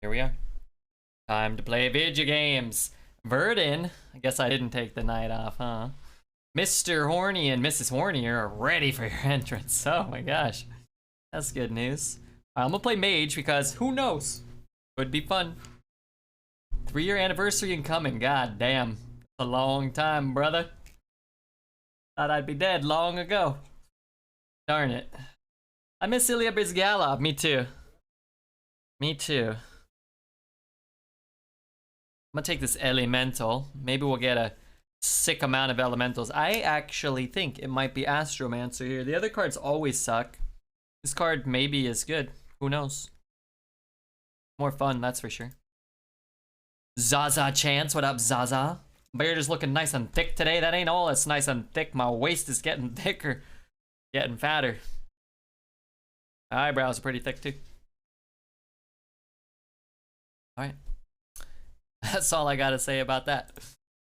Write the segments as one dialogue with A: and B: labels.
A: Here we are. Time to play video games. Verdin, I guess I didn't take the night off, huh? Mr. Horny and Mrs. Horny are ready for your entrance. Oh my gosh. That's good news. I'm gonna play Mage because who knows? Would be fun. 3-year anniversary incoming. God damn. A long time, brother. Thought I'd be dead long ago. Darn it. I miss Ilya Brizgalov. Me too. Me too. I'm gonna take this elemental. Maybe we'll get a sick amount of elementals. I actually think it might be Astromancer here. The other cards always suck. This card maybe is good. Who knows? More fun, that's for sure. Zaza Chance, what up, Zaza? Beard is looking nice and thick today. That ain't all it's nice and thick. My waist is getting thicker. Getting fatter. Eyebrows are pretty thick too. Alright. That's all I gotta say about that.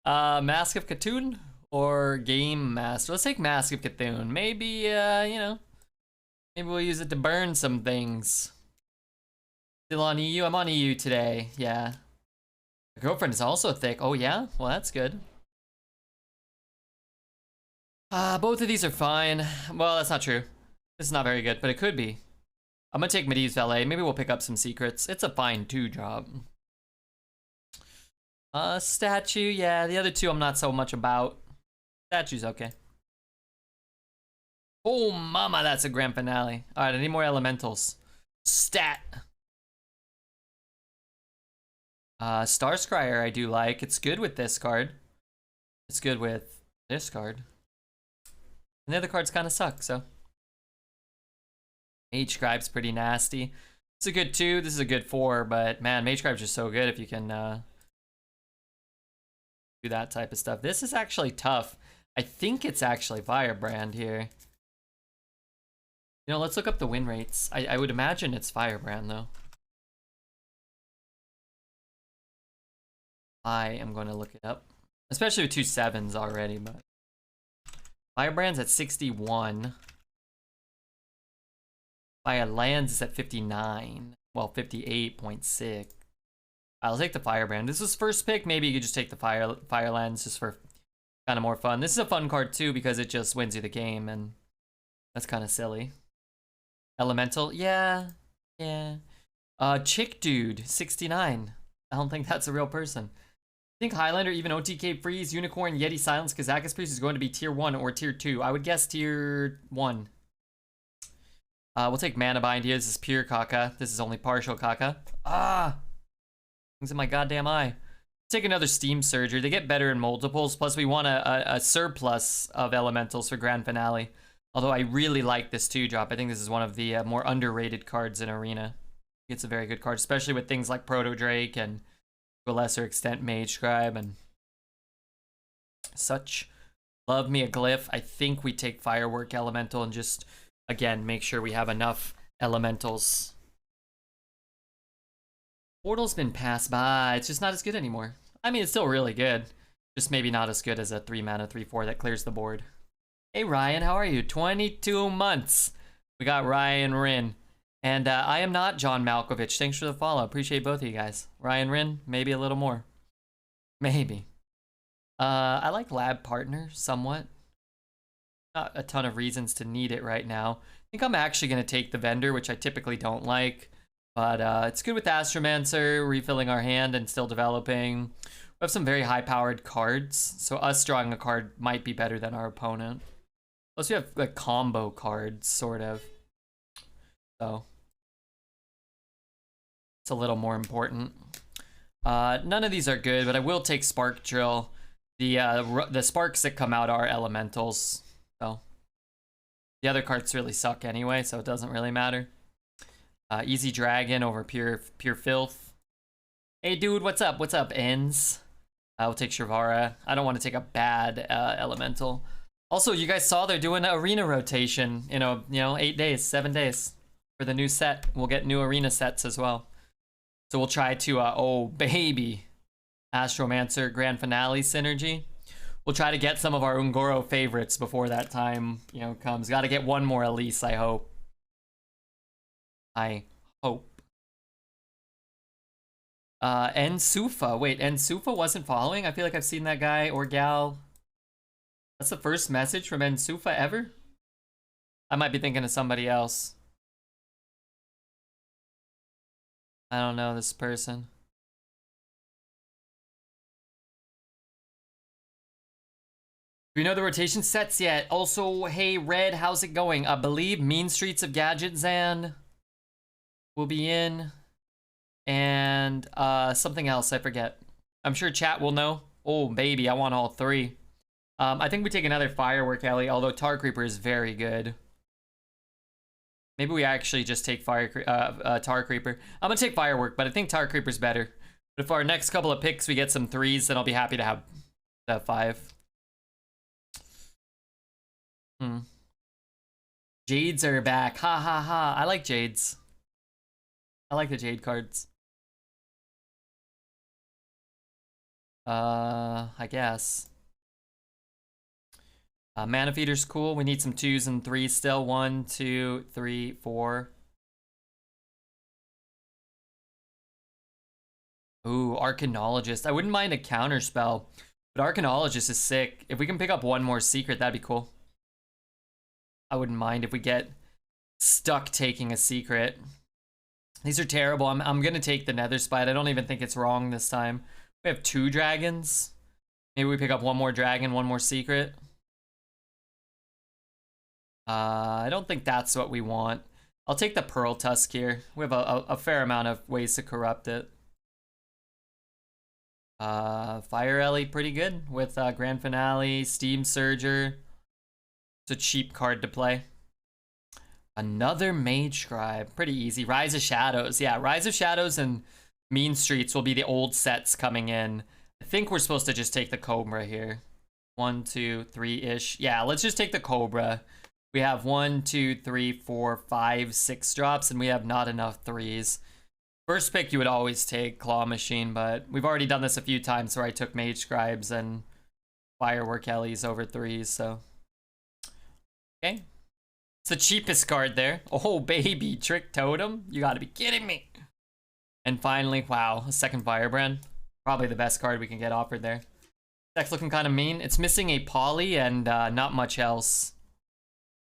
A: Mask of Cthulhu or Game Master? Let's take Mask of Cthulhu. Maybe, you know, maybe we'll use it to burn some things. Still on EU? I'm on EU today, yeah. My girlfriend is also thick. Oh yeah? Well, that's good. Both of these are fine. Well, that's not true. This is not very good, but it could be. I'm gonna take Medivh's Valet. Maybe we'll pick up some secrets. It's a fine 2 job. Statue, yeah, the other two I'm not so much about. Statue's okay. Oh, mama, that's a grand finale. Alright, I need more elementals. Stat. Starscryer I do like. It's good with this card. It's good with this card. And the other cards kind of suck, so. Mage Scribe's pretty nasty. It's a good 2, this is a good 4, but man, Mage Scribe's just so good if you can, do that type of stuff. This is actually tough. I think it's actually Firebrand here. You know, let's look up the win rates. I would imagine it's Firebrand though. I am going to look it up. Especially with 2 7s already, but Firebrand's at 61. Firelands is at 59. Well, 58.6. I'll take the Firebrand. This is first pick. Maybe you could just take the Firelands just for kind of more fun. This is a fun card too because it just wins you the game, and that's kind of silly. Elemental, yeah. Chick Dude, 69. I don't think that's a real person. I think Highlander, even OTK Freeze, Unicorn, Yeti Silence, Kazakus Priest is going to be tier 1 or tier 2. I would guess tier 1. We'll take Mana Bind here. This is pure caca. This is only partial caca. Ah! Things in my goddamn eye. Take another Steam Surger. They get better in multiples. Plus, we want a surplus of elementals for Grand Finale. Although I really like this 2-drop. I think this is one of the more underrated cards in Arena. It's a very good card, especially with things like Proto Drake and, to a lesser extent, Mage Scribe and such. Love me a Glyph. I think we take Firework Elemental and just, again, make sure we have enough elementals. Portal's been passed by. It's just not as good anymore. I mean, it's still really good. Just maybe not as good as a 3-mana 3/4 that clears the board. Hey, Ryan, how are you? 22 months. We got Ryan Rin. And I am not John Malkovich. Thanks for the follow. Appreciate both of you guys. Ryan Rin, maybe a little more. Maybe. I like Lab Partner somewhat. Not a ton of reasons to need it right now. I think I'm actually going to take the Vendor, which I typically don't like. But it's good with Astromancer, refilling our hand and still developing. We have some very high-powered cards, so us drawing a card might be better than our opponent. Plus we have like combo cards, sort of. So it's a little more important. None of these are good, but I will take Spark Drill. The sparks that come out are elementals, so the other cards really suck anyway, so it doesn't really matter. Easy Dragon over Pure Filth. Hey dude, what's up? What's up, Ends? We'll take Shrivara. I don't want to take a bad elemental. Also, you guys saw they're doing an arena rotation in a 8 days, 7 days for the new set. We'll get new arena sets as well. So we'll try to oh baby, Astromancer Grand Finale synergy. We'll try to get some of our Ungoro favorites before that time comes. Got to get one more Elise, I hope. I hope. Ensufa. Wait, Ensufa wasn't following? I feel like I've seen that guy or gal. That's the first message from Ensufa ever? I might be thinking of somebody else. I don't know this person. Do we know the rotation sets yet? Also, hey, Red, how's it going? I believe Mean Streets of Gadget Zan will be in. And something else, I forget. I'm sure chat will know. Oh, baby, I want all three. I think we take another Firework Ellie, although Tar Creeper is very good. Maybe we actually just take Tar Creeper. I'm gonna take Firework, but I think Tar Creeper's better. But if our next couple of picks we get some threes, then I'll be happy to have the 5. Jades are back. Ha ha ha. I like Jades. I like the Jade cards. I guess. Mana Feeder's cool. We need some 2s and 3s still. 1, 2, 3, 4. Ooh, Arcanologist. I wouldn't mind a counter spell, but Arcanologist is sick. If we can pick up one more secret, that'd be cool. I wouldn't mind if we get stuck taking a secret. These are terrible. I'm gonna take the Nether Spite. I don't even think it's wrong this time. We have 2 dragons. Maybe we pick up one more dragon, one more secret. I don't think that's what we want. I'll take the Pearl Tusk here. We have a fair amount of ways to corrupt it. Fire Ellie, pretty good with Grand Finale, Steam Surger. It's a cheap card to play. Another Mage Scribe, pretty easy. Rise of Shadows, yeah, Rise of Shadows and Mean Streets will be the old sets coming in. I think we're supposed to just take the Cobra here. 1, 2, 3-ish. Yeah, let's just take the Cobra. We have 1, 2, 3, 4, 5, 6 drops, and we have not enough 3s. First pick you would always take Claw Machine, but we've already done this a few times where I took Mage Scribes and Firework Ellies over 3s, so. Okay. It's the cheapest card there. Oh, baby, Trick Totem? You gotta be kidding me. And finally, wow, a second Firebrand. Probably the best card we can get offered there. Deck's looking kind of mean. It's missing a Poly and not much else.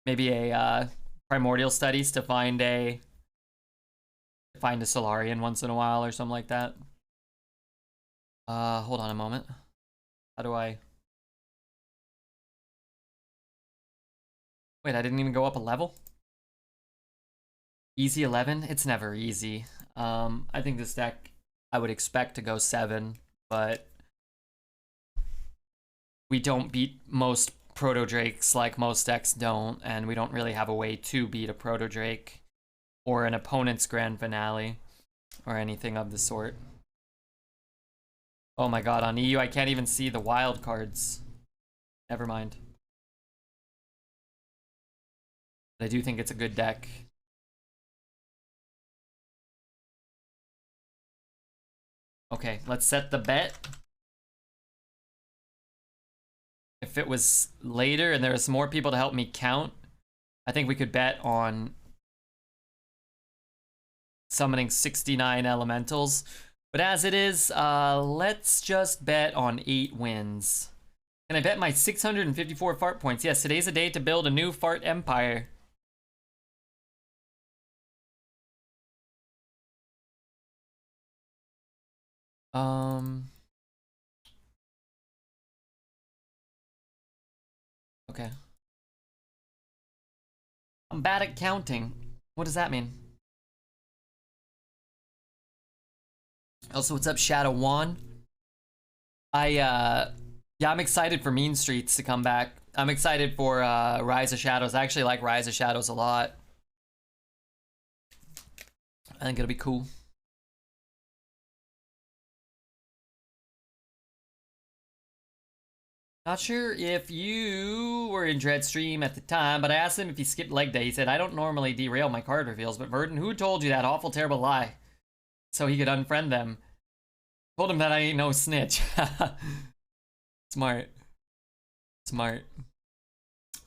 A: Maybe a Primordial Studies to find a Solarian once in a while or something like that. Hold on a moment. How do I... Wait, I didn't even go up a level? Easy 11? It's never easy. I think this deck, I would expect to go 7, but we don't beat most Proto Drakes like most decks don't, and we don't really have a way to beat a Proto Drake or an opponent's Grand Finale or anything of the sort. Oh my god, on EU I can't even see the wild cards. Never mind. But I do think it's a good deck. Okay, let's set the bet. If it was later and there was more people to help me count, I think we could bet on summoning 69 elementals. But as it is, let's just bet on 8 wins. Can I bet my 654 fart points? Yes, today's a day to build a new fart empire. Okay. I'm bad at counting. What does that mean? Also, what's up, Shadow Wan? Yeah, I'm excited for Mean Streets to come back. I'm excited for Rise of Shadows. I actually like Rise of Shadows a lot. I think it'll be cool. Not sure if you were in Dreadstream at the time, but I asked him if he skipped leg day. He said, I don't normally derail my card reveals, but Verdon, who told you that awful, terrible lie? So he could unfriend them. Told him that I ain't no snitch. Smart. Smart.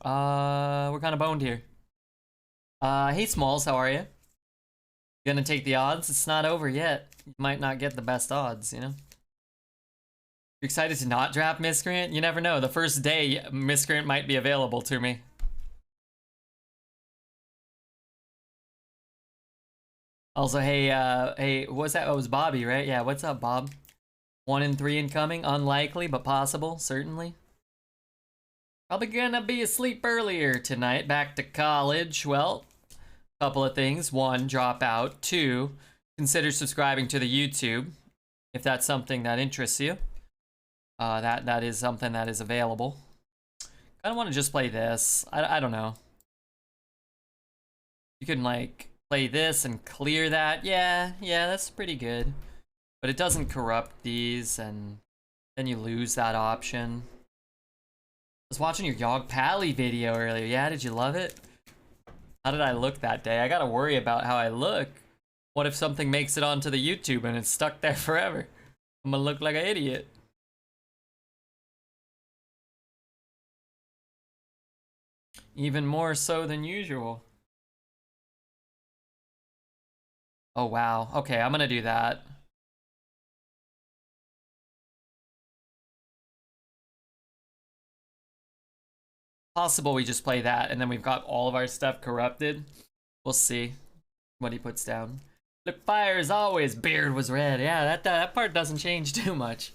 A: We're kind of boned here. Hey Smalls, how are you? Gonna take the odds? It's not over yet. you might not get the best odds, you know? You're excited to not draft Miscreant? You never know. The first day, Miscreant might be available to me. Also, hey, what's that? Oh, it was Bobby, right? Yeah, what's up, Bob? 1 in 3 incoming. Unlikely, but possible, certainly. Probably gonna be asleep earlier tonight. Back to college. Well, couple of things. 1, drop out. 2, consider subscribing to the YouTube if that's something that interests you. That is something that is available. I don't want to just play this. I don't know. You can like play this and clear that. Yeah, that's pretty good. But it doesn't corrupt these, and then you lose that option. I was watching your Yogg Pally video earlier. Yeah, did you love it? How did I look that day? I gotta worry about how I look. What if something makes it onto the YouTube and it's stuck there forever? I'm gonna look like an idiot. Even more so than usual. Oh, wow. Okay, I'm gonna do that. Possible we just play that and then we've got all of our stuff corrupted. We'll see what he puts down. Look, fire as always. Beard was red. Yeah, that part doesn't change too much.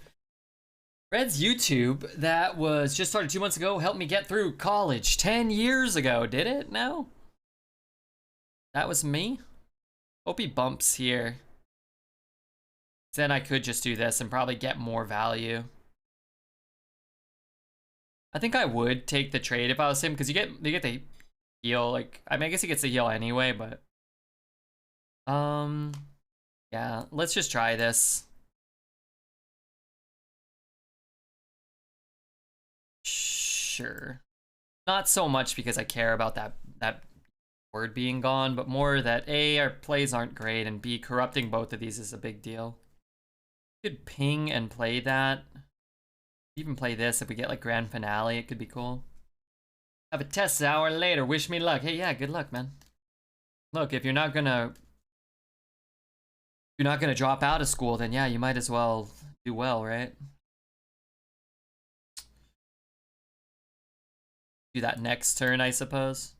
A: Red's YouTube, that was just started 2 months ago, helped me get through college 10 years ago. Did it? No? That was me? Hope he bumps here. Then I could just do this and probably get more value. I think I would take the trade if I was him, because you get the heal. Like, I mean, I guess he gets the heal anyway, but yeah, let's just try this. Sure. Not so much because I care about that word being gone, but more that A, our plays aren't great, and B, corrupting both of these is a big deal. Could ping and play that. Even play this if we get like grand finale, it could be cool. Have a test an hour later, wish me luck. Hey, yeah, good luck, man. Look, if you're not gonna drop out of school, then yeah, you might as well do well, right? Do that next turn, I suppose.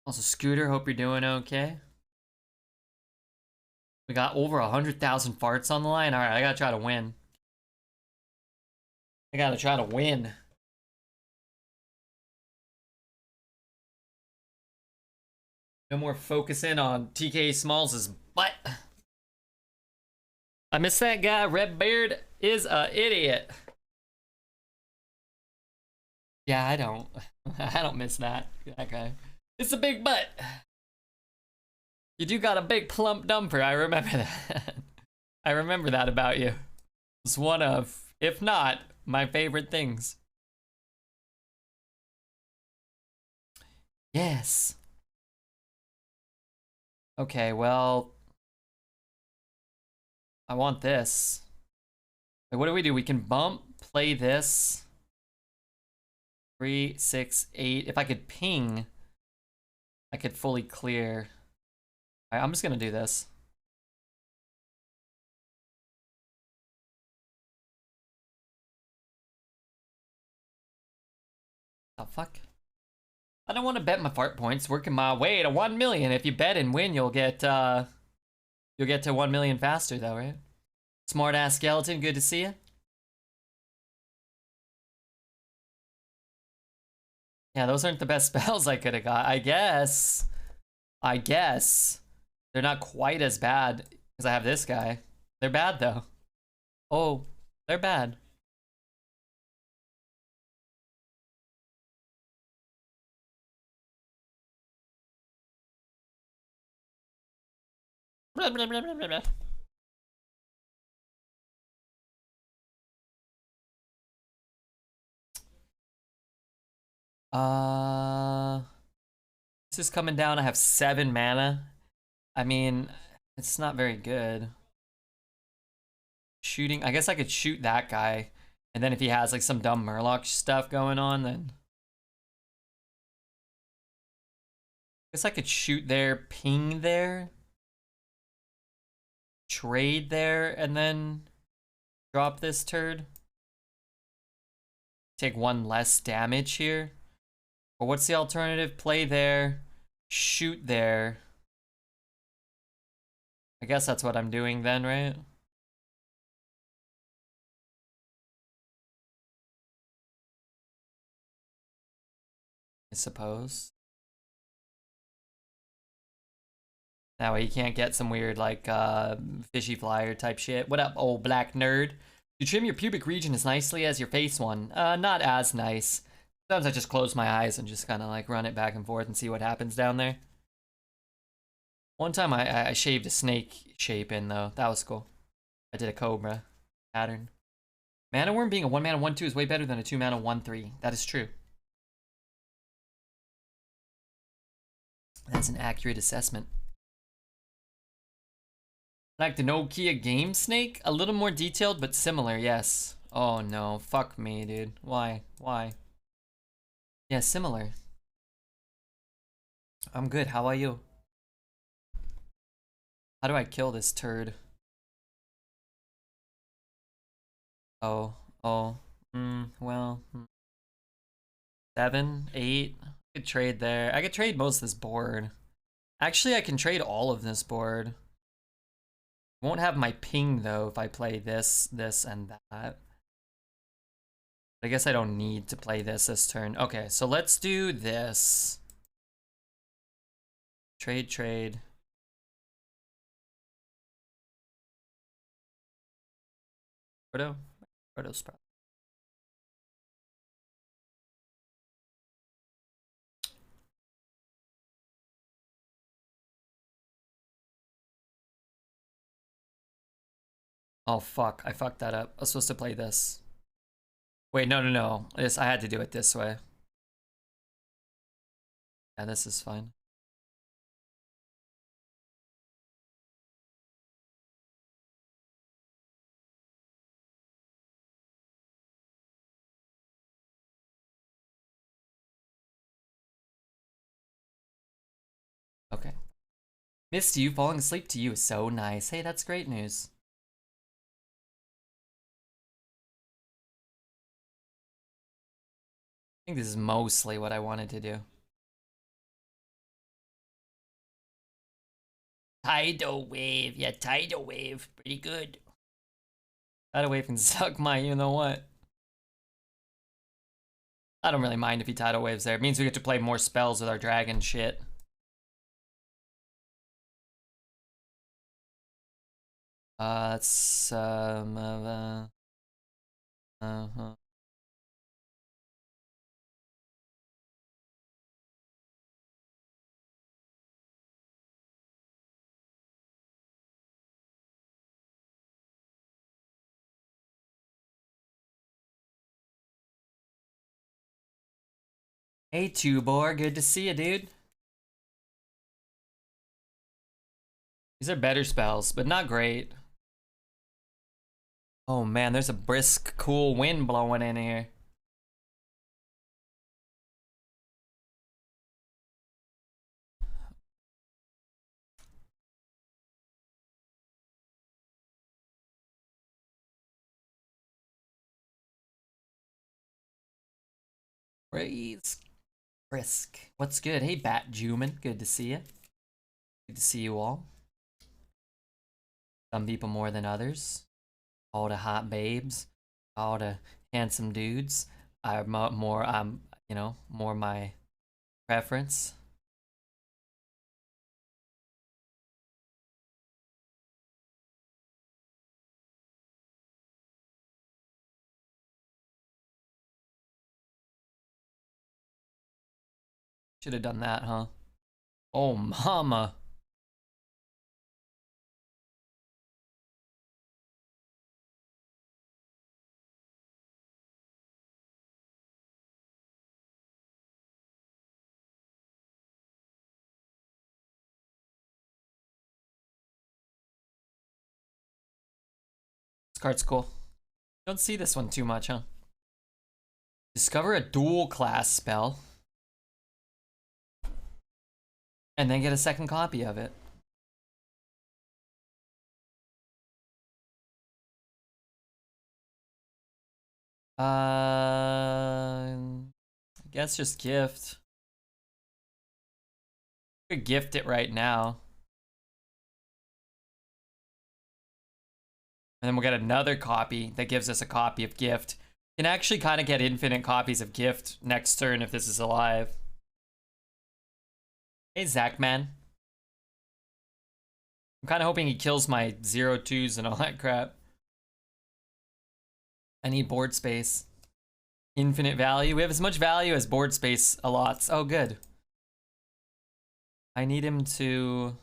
A: Also, Scooter, hope you're doing okay. We got over 100,000 farts on the line. All right, I gotta try to win. I gotta try to win. No more focusing on TK Smalls' butt. I miss that guy. Red Beard is a idiot. Yeah, I don't. I don't miss that guy. It's a big butt. You do got a big plump dumper. I remember that. I remember that about you. It's one of, if not, my favorite things. Yes. Okay, well, I want this. Wait, what do? We can bump, play this. 3, 6, 8. If I could ping, I could fully clear. All right, I'm just gonna do this. Oh, fuck. I don't want to bet my fart points. Working my way to 1 million. If you bet and win, you'll get to 1 million faster, though, right? Smart ass skeleton, good to see you. Yeah, those aren't the best spells I could have got. I guess. They're not quite as bad because I have this guy. They're bad, though. Oh, they're bad. Blah, blah, blah, blah, blah. This is coming down. I have 7 mana. I mean, it's not very good. Shooting, I guess I could shoot that guy. And then if he has like some dumb Murloc stuff going on, then guess I could shoot there, ping there, trade there, and then drop this turd. Take one less damage here. Or what's the alternative? Play there, shoot there. I guess that's what I'm doing then, right? I suppose. That way you can't get some weird like fishy flyer type shit. What up, old black nerd? You trim your pubic region as nicely as your face one. Not as nice. Sometimes I just close my eyes and just kind of like run it back and forth and see what happens down there. One time I shaved a snake shape in though. That was cool. I did a cobra pattern. Mana Worm being a 1 mana 1/2 is way better than a 2 mana 1/3. That is true. That's an accurate assessment. Like the Nokia Game Snake? A little more detailed, but similar, yes. Oh no, fuck me, dude. Why? Why? Yeah, similar. I'm good, how are you? How do I kill this turd? Oh, well. 7, 8. I could trade there. I could trade most of this board. Actually, I can trade all of this board. Won't have my ping though if I play this, this, and that. I guess I don't need to play this turn. Okay, so let's do this. Trade, trade. Proto Sprout. Oh fuck, I fucked that up. I was supposed to play this. Wait, no. This, I had to do it this way. Yeah, this is fine. Okay. Missed you. Falling asleep to you is so nice. Hey, that's great news. I think this is mostly what I wanted to do. Tidal wave. Yeah, tidal wave. Pretty good. Tidal wave can suck my you know what. I don't really mind if he tidal waves there. It means we get to play more spells with our dragon shit. That's Hey, Tubor, good to see you, dude. These are better spells, but not great. Oh man, there's a brisk, cool wind blowing in here. Breeze. Brisk. What's good? Hey, Bat Juman. Good to see you. Good to see you all. Some people more than others. All the hot babes. All the handsome dudes are more, you know, more my preference. Should have done that, huh? Oh, mama. This card's cool. Don't see this one too much, huh? Discover a dual class spell. And then get a second copy of it. I guess just gift. Could gift it right now. And then we'll get another copy that gives us a copy of gift. Can actually kind of get infinite copies of gift next turn if this is alive. Hey, Zach, man. I'm kind of hoping he kills my 0-2s and all that crap. I need board space. Infinite value. We have as much value as board space allots. Oh, good. I need him to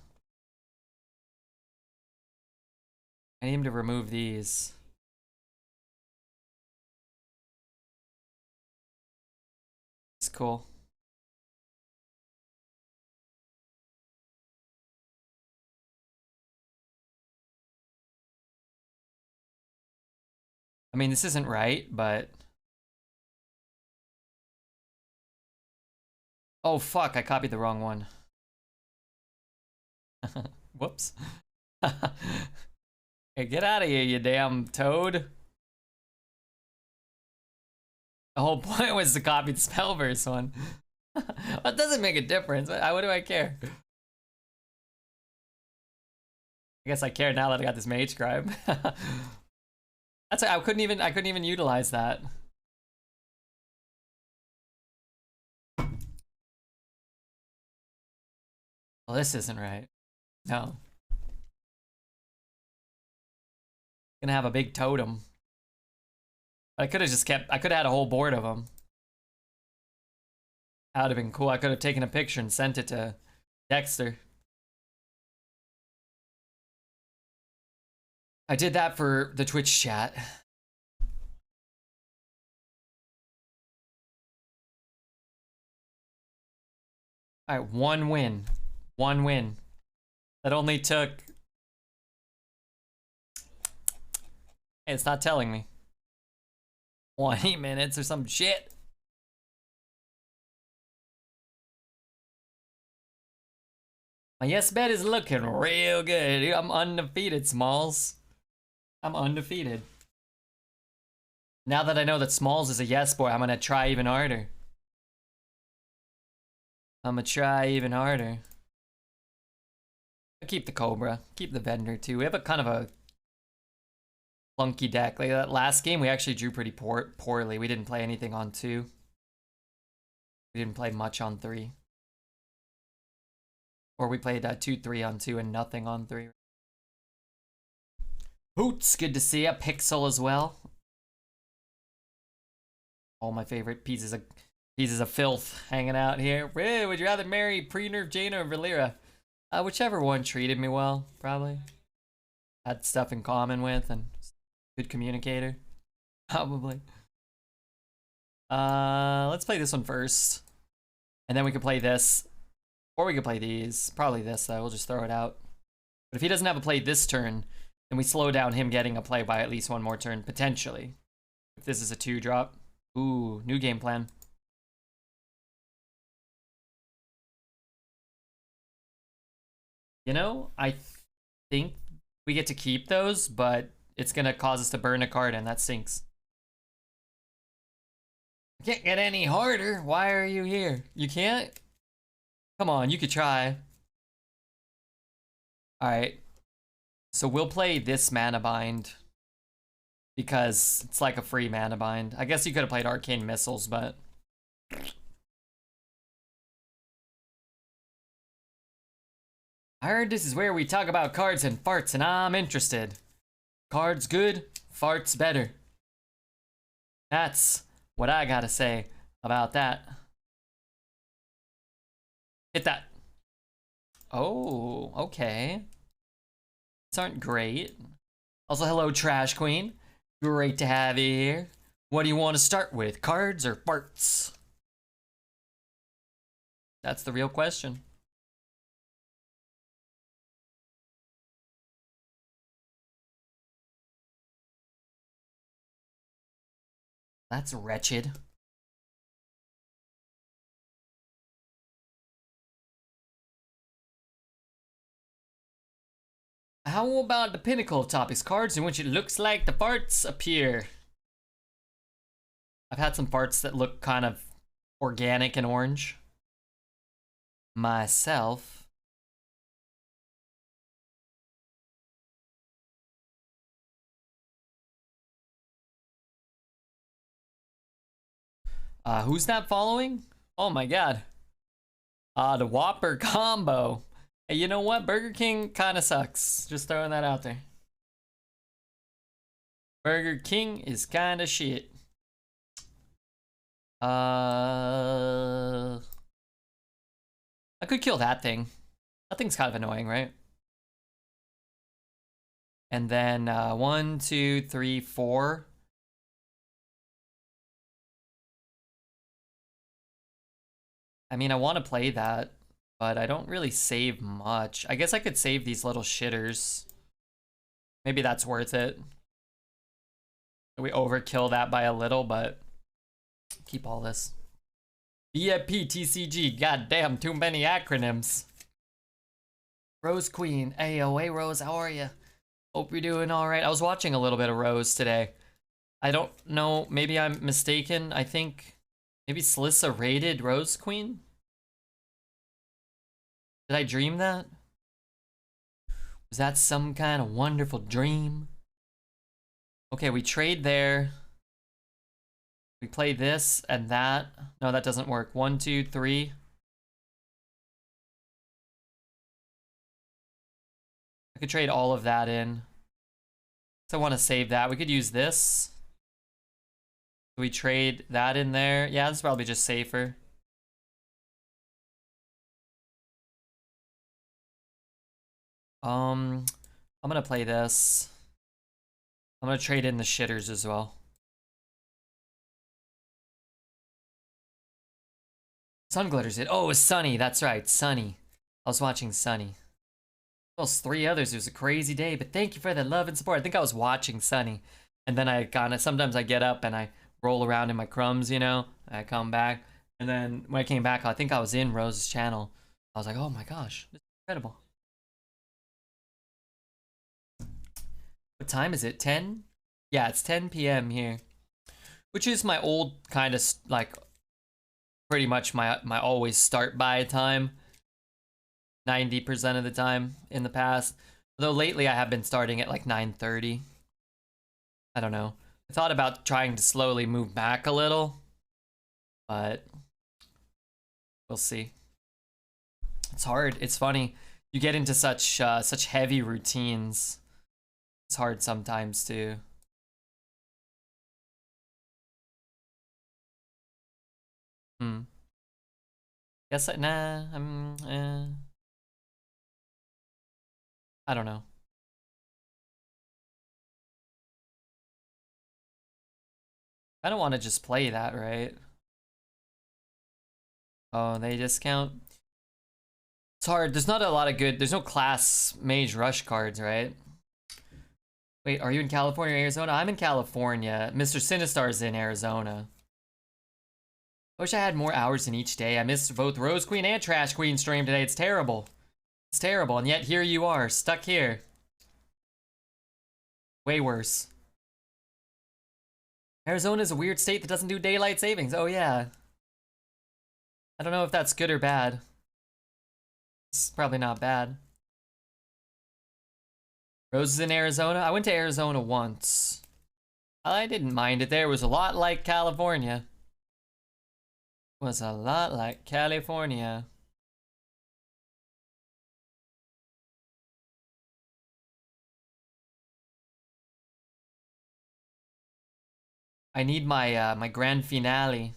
A: remove these. It's cool. I mean, this isn't right, but... Oh, fuck, I copied the wrong one. Whoops. Hey, get out of here, you damn toad. The whole point was to copy the Spellverse one. That doesn't make a difference. What do I care? I guess I care now that I got this Mage Scribe. That's I couldn't even utilize that. Well, this isn't right. No. Gonna have a big totem. I could have just kept. I could have had a whole board of them. That would have been cool. I could have taken a picture and sent it to Dexter. I did that for the Twitch chat. Alright, one win. One win. That only took... Hey, it's not telling me. 20 minutes or some shit. My yes bet is looking real good. I'm undefeated, Smalls. I'm undefeated. Now that I know that Smalls is a yes boy, I'm gonna try even harder. I'm gonna try even harder. I'll keep the Cobra. Keep the Vendor too. We have a kind of a clunky deck. Like that last game, we actually drew pretty poorly. We didn't play anything on 2. We didn't play much on 3. Or we played 2-3 on 2 and nothing on 3. Hoots, good to see ya. Pixel as well. All my favorite pieces of filth hanging out here. Hey, would you rather marry pre-nerf Jaina or Valera? Whichever one treated me well, probably. Had stuff in common with and good communicator. Probably. Let's play this one first. And then we can play this. Or we could play these. Probably this though, we'll just throw it out. But if he doesn't have a play this turn, then we slow down him getting a play by at least one more turn, potentially. If this is a 2-drop. Ooh, new game plan. You know, I think we get to keep those, but it's gonna cause us to burn a card and that stinks. Can't get any harder. Why are you here? You can't? Come on, you could try. Alright. So we'll play this mana bind. Because it's like a free mana bind. I guess you could have played Arcane Missiles, but... I heard this is where we talk about cards and farts, and I'm interested. Cards good, farts better. That's what I gotta say about that. Hit that. Oh, okay. These aren't great. Also, hello, Trash Queen. Great to have you here. What do you want to start with, cards or farts? That's the real question. That's wretched. How about the pinnacle of topics cards in which it looks like the farts appear? I've had some farts that look kind of organic and orange. Myself. Who's that following? Oh my god. The Whopper combo. Hey, you know what? Burger King kind of sucks. Just throwing that out there. Burger King is kind of shit. I could kill that thing. That thing's kind of annoying, right? And then 1, 2, 3, 4. I mean, I want to play that, but I don't really save much. I guess I could save these little shitters. Maybe that's worth it. We overkill that by a little, but keep all this. VIP, TCG, goddamn, too many acronyms. Rose Queen, AOA Rose, how are you? Hope you're doing alright. I was watching a little bit of Rose today. I don't know, maybe I'm mistaken. I think maybe Slissa raided Rose Queen? Did I dream that? Was that some kind of wonderful dream? Okay, we trade there. We play this and that. No, that doesn't work. 1, 2, 3. I could trade all of that in. So I want to save that. We could use this. We trade that in there. Yeah, this is probably just safer. I'm gonna play this. I'm gonna trade in the shitters as well. Sun glitters it. Oh, it was Sunny. That's right, Sunny. I was watching Sunny. Those 3 others. It was a crazy day, but thank you for the love and support. I think I was watching Sunny, and then I kind of sometimes I get up and I roll around in my crumbs, you know. I come back, and then when I came back, I think I was in Rose's channel. I was like, oh my gosh, this is incredible. What time is it? 10? Yeah, it's 10 p.m. here, which is my old kind of like pretty much my always start by time. 90% of the time in the past. Though lately I have been starting at like 9:30. I don't know. I thought about trying to slowly move back a little, but we'll see. It's hard. It's funny. You get into such heavy routines. It's hard sometimes to. Guess nah. I don't know. I don't want to just play that, right? Oh, they discount. It's hard. There's not a lot of good. There's no class Mage Rush cards, right? Wait, are you in California or Arizona? I'm in California. Mr. Sinistar's in Arizona. I wish I had more hours in each day. I missed both Rose Queen and Trash Queen stream today. It's terrible. It's terrible, and yet here you are, stuck here. Way worse. Arizona's a weird state that doesn't do daylight savings. Oh yeah. I don't know if that's good or bad. It's probably not bad. Rose is in Arizona. I went to Arizona once. I didn't mind it there. It was a lot like California. It was a lot like California. I need my my grand finale.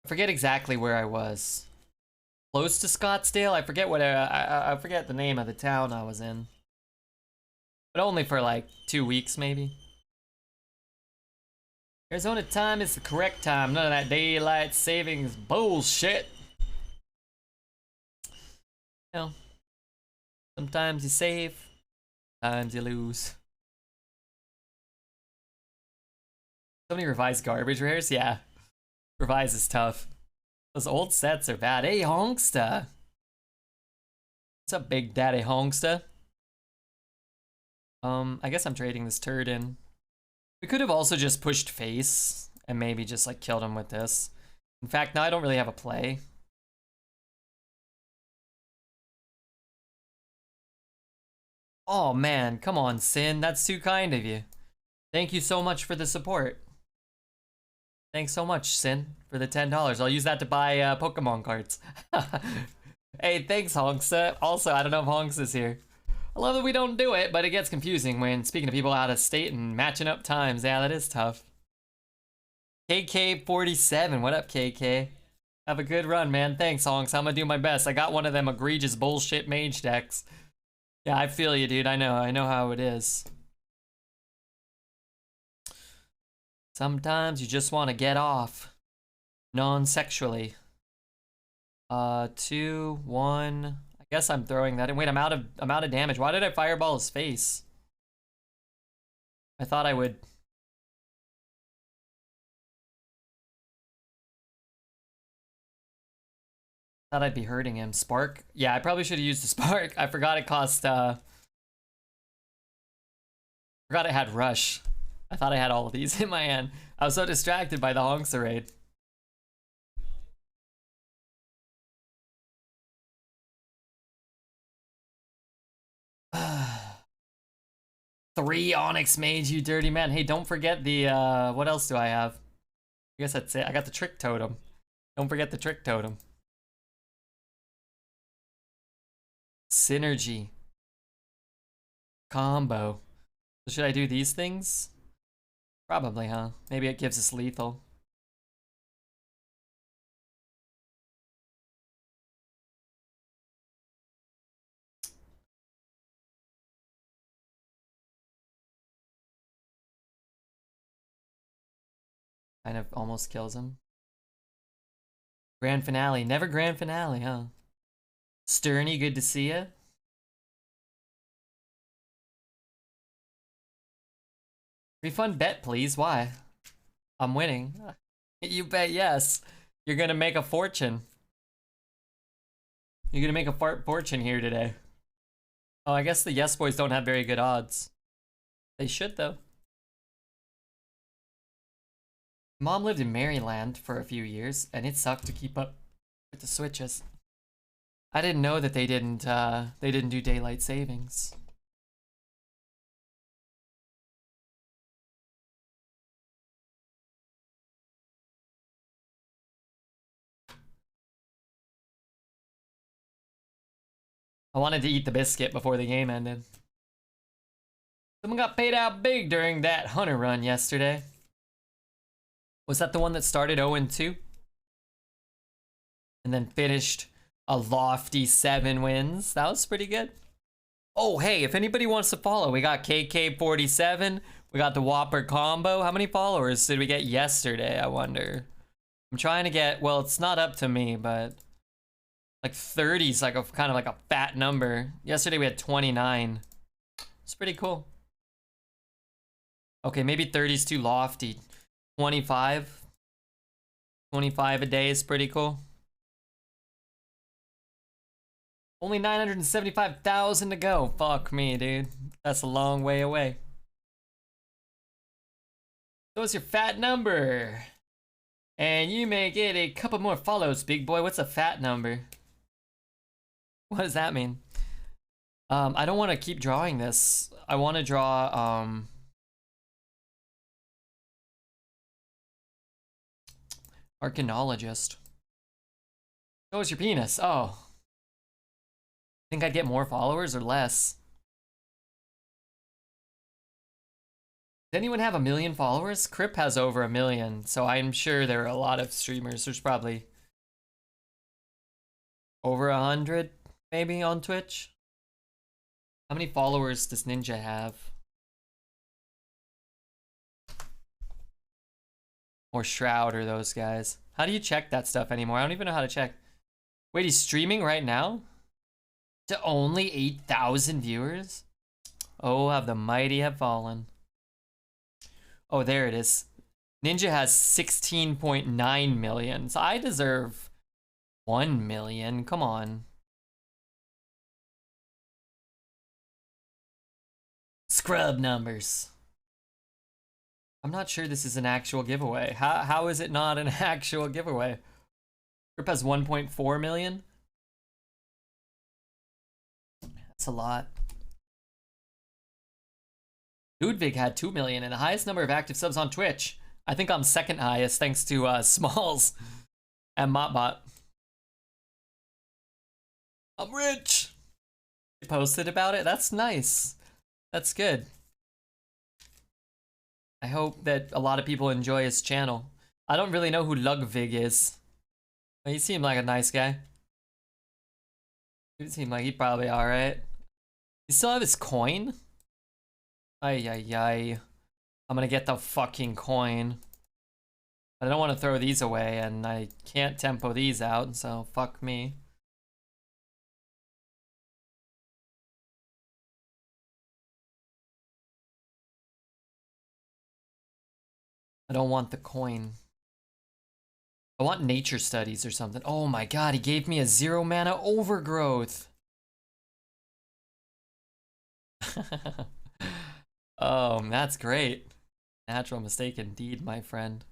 A: I forget exactly where I was. Close to Scottsdale? I forget what I forget the name of the town I was in. But only for like 2 weeks maybe. Arizona time is the correct time. None of that daylight savings bullshit. You know, sometimes you save, sometimes you lose. So many revised garbage rares? Yeah. Revise is tough. Those old sets are bad. Hey, Honksta. What's up, Big Daddy Honksta? I guess I'm trading this turd in. We could have also just pushed face and maybe just like killed him with this. In fact, now I don't really have a play. Oh man, come on, Sin. That's too kind of you. Thank you so much for the support. Thanks so much, Sin, for the $10. I'll use that to buy Pokemon cards. Hey, thanks, Honks. Also, I don't know if Honks is here. I love that we don't do it, but it gets confusing when speaking to people out of state and matching up times. Yeah, that is tough. KK47, what up, KK? Have a good run, man. Thanks, Honks. I'm gonna do my best. I got one of them egregious bullshit mage decks. Yeah, I feel you, dude. I know how it is. Sometimes you just want to get off. Non-sexually. 2, 1. I guess I'm throwing that in. Wait, I'm out of damage. Why did I fireball his face? I thought I would. Thought I'd be hurting him. Spark? Yeah, I probably should have used the spark. I forgot it cost, forgot it had rush. I thought I had all of these in my hand. I was so distracted by the Honksa raid. Three Onyx Mage, you dirty man. Hey, don't forget the, what else do I have? I guess that's it. I got the Trick Totem. Don't forget the Trick Totem. Synergy. Combo. So should I do these things? Probably, huh? Maybe it gives us lethal. Kind of almost kills him. Grand finale. Never grand finale, huh? Sterny, good to see ya. Refund bet, please. Why? I'm winning. You bet yes. You're gonna make a fortune. You're gonna make a fortune here today. Oh, I guess the yes boys don't have very good odds. They should, though. Mom lived in Maryland for a few years, and it sucked to keep up with the switches. I didn't know that they didn't do daylight savings. I wanted to eat the biscuit before the game ended. Someone got paid out big during that hunter run yesterday. Was that the one that started 0-2? And then finished a lofty 7 wins? That was pretty good. Oh, hey, if anybody wants to follow, we got KK47. We got the Whopper combo. How many followers did we get yesterday, I wonder? I'm trying to get, well, it's not up to me, but like 30 is like a kind of like a fat number. Yesterday we had 29. It's pretty cool. Okay, maybe 30 is too lofty. 25. 25 a day is pretty cool. Only 975,000 to go. Fuck me, dude. That's a long way away. So what's your fat number? And you may get a couple more follows, big boy. What's a fat number? What does that mean? I don't want to keep drawing this. I want to draw, Archaeologist. Show us your penis. Oh. Think I'd get more followers or less? Does anyone have 1 million followers? Crip has over 1 million, so I'm sure there are a lot of streamers. There's probably over 100, maybe, on Twitch. How many followers does Ninja have? Or Shroud or those guys. How do you check that stuff anymore? I don't even know how to check. Wait, he's streaming right now? To only 8,000 viewers? Oh, have the mighty have fallen. Oh, there it is. Ninja has 16.9 million, so I deserve 1 million. Come on. Scrub numbers. I'm not sure this is an actual giveaway. How is it not an actual giveaway? Group has 1.4 million. That's a lot. Ludwig had 2 million and the highest number of active subs on Twitch. I think I'm second highest thanks to Smalls and Motbot. I'm rich. He posted about it. That's nice. That's good. I hope that a lot of people enjoy his channel. I don't really know who Ludwig is. He seemed like a nice guy. He seemed like he'd probably alright. You still have his coin? Ay, ay, ay. I'm gonna get the fucking coin. But I don't want to throw these away, and I can't tempo these out, so fuck me. I don't want the coin. I want nature studies or something. Oh my god, he gave me a 0 mana overgrowth. Oh, that's great. Natural mistake indeed, my friend.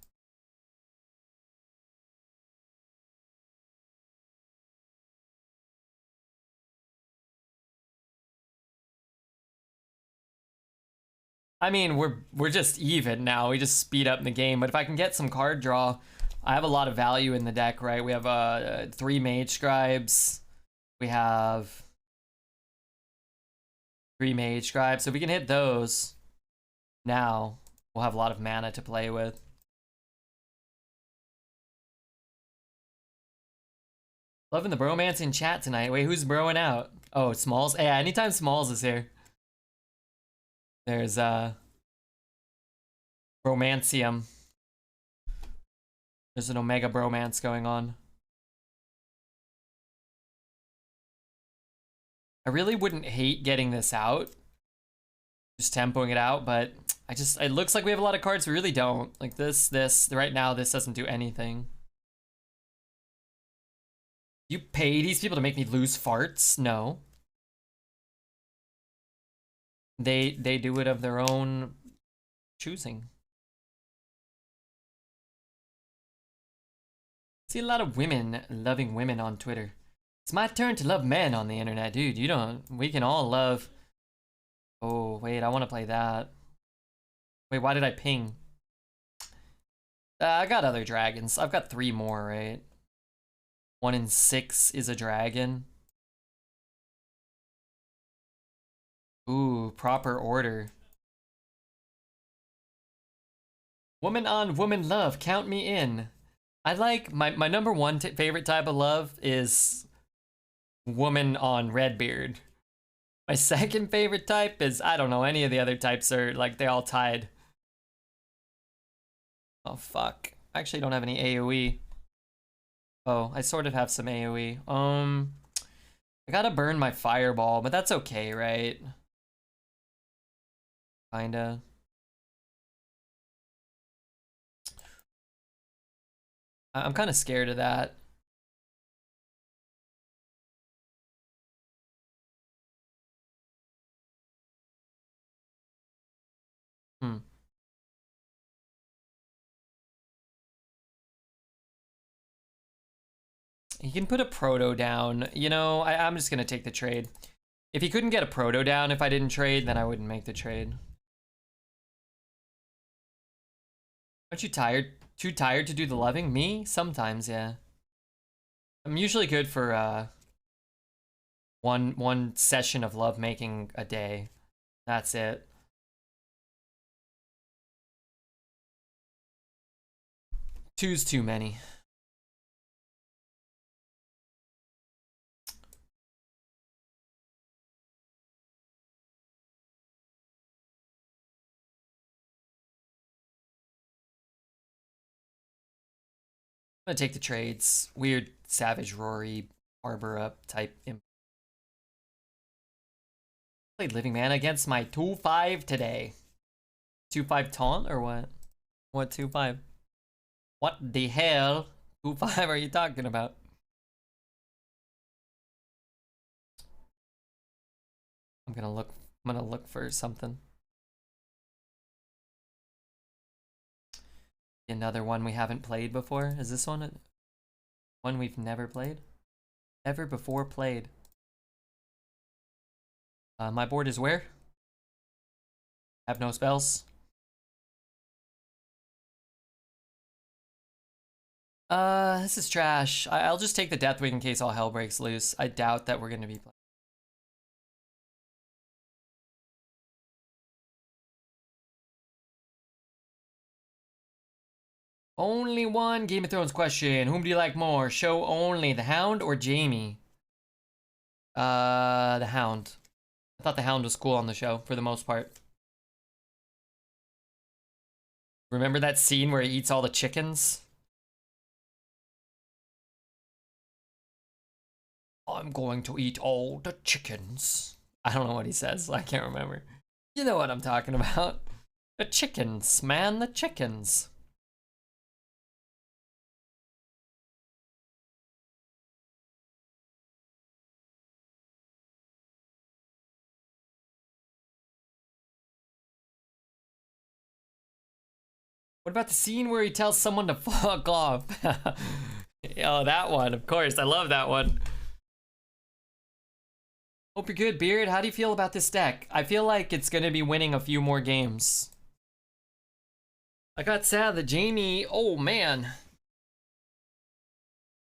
A: I mean, we're just even now. We just speed up the game. But if I can get some card draw, I have a lot of value in the deck, right? We have 3 Mage Scribes. We have 3 Mage Scribes. So if we can hit those now, we'll have a lot of mana to play with. Loving the bromance in chat tonight. Wait, who's broing out? Oh, Smalls. Yeah, anytime Smalls is here. There's Romancium. There's an Omega bromance going on. I really wouldn't hate getting this out. Just tempoing it out, but it looks like we have a lot of cards we really don't. Like this, right now, this doesn't do anything. You pay these people to make me lose farts? No. They do it of their own choosing. See a lot of women loving women on Twitter. It's my turn to love men on the internet, dude. You don't. We can all love. Oh wait, I want to play that. Wait, why did I ping? I got other dragons. I've got 3 more, right? 1 in 6 is a dragon. Ooh, proper order. Woman on woman love, count me in. I like, my number 1 favorite type of love is woman on Redbeard. My second favorite type is, I don't know, any of the other types are like, they all tied. Oh fuck, I actually don't have any AoE. Oh, I sort of have some AoE. I gotta burn my fireball, but that's okay, right? Kinda. I'm kind of scared of that. Hmm. He can put a proto down. You know, I'm just gonna take the trade. If he couldn't get a proto down if I didn't trade, then I wouldn't make the trade. Aren't you tired? Too tired to do the loving? Me? Sometimes, yeah. I'm usually good for one session of love making a day. That's it. Two's too many. I'm gonna take the trades. Weird Savage Rory, Harbor Up type. Played Living Man against my 2-5 today. 2-5 taunt or what? What 2-5? What the hell 2-5 are you talking about? I'm gonna look for something. Another one we haven't played before. Is this one we've never played? Never before played. My board is where? Have no spells. This is trash. I'll just take the Deathwing in case all hell breaks loose. I doubt that we're gonna be playing. Only one Game of Thrones question. Whom do you like more? Show only, the Hound or Jaime? The Hound. I thought the Hound was cool on the show for the most part. Remember that scene where he eats all the chickens? I'm going to eat all the chickens. I don't know what he says. I can't remember. You know what I'm talking about. The chickens, man, the chickens. What about the scene where he tells someone to fuck off? Oh, that one, of course. I love that one. Hope you're good, Beard. How do you feel about this deck? I feel like it's gonna be winning a few more games. I got sad that Jaime, oh man.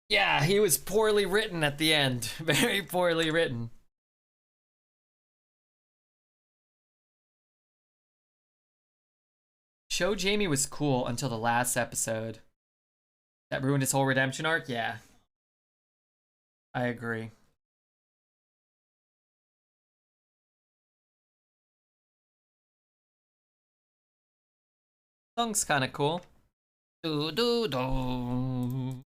A: Yeah, he was poorly written at the end. Very poorly written. Show Jaime was cool until the last episode. That ruined his whole redemption arc? Yeah. I agree. Song's kinda cool. Do do do.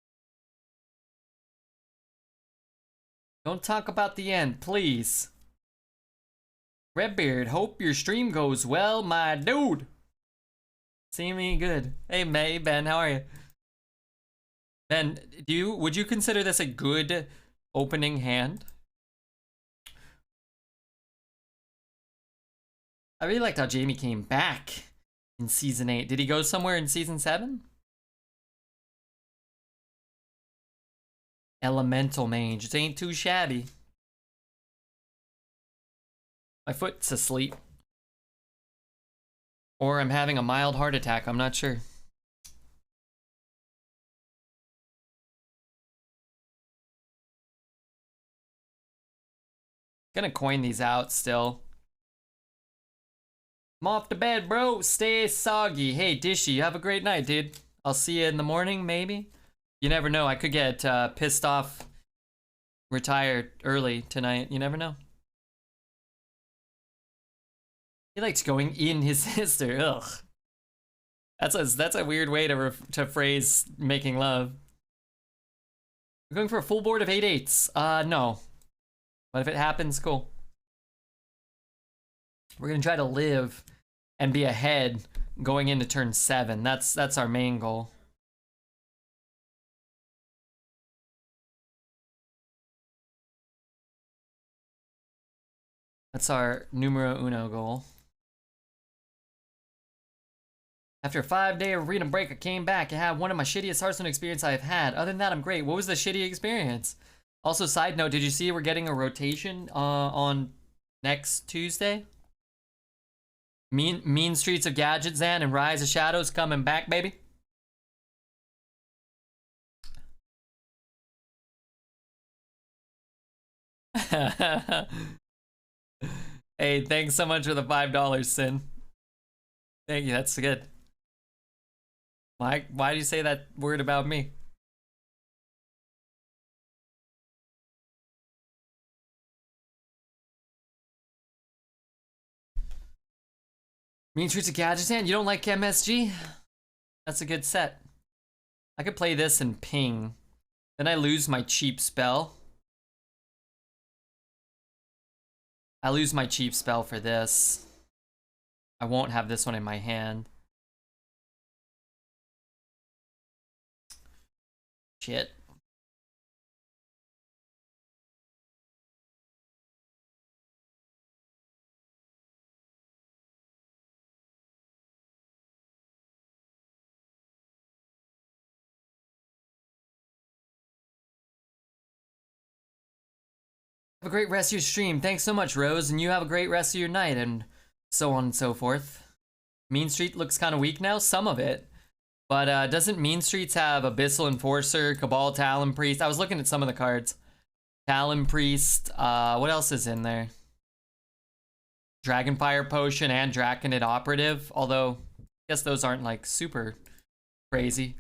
A: Don't talk about the end, please. Redbeard, hope your stream goes well, my dude. See me good. Hey May, Ben, how are you? Ben, would you consider this a good opening hand? I really liked how Jaime came back in season 8. Did he go somewhere in season 7? Elemental Mage. It ain't too shabby. My foot's asleep. Or I'm having a mild heart attack. I'm not sure. Gonna coin these out still. I'm off to bed, bro. Stay soggy. Hey, Dishy, you have a great night, dude. I'll see you in the morning, maybe. You never know. I could get pissed off, retired early tonight. You never know. He likes going in his sister. Ugh. That's a weird way to phrase making love. We're going for a full board of 8/8s. No. But if it happens, cool. We're gonna try to live and be ahead going into turn 7. That's our main goal. That's our numero uno goal. After a 5-day arena break, I came back and had one of my shittiest Hearthstone experience I've had. Other than that, I'm great. What was the shitty experience? Also, side note, did you see we're getting a rotation on next Tuesday? Mean Streets of Gadgetzan and Rise of Shadows coming back, baby. Hey, thanks so much for the $5, Sin. Thank you, that's good. Why do you say that word about me? Mean Streets of Gadgetzan? You don't like MSG? That's a good set. I could play this and ping. Then I lose my cheap spell. I lose my cheap spell for this. I won't have this one in my hand. Shit. Have a great rest of your stream. Thanks so much, Rose, and you have a great rest of your night, and so on and so forth. Mean Street looks kind of weak now, some of it. But doesn't Mean Streets have Abyssal Enforcer, Cabal Talon Priest? I was looking at some of the cards. Talon Priest, what else is in there? Dragonfire Potion and Draconid Operative, although I guess those aren't like super crazy.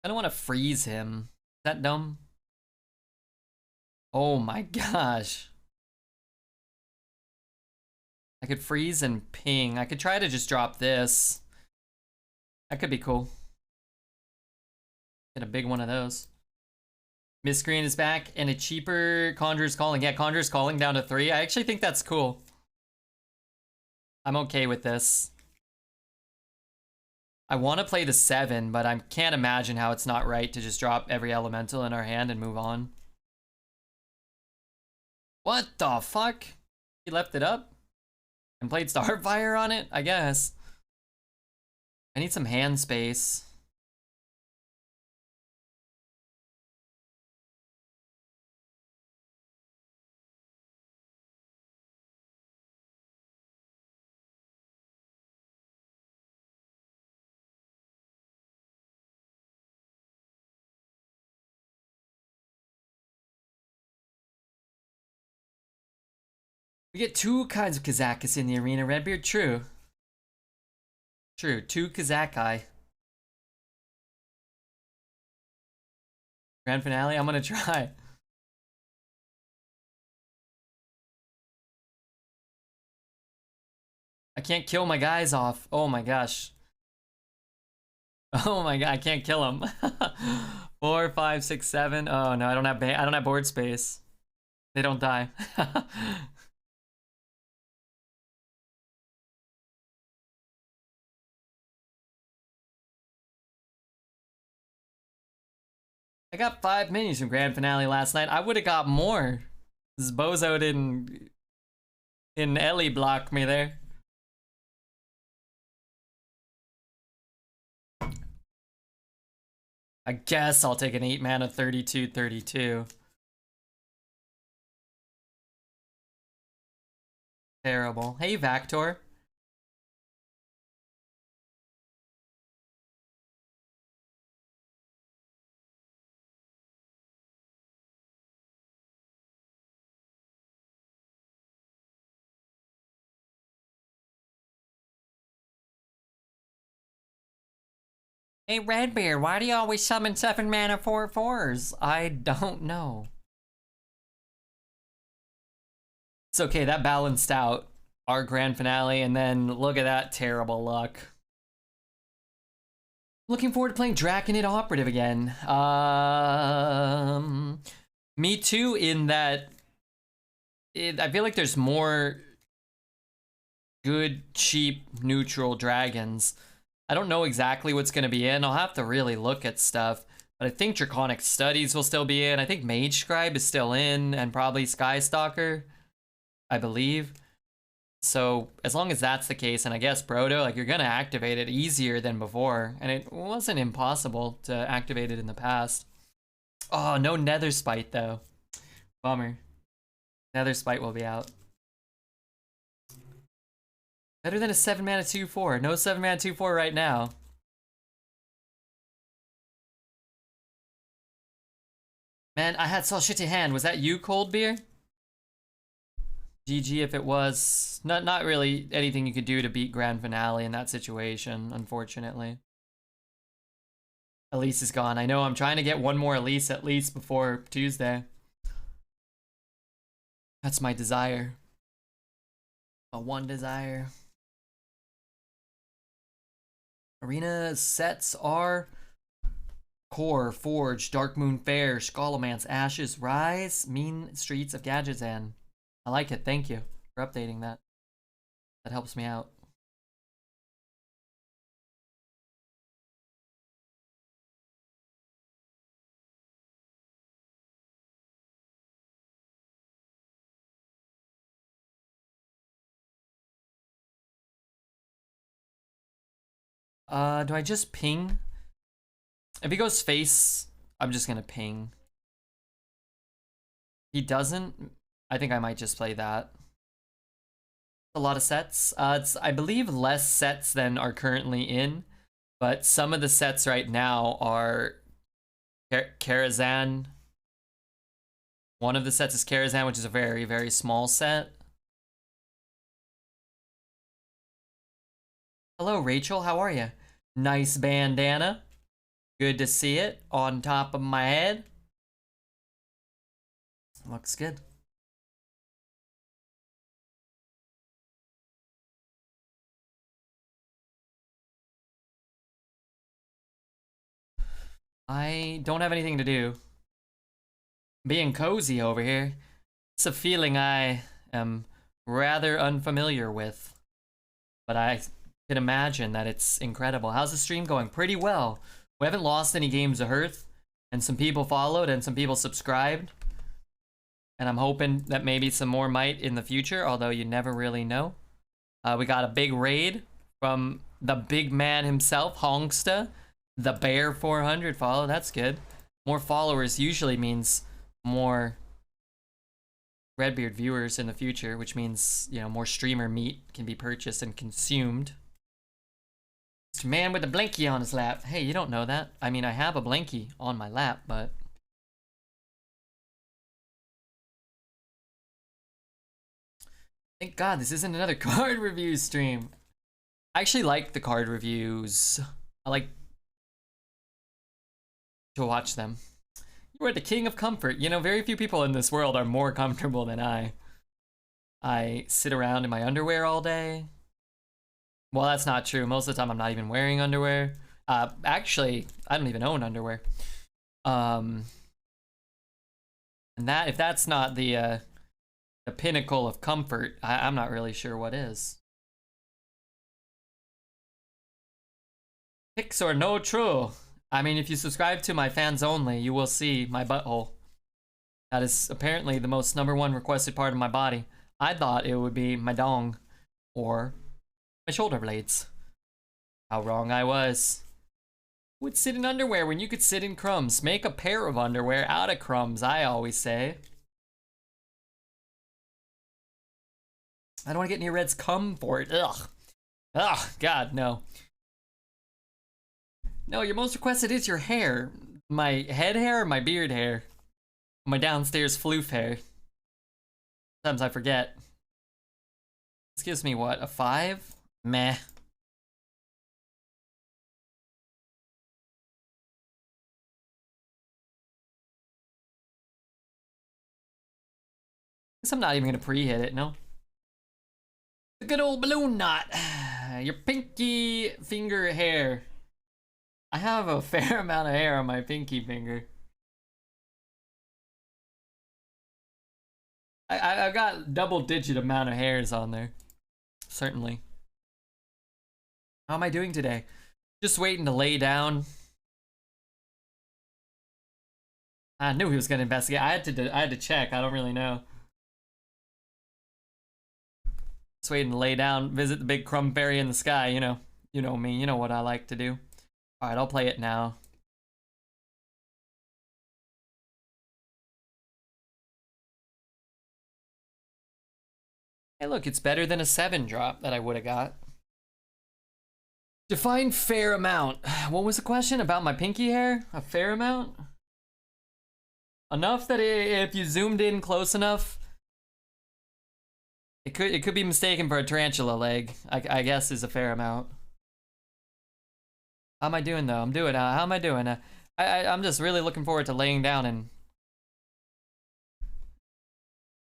A: I don't want to freeze him. Is that dumb? Oh my gosh. I could freeze and ping. I could try to just drop this. That could be cool. Get a big one of those. Miscreant is back and a cheaper Conjurer's Calling. Yeah, Conjurer's Calling down to 3. I actually think that's cool. I'm okay with this. I want to play the 7, but I can't imagine how it's not right to just drop every elemental in our hand and move on. What the fuck? He left it up? And played Starfire on it? I guess. I need some hand space. We get 2 kinds of Kazakus in the arena, Redbeard. True. True, 2 Kazakai. Grand finale, I'm gonna try. I can't kill my guys off. Oh my gosh. Oh my god, I can't kill them. 4, 5, 6, 7. Oh no, I don't have board space. They don't die. I got 5 minis from Grand Finale last night. I would have got more. This bozo didn't Ellie block me there. I guess I'll take an 8 mana 32/32. Terrible. Hey, Vactor. Hey, Redbeard, why do you always summon 7 mana 4/4s? I don't know. It's okay, that balanced out our grand finale, and then look at that terrible luck. Looking forward to playing Draconid Operative again. Me too, in that I feel like there's more good, cheap, neutral dragons. I don't know exactly what's going to be in. I'll have to really look at stuff. But I think Draconic Studies will still be in. I think Mage Scribe is still in, and probably Skystalker, I believe. So as long as that's the case, and I guess Brodo, like, you're going to activate it easier than before. And it wasn't impossible to activate it in the past. Oh, no Nether Spite, though. Bummer. Nether Spite will be out. Better than a 7 mana 2/4. No 7 mana 2/4 right now. Man, I had such shitty hand. Was that you, Cold Beer? GG if it was. Not really anything you could do to beat Grand Finale in that situation, unfortunately. Elise is gone. I know, I'm trying to get one more Elise at least before Tuesday. That's my desire. A one desire. Arena sets are Core, Forge, Darkmoon, Faire, Scholomance, Ashes, Rise, Mean Streets of Gadgetzan. I like it. Thank you for updating that. That helps me out. Do I just ping? If he goes face, I'm just gonna ping. He doesn't, I think I might just play that. A lot of sets. It's, I believe, less sets than are currently in, but some of the sets right now are Karazhan. One of the sets is Karazhan, which is a very, very small set. Hello, Rachel. How are you? Nice bandana. Good to see it on top of my head. Looks good. I don't have anything to do. Being cozy over here. It's a feeling I am rather unfamiliar with. But I can imagine that it's incredible. How's the stream going? Pretty well. We haven't lost any games of Hearth, and some people followed and some people subscribed. And I'm hoping that maybe some more might in the future, although you never really know. We got a big raid from the big man himself, Hongsta. The Bear 400 follow, that's good. More followers usually means more Redbeard viewers in the future, which means, you know, more streamer meat can be purchased and consumed. Mr. Man with a blankie on his lap. Hey, you don't know that. I mean, I have a blankie on my lap, but... Thank God this isn't another card review stream. I actually like the card reviews. I like to watch them. You are the king of comfort. You know, very few people in this world are more comfortable than I. I sit around in my underwear all day. Well, that's not true. Most of the time I'm not even wearing underwear. Actually, I don't even own underwear. And that, if that's not the pinnacle of comfort, I'm not really sure what is. Pics or no true. I mean, if you subscribe to my fans only, you will see my butthole. That is apparently the most #1 requested part of my body. I thought it would be my dong or my shoulder blades. How wrong I was. Who would sit in underwear when you could sit in crumbs? Make a pair of underwear out of crumbs, I always say. I don't want to get near Red's cum for it. Ugh. Ugh, God, no. No, your most requested is your hair. My head hair or my beard hair? My downstairs floof hair. Sometimes I forget. This gives me what, a 5? Meh. Guess I'm not even gonna pre-hit it, no? The good old balloon knot. Your pinky finger hair. I have a fair amount of hair on my pinky finger. I've got double-digit amount of hairs on there. Certainly. How am I doing today? Just waiting to lay down. I knew he was gonna investigate. I had to check. I don't really know. Just waiting to lay down, visit the big crumb fairy in the sky. You know me. You know what I like to do. All right, I'll play it now. Hey, look, it's better than a 7 drop that I would have got. Define fair amount. What was the question about my pinky hair? A fair amount? Enough that if you zoomed in close enough, it could be mistaken for a tarantula leg. I guess is a fair amount. How am I doing though? I'm doing. How am I doing? I'm just really looking forward to laying down and,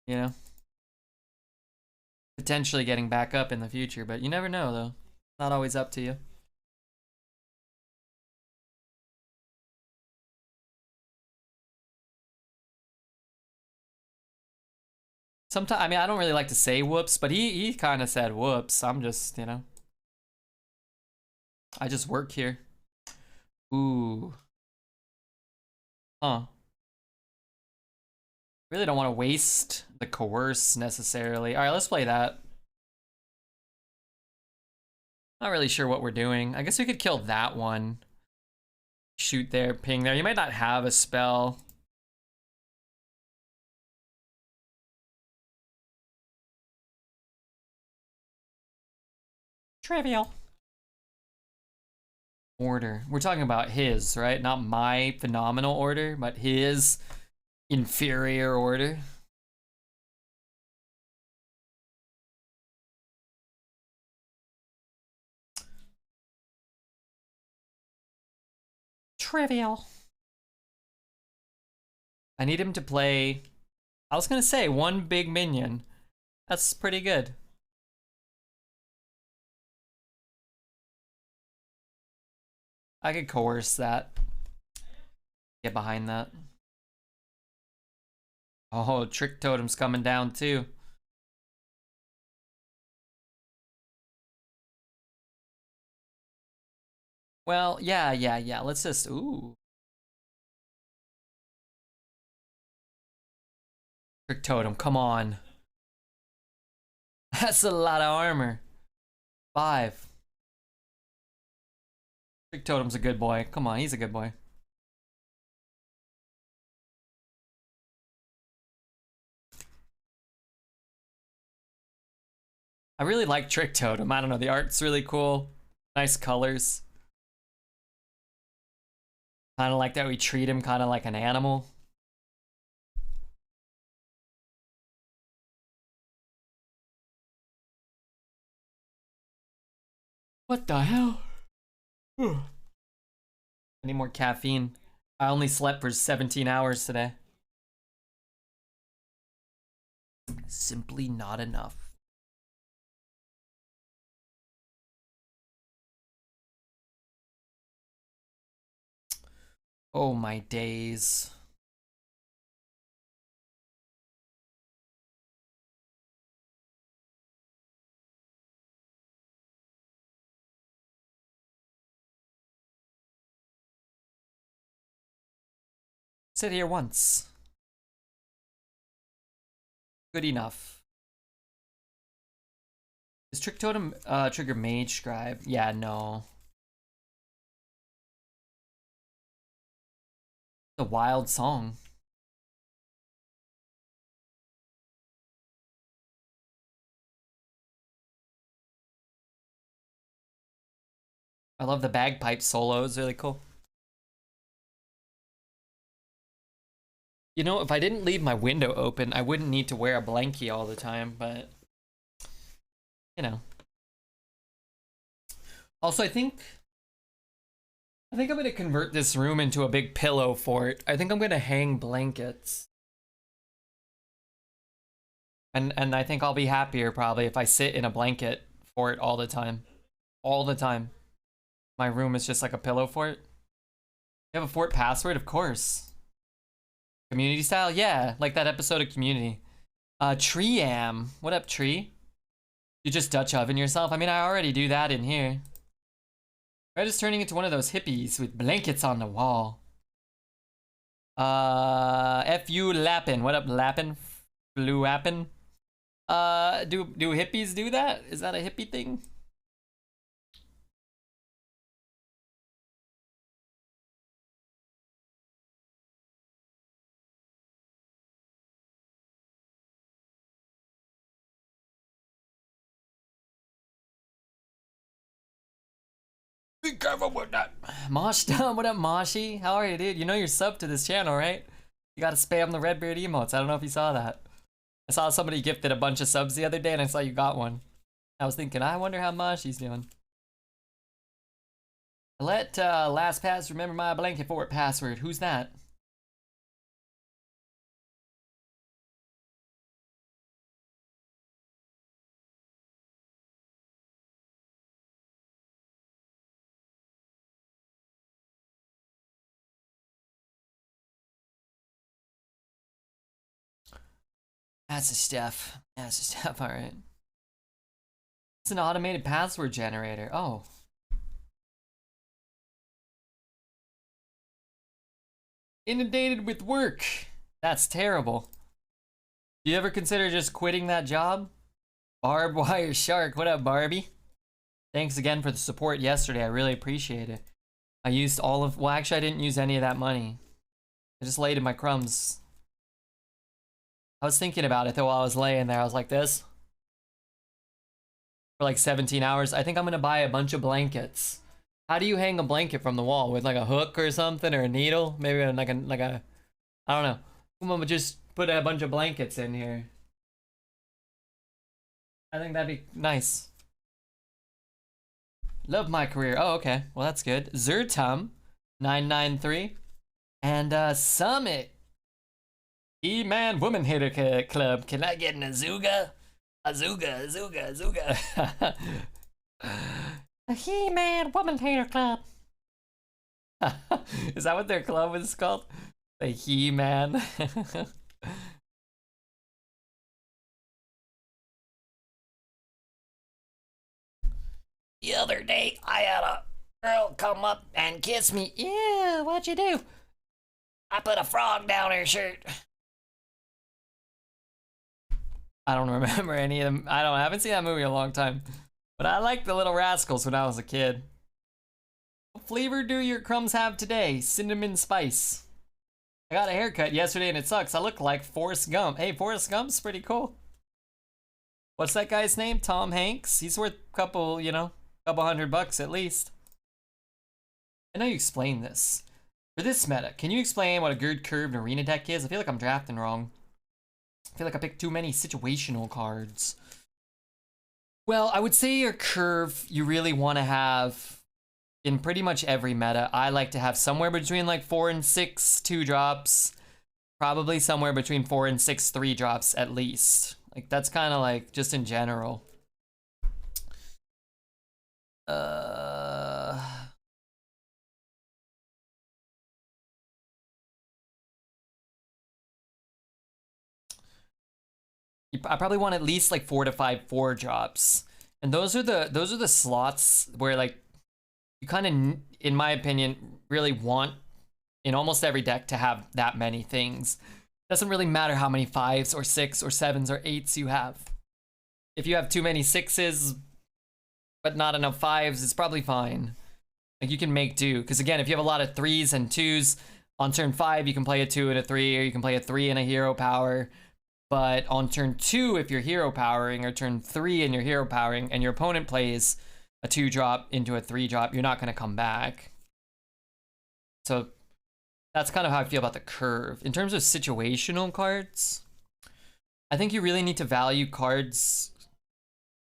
A: you know, potentially getting back up in the future. But you never know though. Not always up to you. Sometimes, I mean, I don't really like to say whoops, but he kind of said whoops. I'm just, you know, I just work here. Ooh. Huh. Really don't want to waste the coerce necessarily. All right, let's play that. Not really sure what we're doing. I guess we could kill that one. Shoot there, ping there. You might not have a spell. Trivial. Order. We're talking about his, right? Not my phenomenal order, but his inferior order. Trivial. I need him to play, I was gonna say, one big minion. That's pretty good. I could coerce that. Get behind that. Oh, Trick Totem's coming down too. Well, yeah. Let's just, ooh. Trick Totem, come on. That's a lot of armor. 5. Trick Totem's a good boy. Come on, he's a good boy. I really like Trick Totem. I don't know, the art's really cool. Nice colors. Kind of like that we treat him kind of like an animal. What the hell? I need more caffeine. I only slept for 17 hours today. Simply not enough. Oh my days. Sit here once. Good enough. Is Trick Totem trigger Mage Scribe? Yeah, no. The wild song. I love the bagpipe solo, it's really cool. You know, if I didn't leave my window open, I wouldn't need to wear a blankie all the time, but you know. Also, I think I'm gonna convert this room into a big pillow fort. I think I'm gonna hang blankets. And I think I'll be happier probably if I sit in a blanket fort all the time. All the time. My room is just like a pillow fort. You have a fort password? Of course. Community style? Yeah, like that episode of Community. Treeam. What up, Tree? You just Dutch oven yourself? I mean, I already do that in here. Red is turning into one of those hippies with blankets on the wall. F.U. Lappin. What up, Lappin? Blue Appin? Do hippies do that? Is that a hippie thing? Be careful with that. Mosh down. What up, Moshi? How are you, dude? You know you're subbed to this channel, right? You gotta spam the Redbeard emotes. I don't know if you saw that. I saw somebody gifted a bunch of subs the other day and I saw you got one. I was thinking, I wonder how Moshi's doing. Let LastPass remember my blanket fort password. Who's that? That's the stuff. That's the stuff, alright. It's an automated password generator. Oh. Inundated with work. That's terrible. Do you ever consider just quitting that job? Barbed wire shark. What up, Barbie? Thanks again for the support yesterday. I really appreciate it. I used all of, well, actually, I didn't use any of that money. I just laid in my crumbs. I was thinking about it though while I was laying there. I was like this for like 17 hours. I think I'm gonna buy a bunch of blankets. How do you hang a blanket from the wall? With like a hook or something, or a needle? Maybe like a I don't know. I'm gonna just put a bunch of blankets in here. I think that'd be nice. Love my career. Oh, okay. Well, that's good. Zertum 993 and Summit. E-Man Woman Hater Club. Can I get an Azuga? Azuga, Azuga, Azuga. The He-Man Woman Hater Club. Is that what their club is called? The He-Man. The other day, I had a girl come up and kiss me. Yeah, what'd you do? I put a frog down her shirt. I don't remember any of them. I haven't seen that movie in a long time. But I liked the Little Rascals when I was a kid. What flavor do your crumbs have today? Cinnamon spice. I got a haircut yesterday and it sucks. I look like Forrest Gump. Hey, Forrest Gump's pretty cool. What's that guy's name? Tom Hanks? He's worth a couple, you know, couple $100 at least. I know you explained this. For this meta, can you explain what a good curved arena deck is? I feel like I'm drafting wrong. I feel like I picked too many situational cards. Well, I would say your curve you really want to have in pretty much every meta. I like to have somewhere between like 4 and 6 2-drops. Probably somewhere between 4 and 6 3-drops at least. Like that's kind of like just in general. I probably want at least like 4 to 5 4-drops. And those are the slots where like you kind of, in my opinion, really want in almost every deck to have that many things. Doesn't really matter how many 5s or 6s or 7s or 8s you have. If you have too many 6s but not enough 5s, it's probably fine. Like you can make do. Because again, if you have a lot of 3s and 2s, on turn 5 you can play a 2 and a 3, or you can play a 3 and a hero power. But on turn 2, if you're hero powering, or turn 3 and you're hero powering, and your opponent plays a 2-drop into a 3-drop, you're not going to come back. So that's kind of how I feel about the curve. In terms of situational cards, I think you really need to value cards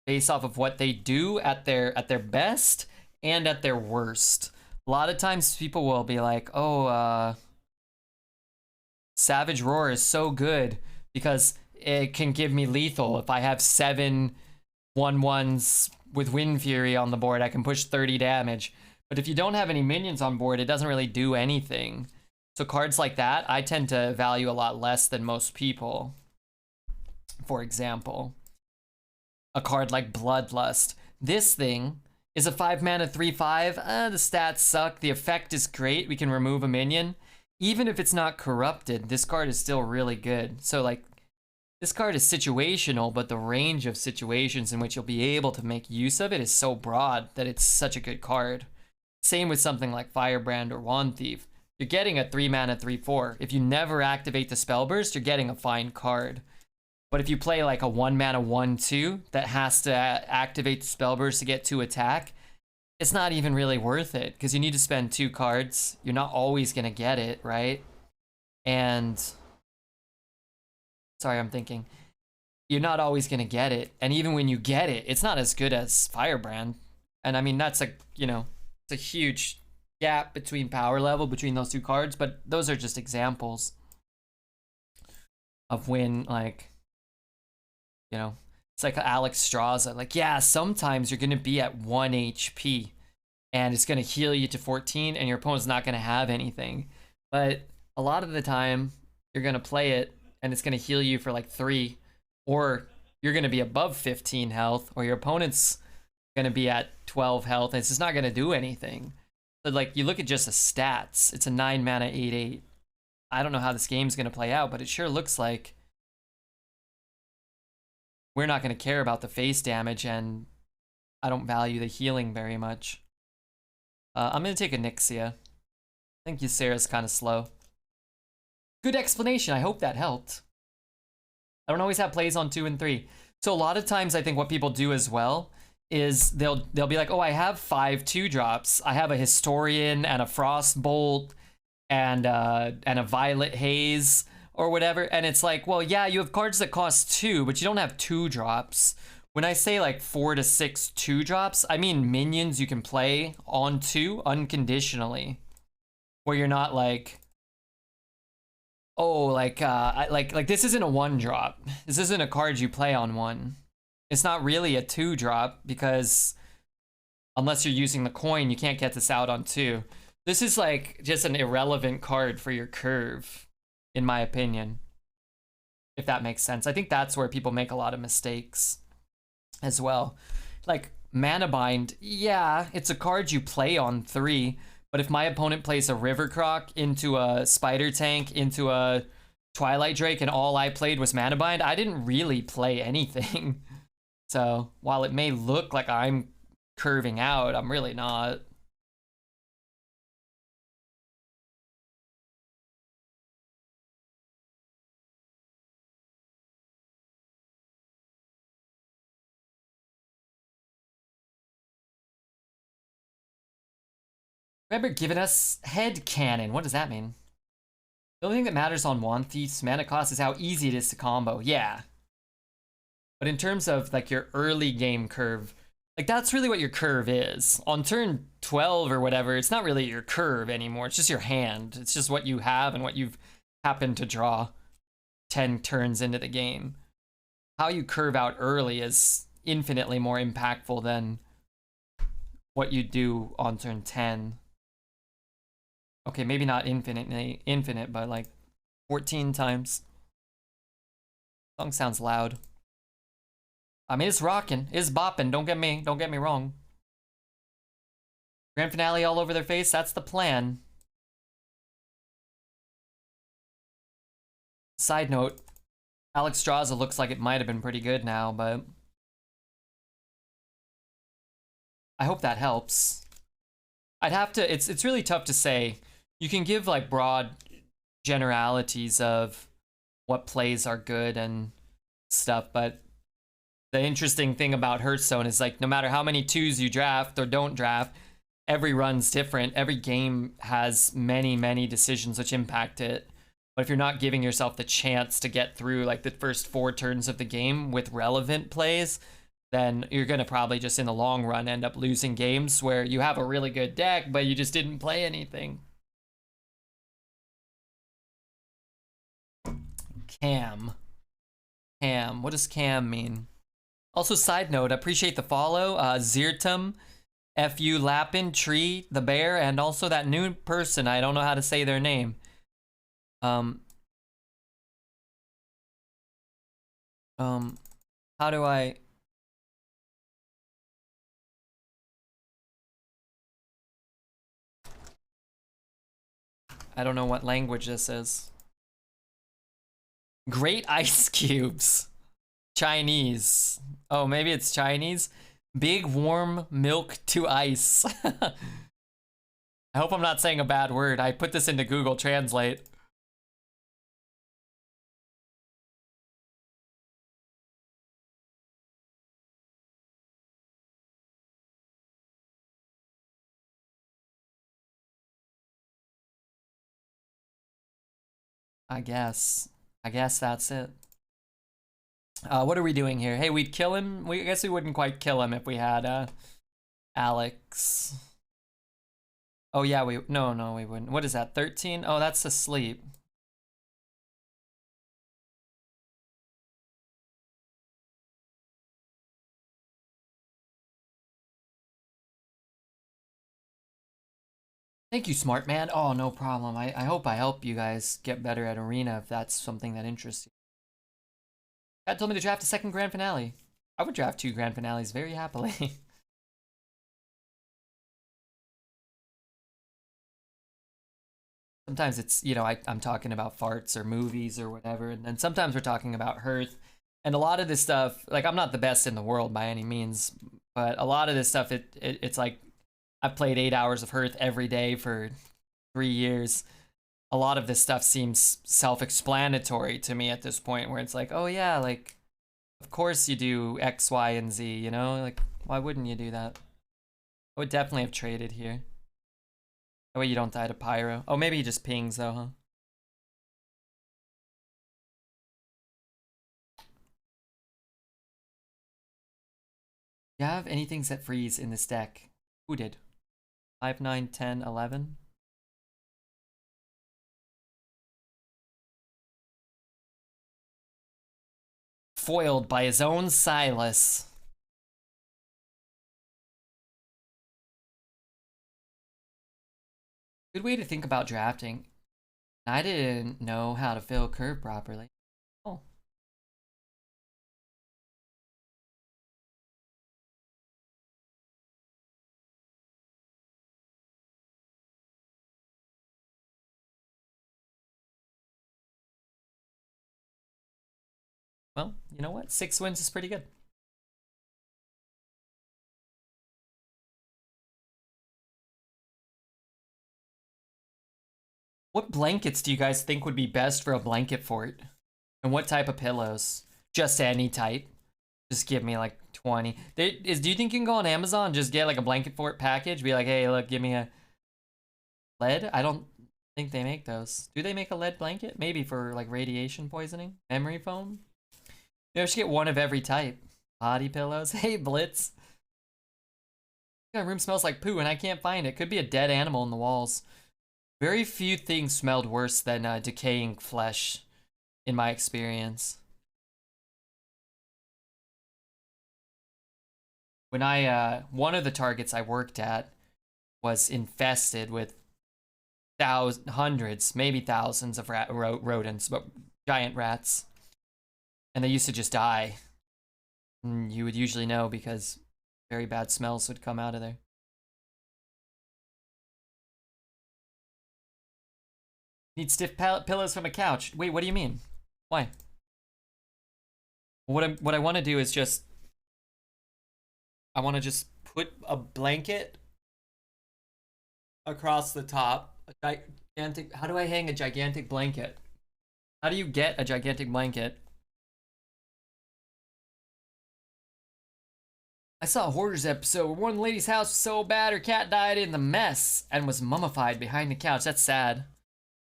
A: based off of what they do at their best and at their worst. A lot of times people will be like, oh, Savage Roar is so good because it can give me lethal. If I have 7 1/1s with Wind Fury on the board, I can push 30 damage. But if you don't have any minions on board, it doesn't really do anything. So cards like that, I tend to value a lot less than most people. For example, a card like Bloodlust. This thing is a 5-mana 3/5. The stats suck. The effect is great. We can remove a minion. Even if it's not corrupted, this card is still really good. So like, this card is situational, but the range of situations in which you'll be able to make use of it is so broad that it's such a good card. Same with something like Firebrand or Wand Thief. You're getting a 3-mana 3/4. If you never activate the spell burst, you're getting a fine card. But if you play like a 1-mana 1/2 that has to activate the spell burst to get 2 attack, it's not even really worth it because you need to spend 2 cards. You're not always going to get it, right? And sorry, I'm thinking. You're not always going to get it. And even when you get it, it's not as good as Firebrand. And I mean, that's a, you know, it's a huge gap between power level between those 2 cards, but those are just examples of when, like, you know, it's like Alex Straza. Like, yeah, sometimes you're going to be at 1 HP and it's going to heal you to 14 and your opponent's not going to have anything. But a lot of the time, you're going to play it and it's going to heal you for like 3, or you're going to be above 15 health, or your opponent's going to be at 12 health and it's just not going to do anything. So like, you look at just the stats, it's a 9-mana 8/8. I don't know how this game's going to play out, but it sure looks like we're not going to care about the face damage, and I don't value the healing very much. I'm gonna take a Nixia. I think Ysera's kind of slow. Good explanation. I hope that helped. I don't always have plays on 2 and 3. So a lot of times I think what people do as well is they'll be like, oh, I have 5 2-drops. I have a Historian and a Frostbolt and a Violet Haze or whatever. And it's like, well, yeah, you have cards that cost 2, but you don't have 2-drops. When I say like 4 to 6 2-drops, I mean minions you can play on 2 unconditionally. Where you're not like, oh, like this isn't a 1-drop. This isn't a card you play on 1. It's not really a 2-drop because unless you're using the coin, you can't get this out on 2. This is like just an irrelevant card for your curve, in my opinion. If that makes sense. I think that's where people make a lot of mistakes as well. Like Mana Bind, yeah, it's a card you play on 3. But if my opponent plays a River Croc into a Spider Tank, into a Twilight Drake, and all I played was Mana Bind, I didn't really play anything. So while it may look like I'm curving out, I'm really not. Remember giving us head cannon. What does that mean? The only thing that matters on Wand Thief's mana cost is how easy it is to combo. Yeah. But in terms of like your early game curve, like that's really what your curve is. On turn 12 or whatever, it's not really your curve anymore. It's just your hand. It's just what you have and what you've happened to draw 10 turns into the game. How you curve out early is infinitely more impactful than what you do on turn 10. Okay, maybe not infinite, but like 14 times. Song sounds loud. I mean, it's rocking, it's bopping. Don't get me wrong. Grand finale all over their face. That's the plan. Side note, Alex Straza looks like it might have been pretty good now, but I hope that helps. I'd have to. It's really tough to say. You can give like broad generalities of what plays are good and stuff, but the interesting thing about Hearthstone is like no matter how many 2s you draft or don't draft, every run's different. Every game has many decisions which impact it. But if you're not giving yourself the chance to get through like the first 4 turns of the game with relevant plays, then you're gonna probably just in the long run end up losing games where you have a really good deck, but you just didn't play anything. Cam. What does cam mean? Also, side note, appreciate the follow. Zirtum, FU Lapin, Tree, the Bear, and also that new person. I don't know how to say their name. How do I... I don't know what language this is. Great ice cubes. Chinese. Oh, maybe it's Chinese. Big warm milk to ice. I hope I'm not saying a bad word. I put this into Google Translate. I guess that's it. What are we doing here? Hey, we'd kill him. I guess we wouldn't quite kill him if we had Alex. Oh yeah, no, we wouldn't. What is that? 13? Oh, that's asleep. Thank you, smart man. Oh, no problem. I hope I help you guys get better at Arena if that's something that interests you. Dad told me to draft a second grand finale. I would draft 2 grand finales very happily. Sometimes it's, you know, I'm talking about farts or movies or whatever, and then sometimes we're talking about Hearth. And a lot of this stuff, like I'm not the best in the world by any means, But a lot of this stuff, it's like I've played 8 hours of Hearth every day for 3 years. A lot of this stuff seems self-explanatory to me at this point, where it's like, oh yeah, like, of course you do X, Y, and Z, you know? Like, why wouldn't you do that? I would definitely have traded here. That way you don't die to Pyro. Oh, maybe he just pings though, huh? Do you have anything that freeze in this deck? Who did? 5, 9, 10, 11? Foiled by his own Silas. Good way to think about drafting. I didn't know how to fill curve properly. Oh. Well, you know what? 6 wins is pretty good. What blankets do you guys think would be best for a blanket fort? And what type of pillows? Just any type. Just give me like 20. Do you think you can go on Amazon and just get like a blanket fort package? Be like, hey, look, give me a lead? I don't think they make those. Do they make a lead blanket? Maybe for like radiation poisoning? Memory foam? Maybe I should get one of every type. Body pillows? Hey, Blitz. My room smells like poo and I can't find it. Could be a dead animal in the walls. Very few things smelled worse than decaying flesh, in my experience. When one of the targets I worked at was infested with hundreds, maybe thousands of rodents, but giant rats. And they used to just die. And you would usually know because very bad smells would come out of there. Need stiff pillows from a couch. Wait, what do you mean? Why? What I want to do is just I want to just put a blanket across the top. A gigantic. How do I hang a gigantic blanket? How do you get a gigantic blanket? I saw a Hoarders episode where one lady's house was so bad her cat died in the mess and was mummified behind the couch. That's sad.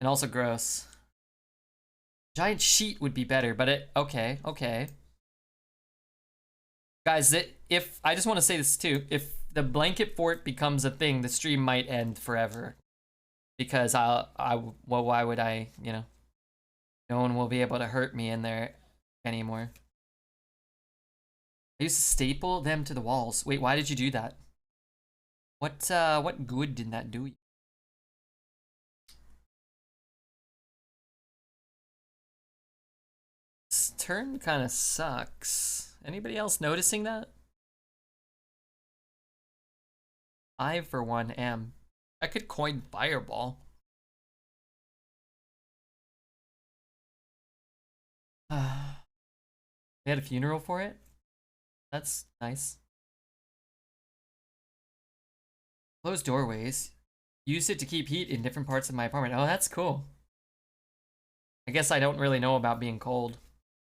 A: And also gross. Giant sheet would be better, but okay. Guys, if I just want to say this too, if the blanket fort becomes a thing, the stream might end forever. Because well, why would I, you know? No one will be able to hurt me in there anymore. I used to staple them to the walls. Wait, why did you do that? What good did that do you? This turn kind of sucks. Anybody else noticing that? I, for one, am. I could coin Fireball. They had a funeral for it? That's nice. Closed doorways. Use it to keep heat in different parts of my apartment. Oh, that's cool. I guess I don't really know about being cold.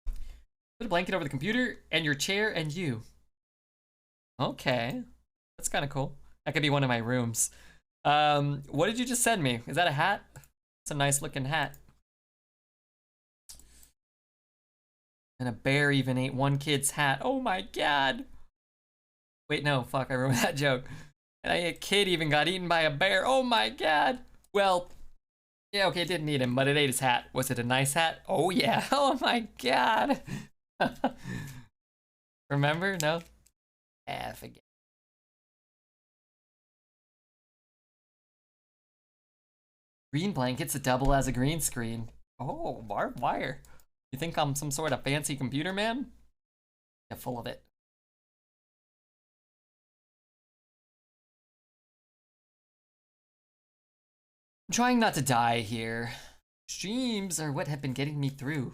A: Put a blanket over the computer and your chair and you. Okay. That's kind of cool. That could be one of my rooms. What did you just send me? Is that a hat? It's a nice looking hat. And a bear even ate one kid's hat. Oh my god. Wait, no, fuck, I ruined that joke. And a kid even got eaten by a bear. Oh my god. Well, yeah, okay, it didn't eat him, but it ate his hat. Was it a nice hat? Oh yeah. Oh my god. Remember? No? Ah, forget. Green blankets that double as a green screen. Oh, barbed wire. You think I'm some sort of fancy computer man? Yeah, full of it. I'm trying not to die here. Streams are what have been getting me through.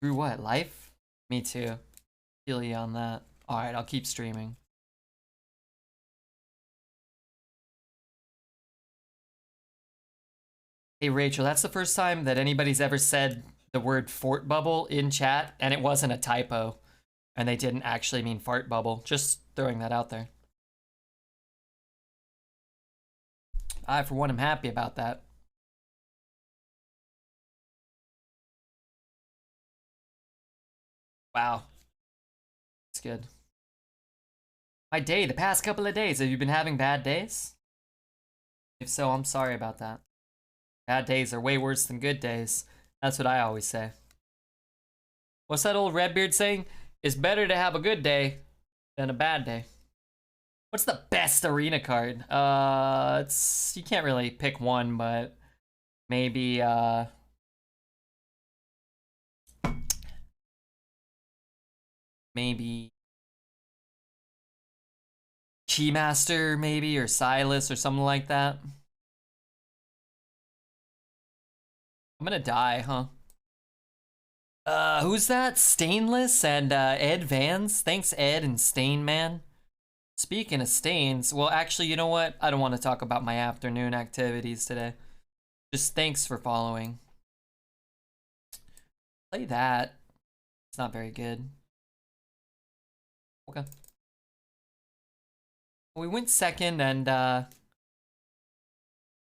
A: Through what? Life? Me too. Feel you on that. Alright, I'll keep streaming. Hey Rachel, that's the first time that anybody's ever said the word fort bubble in chat, and it wasn't a typo, and they didn't actually mean fart bubble. Just throwing that out there. I, for one, am happy about that. Wow. That's good. My day, the past couple of days, have you been having bad days? If so, I'm sorry about that. Bad days are way worse than good days. That's what I always say. What's that old Redbeard saying? It's better to have a good day than a bad day. What's the best arena card? It's you can't really pick one, but maybe maybe Keymaster, maybe, or Silas, or something like that. I'm gonna die, huh? Who's that? Stainless and Ed Vans. Thanks, Ed and Stain Man. Speaking of stains, well, actually, you know what? I don't want to talk about my afternoon activities today. Just thanks for following. Play that. It's not very good. Okay. We went second, and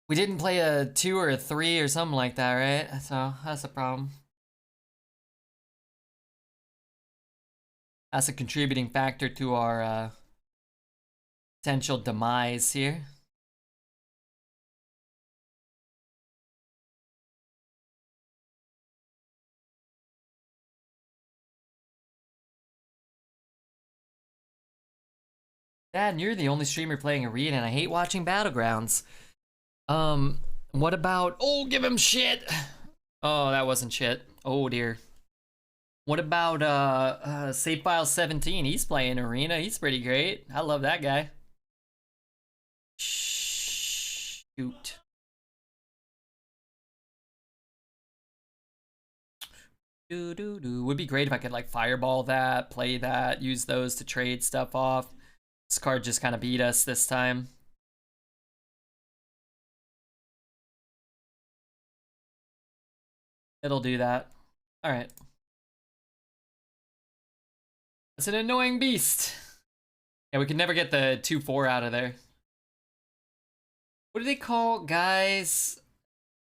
A: we didn't play a 2 or a 3 or something like that, right? So that's a problem. That's a contributing factor to our potential demise here. Dad, you're the only streamer playing Arena, and I hate watching Battlegrounds. What about... Oh, give him shit! Oh, that wasn't shit. Oh, dear. What about, Save File 17? He's playing Arena. He's pretty great. I love that guy. Shoot. Would be great if I could, like, fireball that, play that, use those to trade stuff off. This card just kind of beat us this time. It'll do that. Alright. It's an annoying beast. Yeah, we can never get the 2-4 out of there. What do they call guys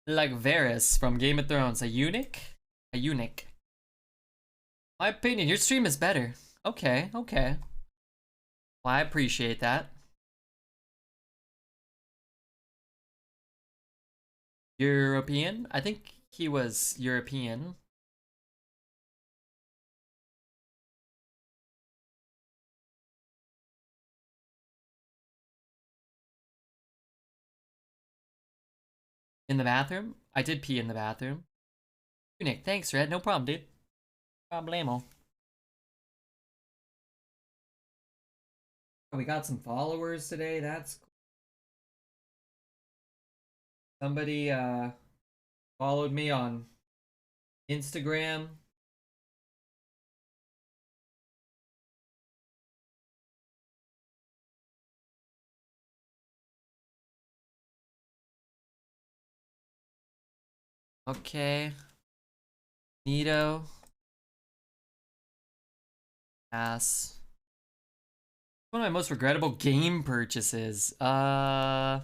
A: like Varys from Game of Thrones? A eunuch? A eunuch. My opinion, your stream is better. Okay, okay. Well, I appreciate that. European? I think he was European. In the bathroom? I did pee in the bathroom. Eunuch, thanks, Red. No problem, dude. Problemo. Oh, we got some followers today. That's cool. Somebody followed me on Instagram. Okay. Nito. Pass. One of my most regrettable game purchases. Oh.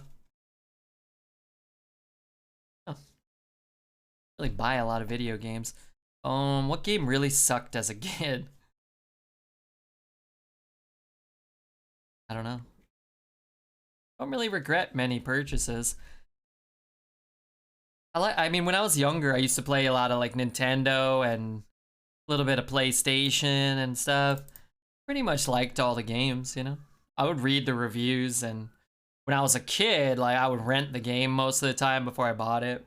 A: Really buy a lot of video games. What game really sucked as a kid? I don't know. Don't really regret many purchases. I mean, when I was younger, I used to play a lot of like Nintendo and a little bit of PlayStation and stuff. Pretty much liked all the games, you know? I would read the reviews, and when I was a kid, like, I would rent the game most of the time before I bought it.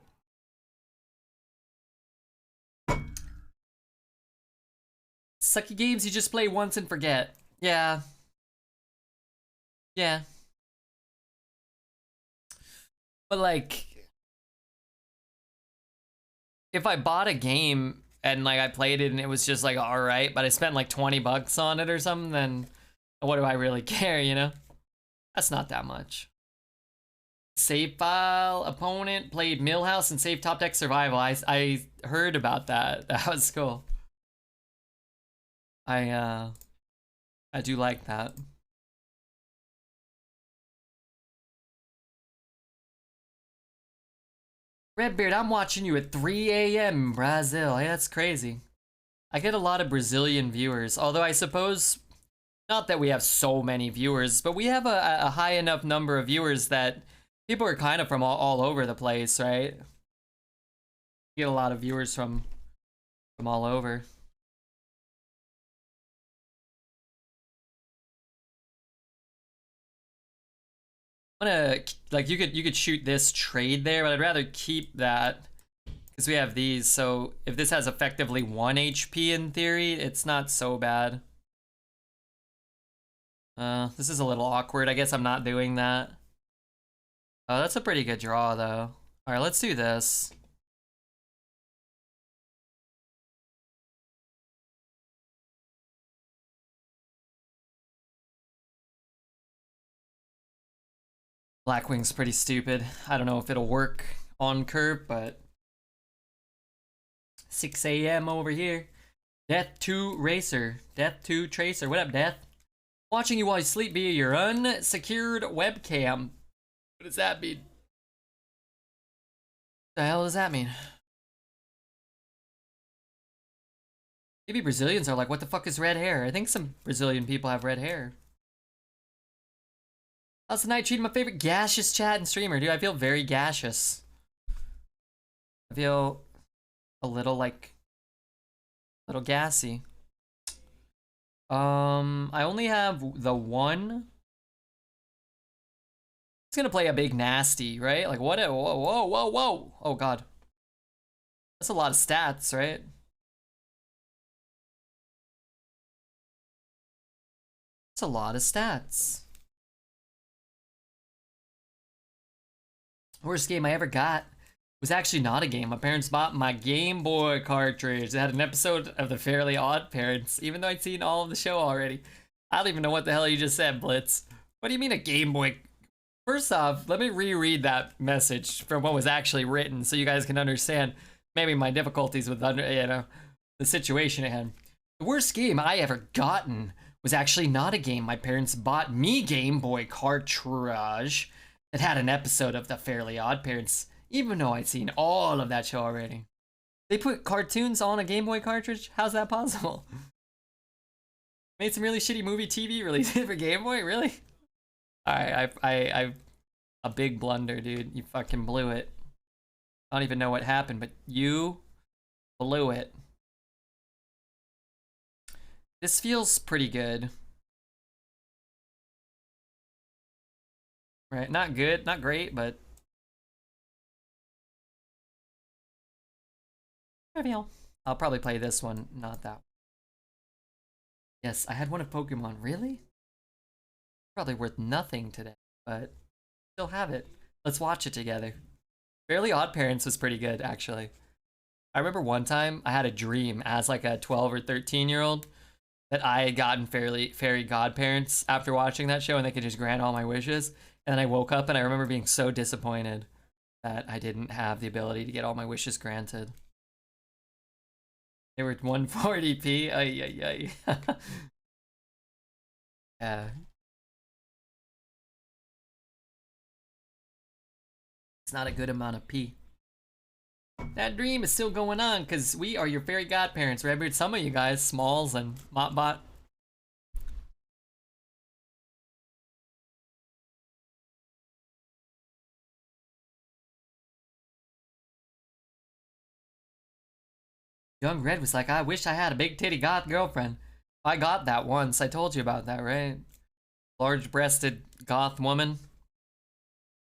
A: Sucky games you just play once and forget. Yeah. Yeah. But like, if I bought a game and like I played it and it was just like alright, but I spent like 20 bucks on it or something, then what do I really care, you know? That's not that much. Save file, opponent played Millhouse and saved top deck survival. I heard about that. That was cool. I do like that. Redbeard, I'm watching you at 3 a.m. in Brazil. Hey, that's crazy. I get a lot of Brazilian viewers, although I suppose, not that we have so many viewers, but we have a high enough number of viewers that people are kind of from all over the place, right? You get a lot of viewers from all over. I'm gonna, like, you could shoot this trade there, but I'd rather keep that because we have these. So if this has effectively 1 HP in theory, it's not so bad. This is a little awkward. I guess I'm not doing that. Oh, that's a pretty good draw though. All right, let's do this. Blackwing's pretty stupid. I don't know if it'll work on curve, but 6 a.m. over here. Death 2 Racer. Death 2 Tracer. What up, Death? Watching you while you sleep via your unsecured webcam. What does that mean? What the hell does that mean? Maybe Brazilians are like, what the fuck is red hair? I think some Brazilian people have red hair. How's the night treating my favorite gaseous chat and streamer? Dude, I feel very gaseous. I feel a little like, a little gassy. I only have the one. It's gonna play a big nasty, right? Like what? Whoa, whoa, whoa, whoa! Oh god, that's a lot of stats, right? That's a lot of stats. Worst game I ever got was actually not a game. My parents bought my Game Boy cartridge. It had an episode of The Fairly Odd Parents, even though I'd seen all of the show already. I don't even know what the hell you just said, Blitz. What do you mean a Game Boy? First off, let me reread that message from what was actually written so you guys can understand maybe my difficulties with, the situation at hand. The worst game I ever gotten was actually not a game. My parents bought me Game Boy cartridge that had an episode of The Fairly Odd Parents, even though I'd seen all of that show already. They put cartoons on a Game Boy cartridge? How's that possible? Made some really shitty movie TV, released it for Game Boy? Really? Alright, I a big blunder, dude. You fucking blew it. I don't even know what happened, but you blew it. This feels pretty good. Right, not good, not great, but I'll probably play this one, not that one. Yes, I had one of Pokemon. Really? Probably worth nothing today, but still have it. Let's watch it together. Fairly Odd Parents was pretty good, actually. I remember one time I had a dream as like a 12 or 13-year-old that I had gotten fairy godparents after watching that show and they could just grant all my wishes. And then I woke up and I remember being so disappointed that I didn't have the ability to get all my wishes granted. They were 140p. Ay, ay, ay. Yeah. It's not a good amount of P. That dream is still going on because we are your fairy godparents, Redbeard. Some of you guys, Smalls and Mopbot. Young Red was like, I wish I had a big titty goth girlfriend. I got that once. I told you about that, right? Large-breasted goth woman.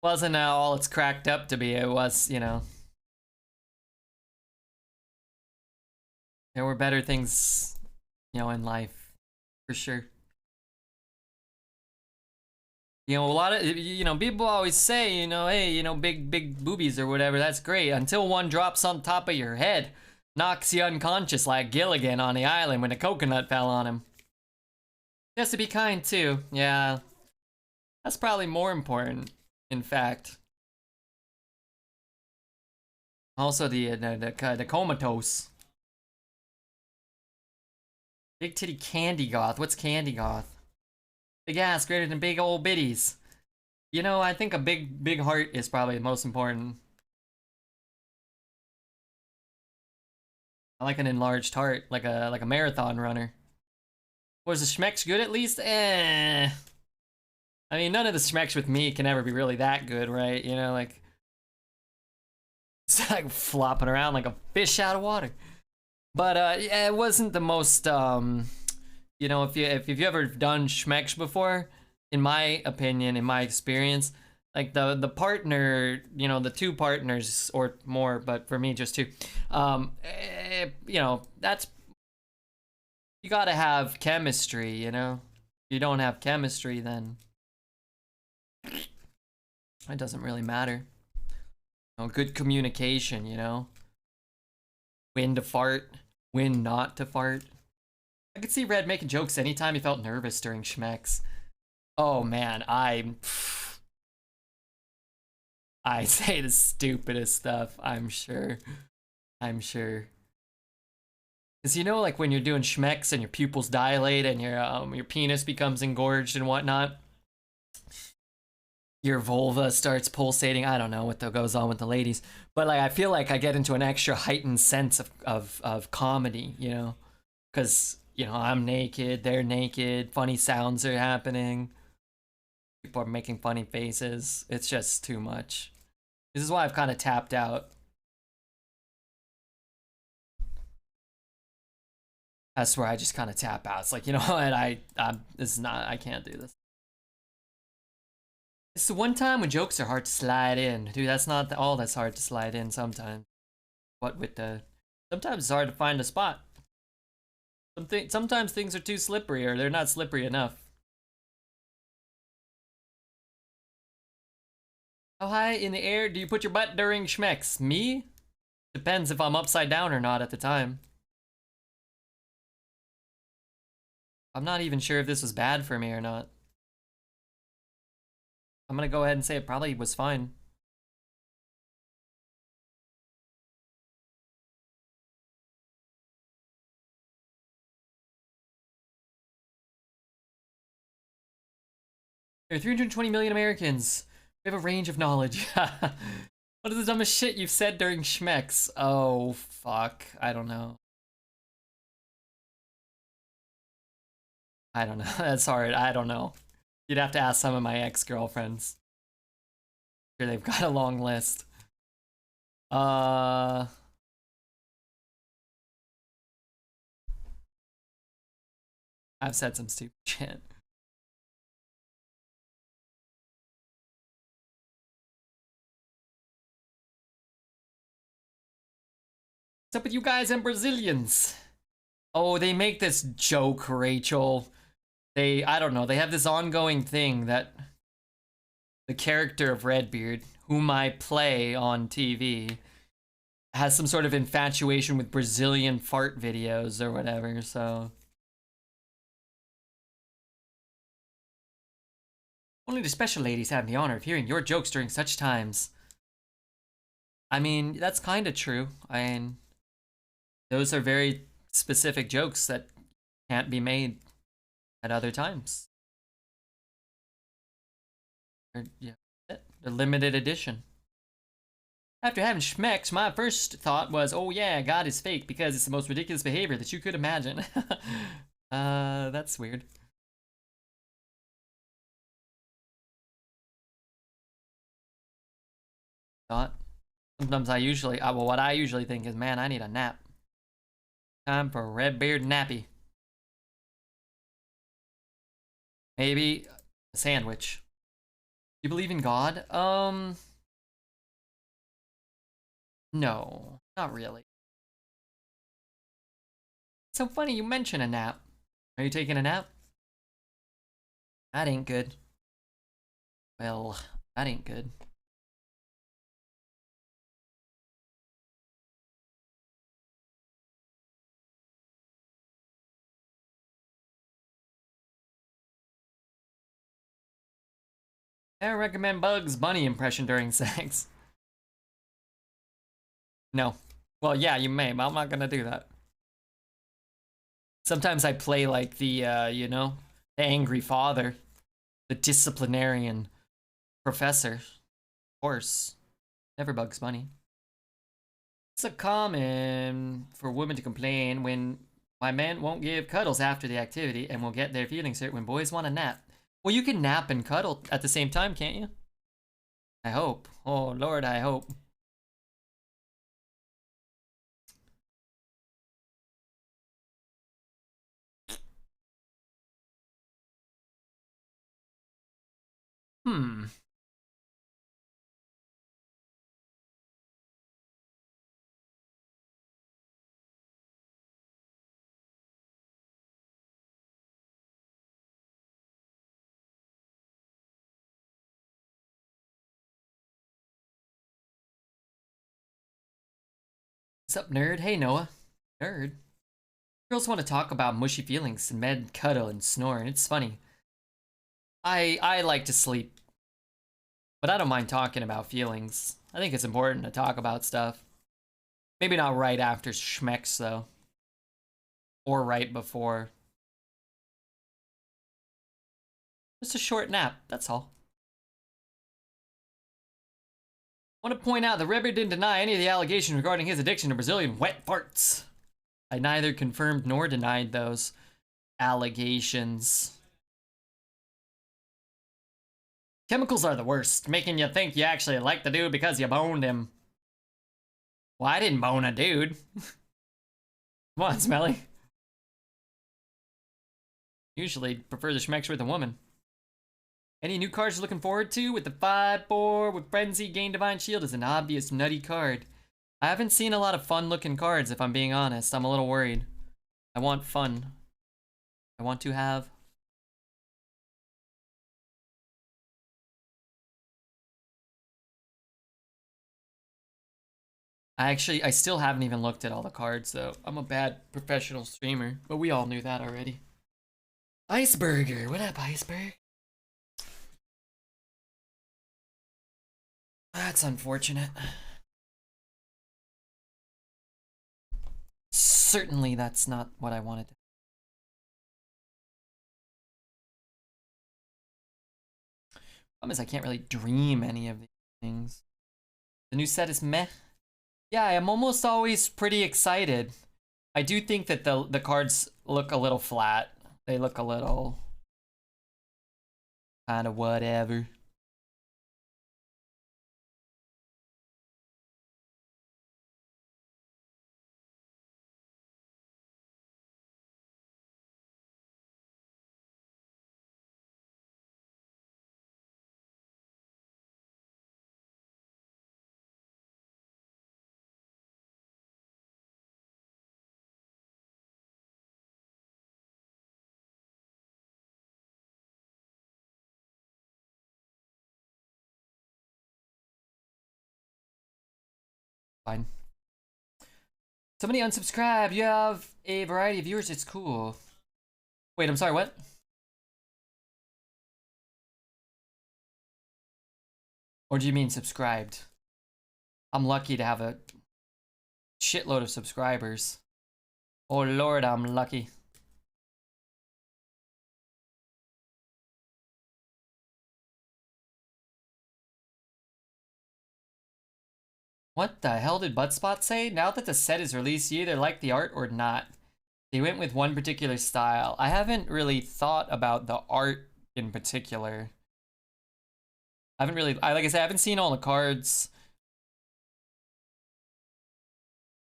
A: Wasn't all it's cracked up to be. It was, you know. There were better things, you know, in life. For sure. You know, a lot of, you know, people always say, you know, hey, you know, big boobies or whatever, that's great. Until one drops on top of your head. Knocks you unconscious like Gilligan on the island when a coconut fell on him. Just to be kind too, yeah. That's probably more important, in fact. Also the comatose. Big titty candy goth. What's candy goth? Big ass greater than big old bitties. You know, I think a big heart is probably the most important. I like an enlarged heart, like a marathon runner. Was the schmecks good at least? Eh. I mean, none of the schmecks with me can ever be really that good, right? You know, like it's like flopping around like a fish out of water. But yeah, it wasn't the most you know, if you've ever done schmecks before, in my opinion, in my experience, like the partner, you know, the two partners or more, but for me just two, you know, that's you gotta have chemistry, you know. If you don't have chemistry, then it doesn't really matter. You know, good communication, you know. When to fart, when not to fart. I could see Red making jokes anytime he felt nervous during schmecks. Oh man, I say the stupidest stuff, I'm sure. I'm sure. Cause you know, like when you're doing schmecks and your pupils dilate and your penis becomes engorged and whatnot, your vulva starts pulsating. I don't know what goes on with the ladies, but like I feel like I get into an extra heightened sense of comedy, you know, because you know I'm naked, they're naked, funny sounds are happening, people are making funny faces. It's just too much. This is why I've kind of tapped out. That's where I just kind of tap out. It's like, you know what, this is not, I can't do this. It's the one time when jokes are hard to slide in. Dude, that's not all that's hard to slide in sometimes. What with sometimes it's hard to find a spot. Sometimes things are too slippery or they're not slippery enough. How high in the air do you put your butt during schmecks? Me? Depends if I'm upside down or not at the time. I'm not even sure if this was bad for me or not. I'm gonna go ahead and say it probably was fine. There are 320 million Americans. We have a range of knowledge. What is the dumbest shit you've said during schmecks? Oh, fuck. I don't know. I don't know. That's hard. I don't know. You'd have to ask some of my ex-girlfriends. Sure, they've got a long list. I've said some stupid shit. What's up with you guys and Brazilians? Oh, they make this joke, Rachel. I don't know, they have this ongoing thing that the character of Redbeard, whom I play on TV, has some sort of infatuation with Brazilian fart videos or whatever, so. Only the special ladies have the honor of hearing your jokes during such times. I mean, that's kind of true. I mean, those are very specific jokes that can't be made at other times. Yeah, the limited edition. After having schmecks, my first thought was, oh yeah, God is fake because it's the most ridiculous behavior that you could imagine. That's weird. Thought. Sometimes well, what I usually think is, man, I need a nap. Time for a Redbeard nappy. Maybe a sandwich. You believe in God? No, not really. So funny you mention a nap. Are you taking a nap? That ain't good. Well, that ain't good. I recommend Bugs Bunny impression during sex. No. Well, yeah, you may, but I'm not gonna do that. Sometimes I play like the, you know, the angry father, the disciplinarian professor. Of course. Never Bugs Bunny. It's a common for women to complain when my man won't give cuddles after the activity and will get their feelings hurt when boys want a nap. Well, you can nap and cuddle at the same time, can't you? I hope. Oh, Lord, I hope. Hmm. What's up, nerd? Hey, Noah. Nerd. Girls want to talk about mushy feelings and men cuddle and snore, and it's funny. I like to sleep, but I don't mind talking about feelings. I think it's important to talk about stuff. Maybe not right after schmecks, though. Or right before. Just a short nap, that's all. I want to point out the Rebbe didn't deny any of the allegations regarding his addiction to Brazilian wet farts. I neither confirmed nor denied those allegations. Chemicals are the worst, making you think you actually like the dude because you boned him. Well, I didn't bone a dude. Come on, Smelly. Usually prefer the schmecks with a woman. Any new cards you're looking forward to? With the 5/4 with Frenzy, Gain Divine Shield is an obvious nutty card. I haven't seen a lot of fun looking cards, if I'm being honest. I'm a little worried. I want fun. I want to have. I still haven't even looked at all the cards, though. I'm a bad professional streamer, but we all knew that already. Iceberger, what up, Iceberg? That's unfortunate. Certainly that's not what I wanted. Problem is I can't really dream any of these things. The new set is meh. Yeah, I'm almost always pretty excited. I do think that the cards look a little flat. They look a little kind of whatever. Fine. Somebody unsubscribed. You have a variety of viewers. It's cool. Wait, I'm sorry, what? Or do you mean subscribed? I'm lucky to have a shitload of subscribers. Oh Lord, I'm lucky. What the hell did Buttspot say? Now that the set is released, you either like the art or not. They went with one particular style. I haven't really thought about the art in particular. I haven't really, like I said, I haven't seen all the cards.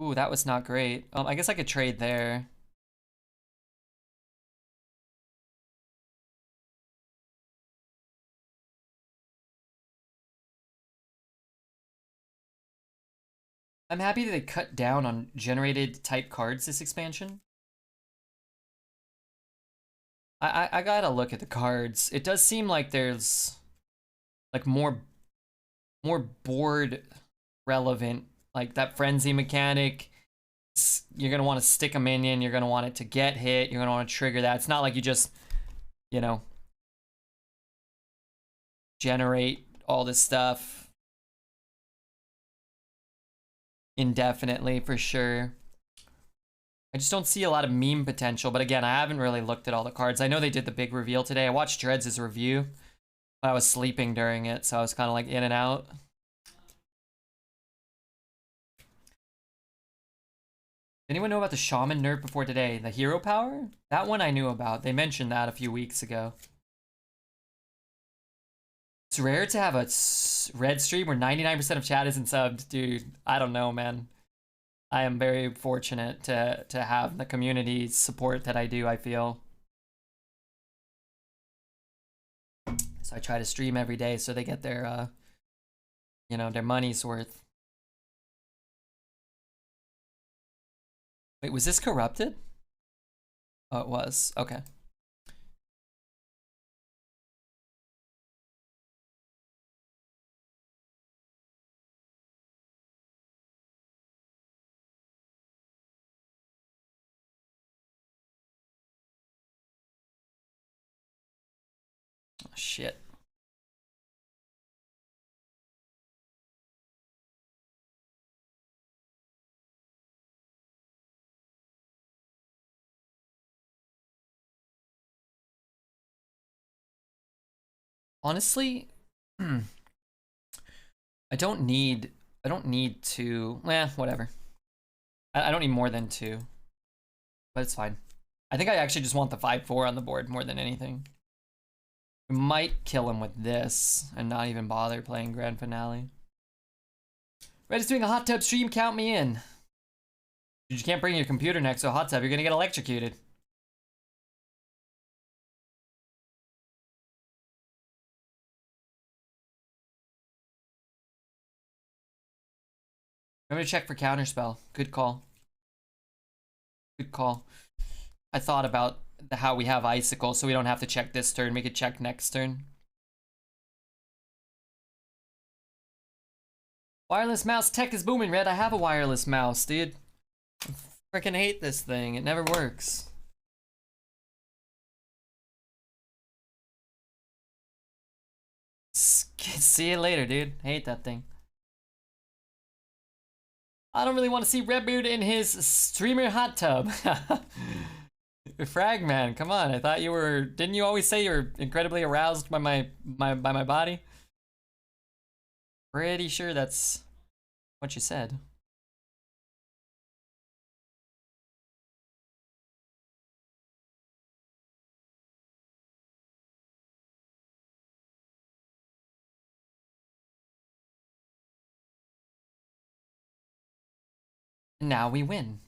A: Ooh, that was not great. I guess I could trade there. I'm happy that they cut down on generated type cards this expansion. I gotta look at the cards. It does seem like there's like more board relevant, like that frenzy mechanic. You're gonna want to stick a minion, you're gonna want it to get hit, you're gonna want to trigger that. It's not like you just, you know, generate all this stuff. indefinitely for sure. I just don't see a lot of meme potential, but again, I haven't really looked at all the cards. I know they did the big reveal today. I watched Dreads' review, but I was sleeping during it, so I was kind of like in and out. Anyone know about the Shaman nerf before today? The hero power? That one I knew about. They mentioned that a few weeks ago. It's rare to have a red stream where 99% of chat isn't subbed. Dude, I don't know, man. I am very fortunate to have the community support that I do, I feel. So I try to stream every day so they get their, you know, their money's worth. Wait, was this corrupted? Oh, it was. Okay. Oh, shit. Honestly, I don't need to, whatever. I don't need more than 2, but it's fine. I think I actually just want the 5/4 on the board more than anything. We might kill him with this and not even bother playing Grand Finale. Red is doing a hot tub stream, count me in. You can't bring your computer next to a hot tub, you're gonna get electrocuted. I'm gonna check for counterspell. Good call. Good call. I thought about how we have Icicle, so we don't have to check this turn. We could check next turn. Wireless mouse tech is booming, Red. I have a wireless mouse, dude. I freaking hate this thing. It never works. See you later, dude. Hate that thing. I don't really want to see Redbeard in his streamer hot tub. Fragman, come on. I thought you were. Didn't you always say you were incredibly aroused by my body? Pretty sure that's what you said. Now we win.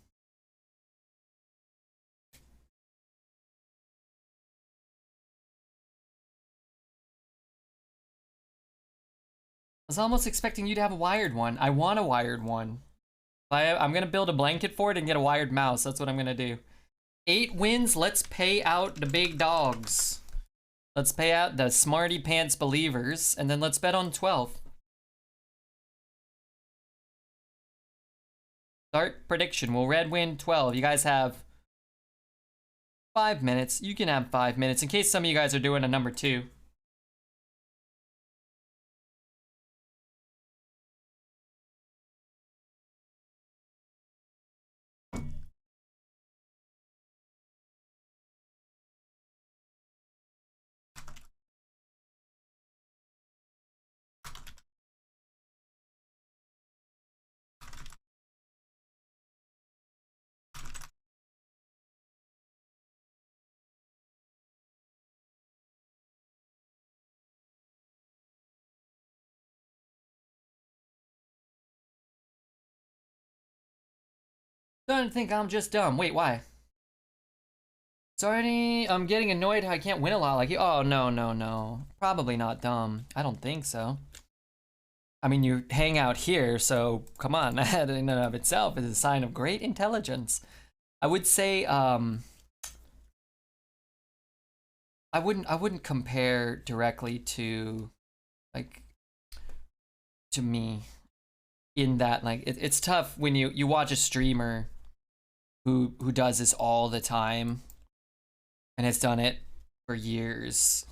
A: I was almost expecting you to have a wired one. I want a wired one. I'm gonna build a blanket for it and get a wired mouse. That's what I'm gonna do. 8 wins, let's pay out the big dogs. Let's pay out the smarty pants believers, and then let's bet on 12. Start prediction. Will Red win 12? You guys have 5 minutes. You can have 5 minutes in case some of you guys are doing a number 2. Don't think I'm just dumb. Wait, why? Sorry, I'm getting annoyed how I can't win a lot like you. Oh, no, no, no. Probably not dumb. I don't think so. I mean, you hang out here, so come on. That in and of itself is a sign of great intelligence. I would say, I wouldn't compare directly to, like, to me. In that, like, it's tough when you watch a streamer who does this all the time and has done it for years.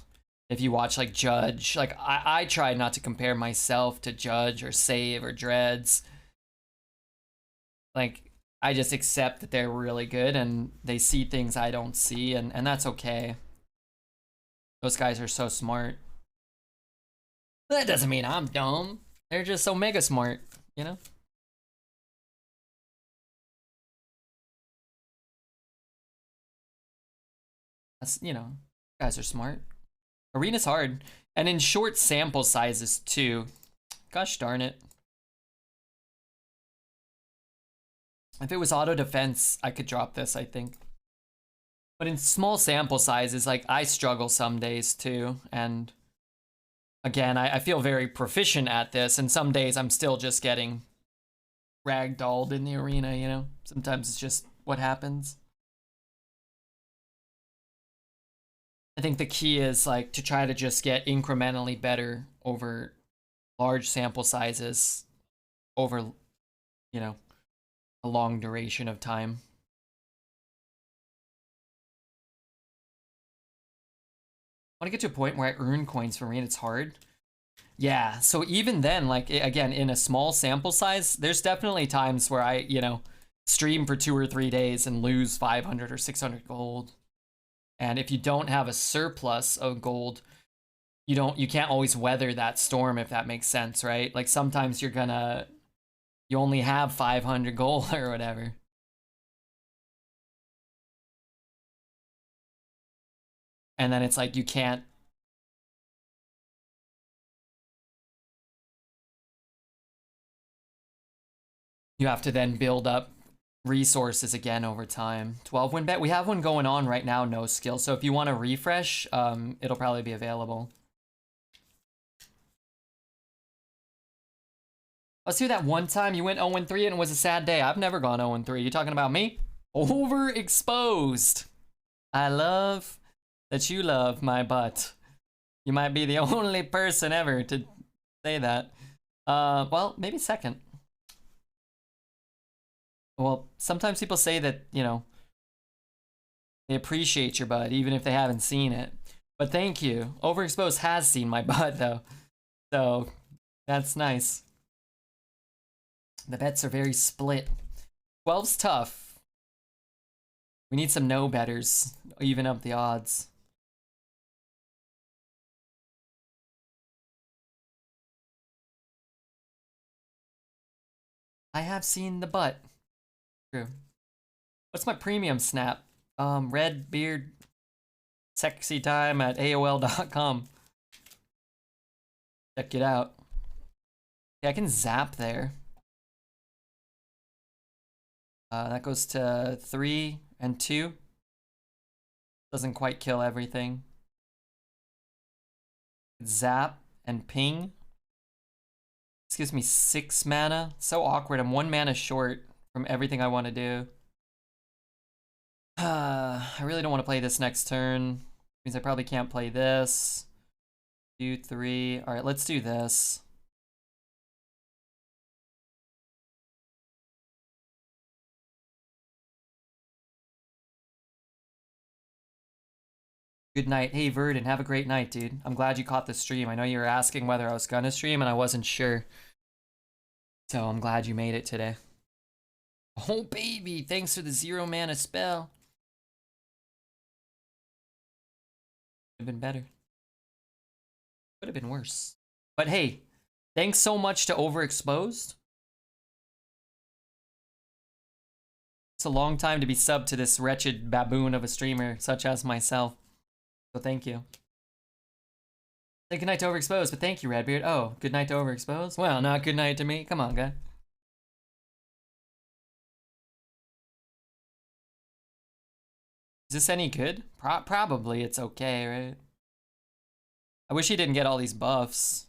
A: If you watch like Judge, like I try not to compare myself to Judge or Save or Dreads, Like, I just accept that they're really good and they see things I don't see, and that's okay. Those guys are so smart. But that doesn't mean I'm dumb. They're just so mega smart, you know? That's, you know, guys are smart. Arena's hard. And in short sample sizes, too. Gosh darn it. If it was auto defense, I could drop this, I think. But in small sample sizes, like, I struggle some days, too. And again, I feel very proficient at this. And some days I'm still just getting ragdolled in the arena, you know? Sometimes it's just what happens. I think the key is like to try to just get incrementally better over large sample sizes over, you know, a long duration of time. I want to get to a point where I earn coins for rain. It's hard. Yeah, so even then, like, again, in a small sample size, there's definitely times where I, you know, stream for 2 or 3 days and lose 500 or 600 gold. And if you don't have a surplus of gold, you can't always weather that storm, if that makes sense, right? Like, sometimes you only have 500 gold or whatever. And then it's like you can't. You have to then build up resources again over time. 12 win bet. We have one going on right now, no skill. So if you want to refresh, it'll probably be available. Let's do that one time you went 0-3 and it was a sad day. I've never gone 0-3. You talking about me? Overexposed. I love that you love my butt. You might be the only person ever to say that. Well, maybe second. Well, sometimes people say that, you know, they appreciate your butt even if they haven't seen it. But thank you. Overexposed has seen my butt though. So that's nice. The bets are very split. 12's tough. We need some no betters. Even up the odds. I have seen the butt. True. What's my premium snap? Red beard sexy time at AOL.com. Check it out. Yeah, I can zap there. That goes to 3 and 2. Doesn't quite kill everything. Zap and ping. This gives me 6 mana. So awkward. I'm 1 mana short from everything I want to do. I really don't want to play this next turn. Means I probably can't play this. 2, 3. Alright, let's do this. Good night. Hey, Verdon, have a great night, dude. I'm glad you caught the stream. I know you were asking whether I was gonna stream, and I wasn't sure. So I'm glad you made it today. Oh, baby, thanks for the 0 mana spell. Could have been better. Could have been worse. But hey, thanks so much to Overexposed. It's a long time to be subbed to this wretched baboon of a streamer such as myself. So thank you. Say good night to Overexposed, but thank you, Redbeard. Oh, good night to Overexposed? Well, not good night to me. Come on, guy. Is this any good? Probably it's okay, right? I wish he didn't get all these buffs.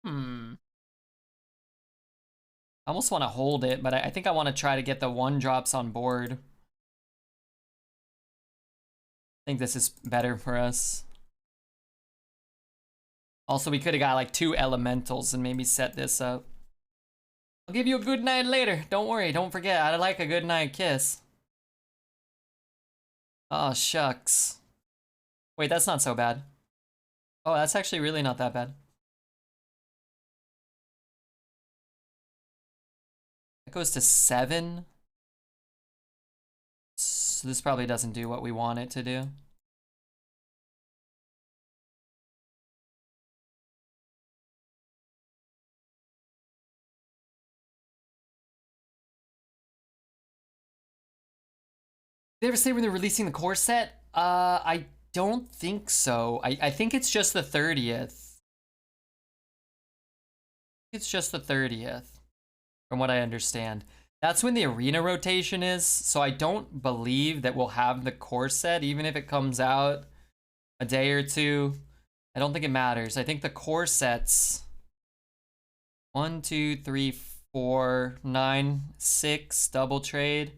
A: I almost want to hold it, but I think I want to try to get the 1-drops on board. I think this is better for us. Also, we could have got like 2 elementals and maybe set this up. I'll give you a good night later. Don't worry, don't forget. I like a good night kiss. Oh, shucks. Wait, that's not so bad. Oh, that's actually really not that bad. That goes to 7. So this probably doesn't do what we want it to do. Did they ever say when they're releasing the core set? I don't think so. I think it's just the 30th. It's just the 30th, from what I understand. That's when the arena rotation is, so I don't believe that we'll have the core set, even if it comes out a day or two. I don't think it matters. I think the core sets 1, 2, 3, 4, 9, 6 double trade.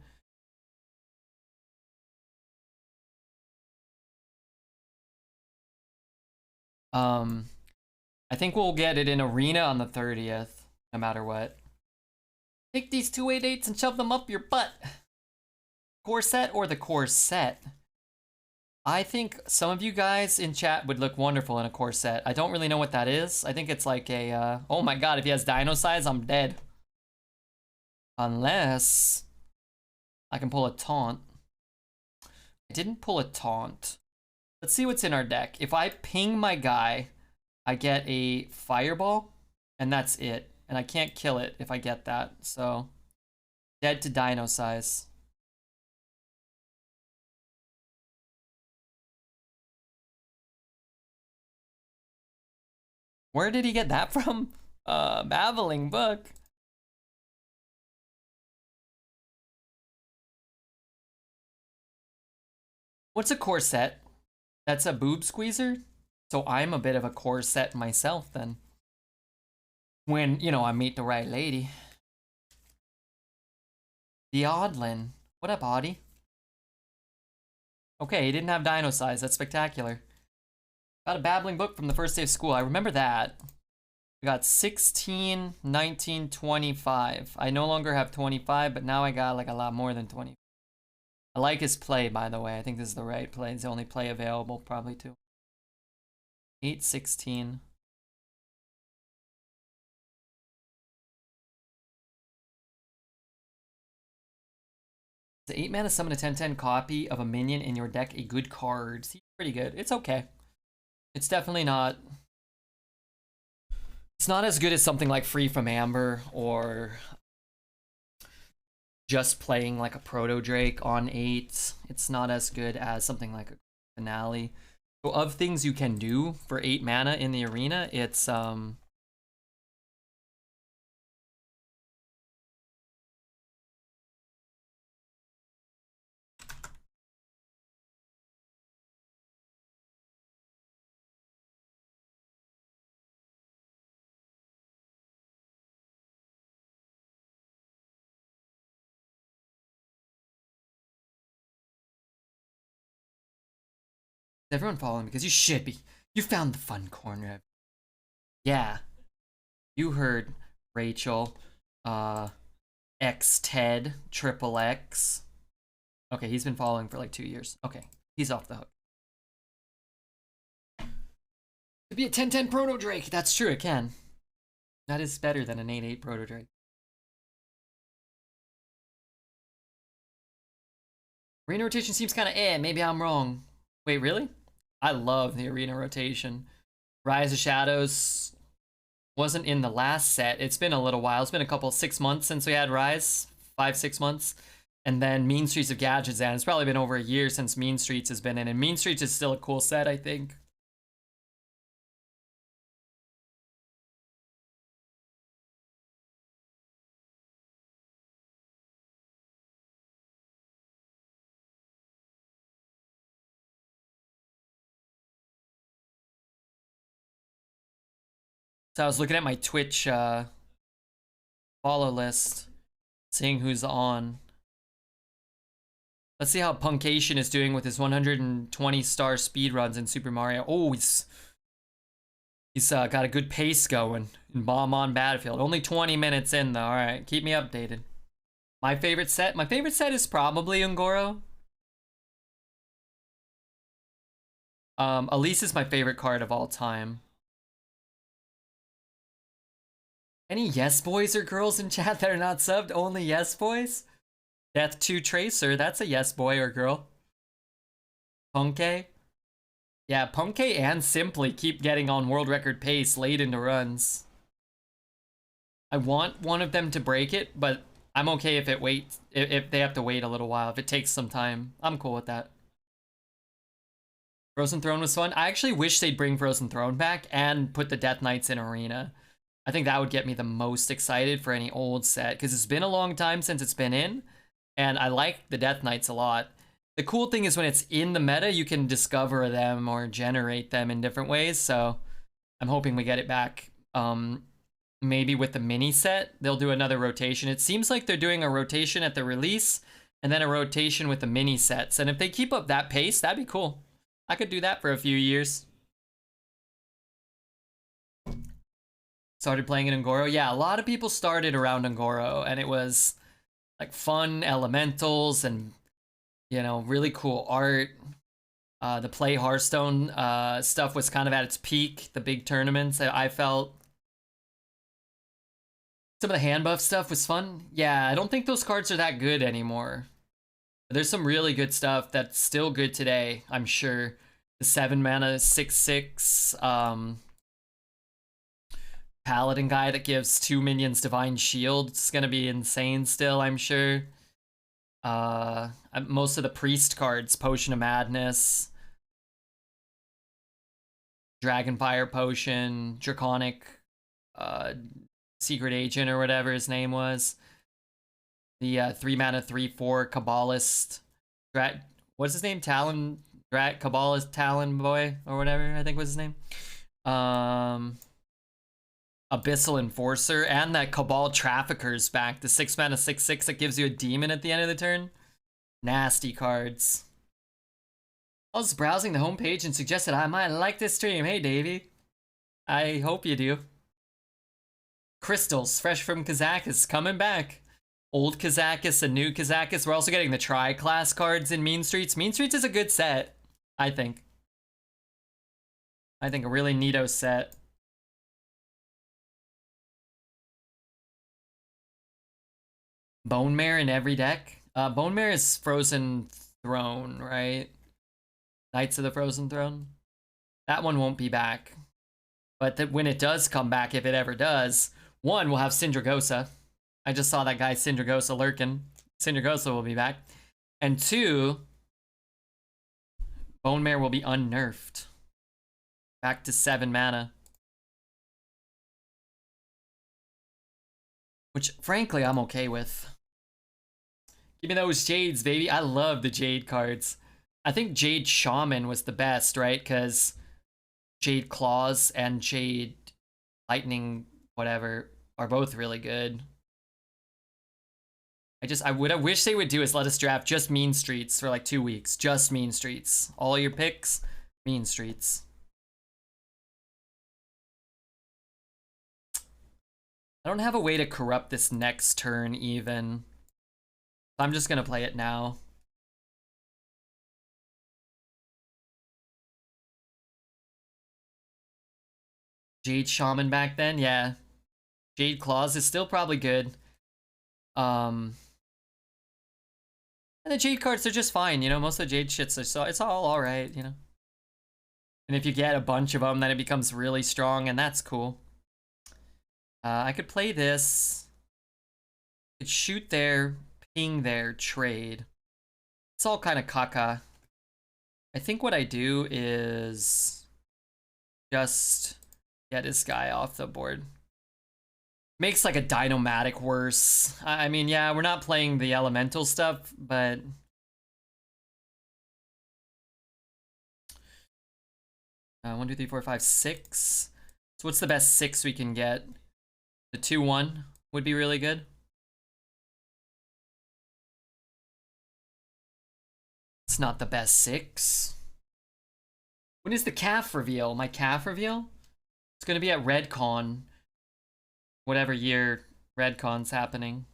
A: I think we'll get it in arena on the 30th, no matter what. Take these 288s and shove them up your butt. Core set or the core set? I think some of you guys in chat would look wonderful in a core set. I don't really know what that is. I think it's like a, oh my god, if he has dino size, I'm dead. Unless I can pull a taunt. I didn't pull a taunt. Let's see what's in our deck. If I ping my guy, I get a fireball, and that's it. And I can't kill it if I get that, so dead to dino size. Where did he get that from? Babbling book. What's a core set? That's a boob squeezer? So I'm a bit of a core set myself then. When, you know, I meet the right lady. The Oddlin. What up, Audie? Okay, he didn't have dino size. That's spectacular. Got a babbling book from the first day of school. I remember that. We got 16, 19, 25. I no longer have 25, but now I got like a lot more than 20. I like his play, by the way. I think this is the right play. It's the only play available, probably, too. 8, 16. The 8 mana summon a 10/10 copy of a minion in your deck, a good card. See, pretty good. It's okay. It's definitely not. It's not as good as something like Free from Amber or just playing like a Proto Drake on 8. It's not as good as something like a Finale. So of things you can do for 8 mana in the arena, it's everyone following because you should be. You found the fun corner. Yeah. You heard Rachel, X Ted, Triple X. Okay, he's been following for like 2 years. Okay, he's off the hook. To be a 10/10 Proto Drake. That's true, it can. That is better than an 8/8 Proto Drake. Arena rotation seems kind of maybe I'm wrong. Wait, really? I love the arena rotation. Rise of Shadows wasn't in the last set. It's been a little while. It's been a couple, 6 months since we had Rise. 5, 6 months. And then Mean Streets of Gadgetzan. It's probably been over a year since Mean Streets has been in. And Mean Streets is still a cool set, I think. So I was looking at my Twitch follow list, seeing who's on. Let's see how Punkation is doing with his 120-star speedruns in Super Mario. Oh, he's got a good pace going in Bomb on Battlefield. Only 20 minutes in, though. All right, keep me updated. My favorite set is probably Ungoro. Elise is my favorite card of all time. Any yes boys or girls in chat that are not subbed? Only yes boys? Death 2 Tracer, that's a yes boy or girl. Punke? Yeah, Punke and Simply keep getting on world record pace late into runs. I want one of them to break it, but I'm okay if it waits, if they have to wait a little while, if it takes some time. I'm cool with that. Frozen Throne was fun. I actually wish they'd bring Frozen Throne back and put the Death Knights in Arena. I think that would get me the most excited for any old set, because it's been a long time since it's been in, and I like the Death Knights a lot. The cool thing is when it's in the meta, you can discover them or generate them in different ways, so I'm hoping we get it back. Maybe with the mini set, they'll do another rotation. It seems like they're doing a rotation at the release, and then a rotation with the mini sets, and if they keep up that pace, that'd be cool. I could do that for a few years. Started playing in Ngoro. Yeah, a lot of people started around Ngoro, and it was like fun elementals and, you know, really cool art. The play Hearthstone stuff was kind of at its peak, the big tournaments. I felt some of the hand buff stuff was fun. Yeah, I don't think those cards are that good anymore. There's some really good stuff that's still good today, I'm sure. The 7 mana 6/6 Paladin guy that gives 2 minions Divine Shield. It's gonna be insane still, I'm sure. Most of the priest cards, Potion of Madness, Dragonfire Potion, Draconic, Secret Agent or whatever his name was. The 3 mana 3/4 Kabbalist. What's his name? Kabbalist Talon Boy or whatever, I think was his name. Abyssal Enforcer, and that Cabal Trafficker's back. The 6 mana 6/6 that gives you a demon at the end of the turn. Nasty cards. I was browsing the homepage and suggested I might like this stream. Hey, Davey. I hope you do. Crystals, fresh from Kazakus, coming back. Old Kazakus and new Kazakus. We're also getting the Tri-Class cards in Mean Streets. Mean Streets is a good set, I think. I think a really neato set. Bone Mare in every deck. Bone Mare is Frozen Throne, right? Knights of the Frozen Throne. That one won't be back. But when it does come back, if it ever does, one, we'll have Syndragosa. I just saw that guy Syndragosa lurking. Syndragosa will be back. And two, Bone Mare will be unnerfed. Back to 7 mana. Which, frankly, I'm okay with. Give me those Jades, baby. I love the Jade cards. I think Jade Shaman was the best, right? Because Jade Claws and Jade Lightning, whatever, are both really good. I wish they would do is let us draft just Mean Streets for like 2 weeks. Just Mean Streets. All your picks, Mean Streets. I don't have a way to corrupt this next turn even. I'm just gonna play it now. Jade Shaman back then, yeah. Jade Claws is still probably good. And the Jade cards are just fine, you know. Most of the Jade shits are so it's all alright, you know. And if you get a bunch of them, then it becomes really strong, and that's cool. I could play this. I could shoot there, ping there, trade. It's all kind of caca. I think what I do is just get this guy off the board. Makes like a Dinomatic worse. I mean, yeah, we're not playing the elemental stuff, but 1, 2, 3, 4, 5, 6. So what's the best 6 we can get? The 2/1 would be really good. It's not the best 6. When is the calf reveal? My calf reveal? It's gonna be at Redcon. Whatever year Redcon's happening.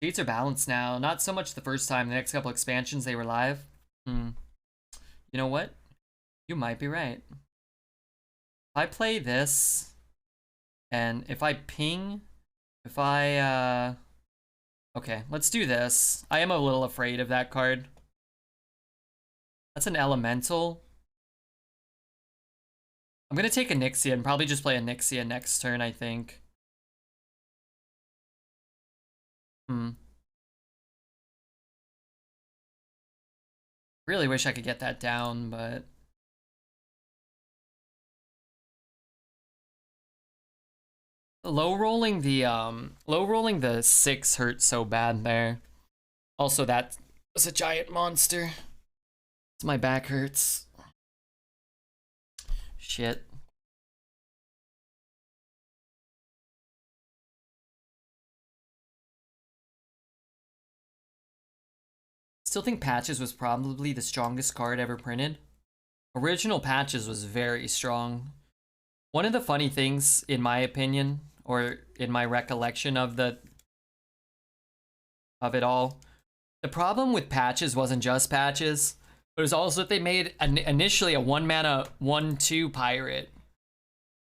A: Dates are balanced now. Not so much the first time. The next couple expansions, they were live. You know what? You might be right. If I play this, And if I ping, if I, okay, let's do this. I am a little afraid of that card. That's an elemental. I'm gonna take a Nixia and probably just play a Nixia next turn, I think. Really wish I could get that down, but low rolling the 6 hurt so bad there. Also, that was a giant monster. My back hurts. Shit. Still think Patches was probably the strongest card ever printed. Original Patches was very strong. One of the funny things, in my opinion, or in my recollection of it all, the problem with Patches wasn't just Patches, but it was also that they made initially a 1-mana 1/2 pirate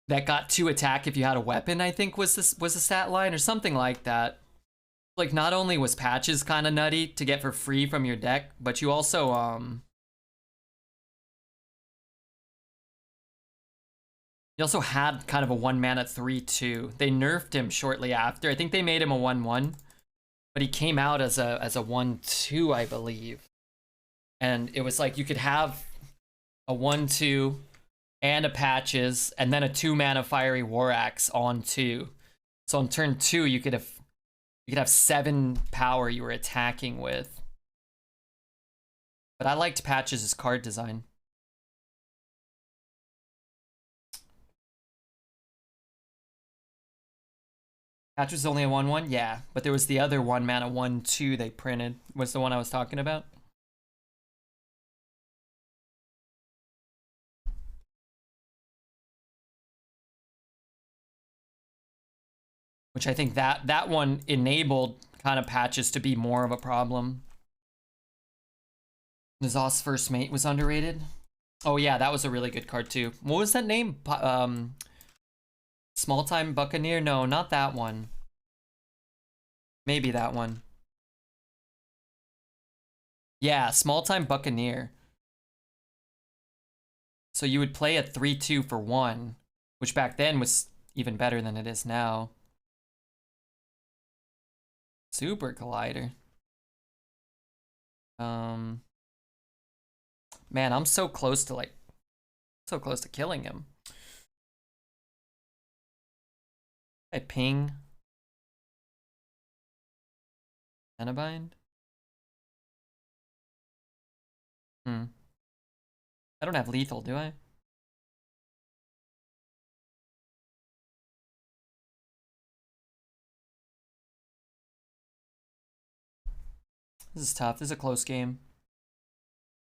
A: that got 2 attack if you had a weapon, I think was the stat line or something like that. Like, not only was Patches kind of nutty to get for free from your deck, but you also had kind of a 1-mana 3/2. They nerfed him shortly after. I think they made him a 1/1, but he came out as a 1/2, I believe. And it was like you could have a 1/2 and a Patches, and then a 2-mana Fiery War Axe on 2. So on turn 2, you could have 7 power you were attacking with. But I liked Patches' card design. Patch was only a 1/1? Yeah, but there was the other 1-mana 1/2 they printed. Was the one I was talking about? Which I think that one enabled kind of Patches to be more of a problem. Nazos First Mate was underrated. Oh yeah, that was a really good card too. What was that name? Small Time Buccaneer? No, not that one. Maybe that one. Yeah, Small Time Buccaneer. So you would play a 3/2 for 1, which back then was even better than it is now. Super Collider. Man, I'm so close to killing him. I ping. Anabind? I don't have lethal, do I? This is tough. This is a close game.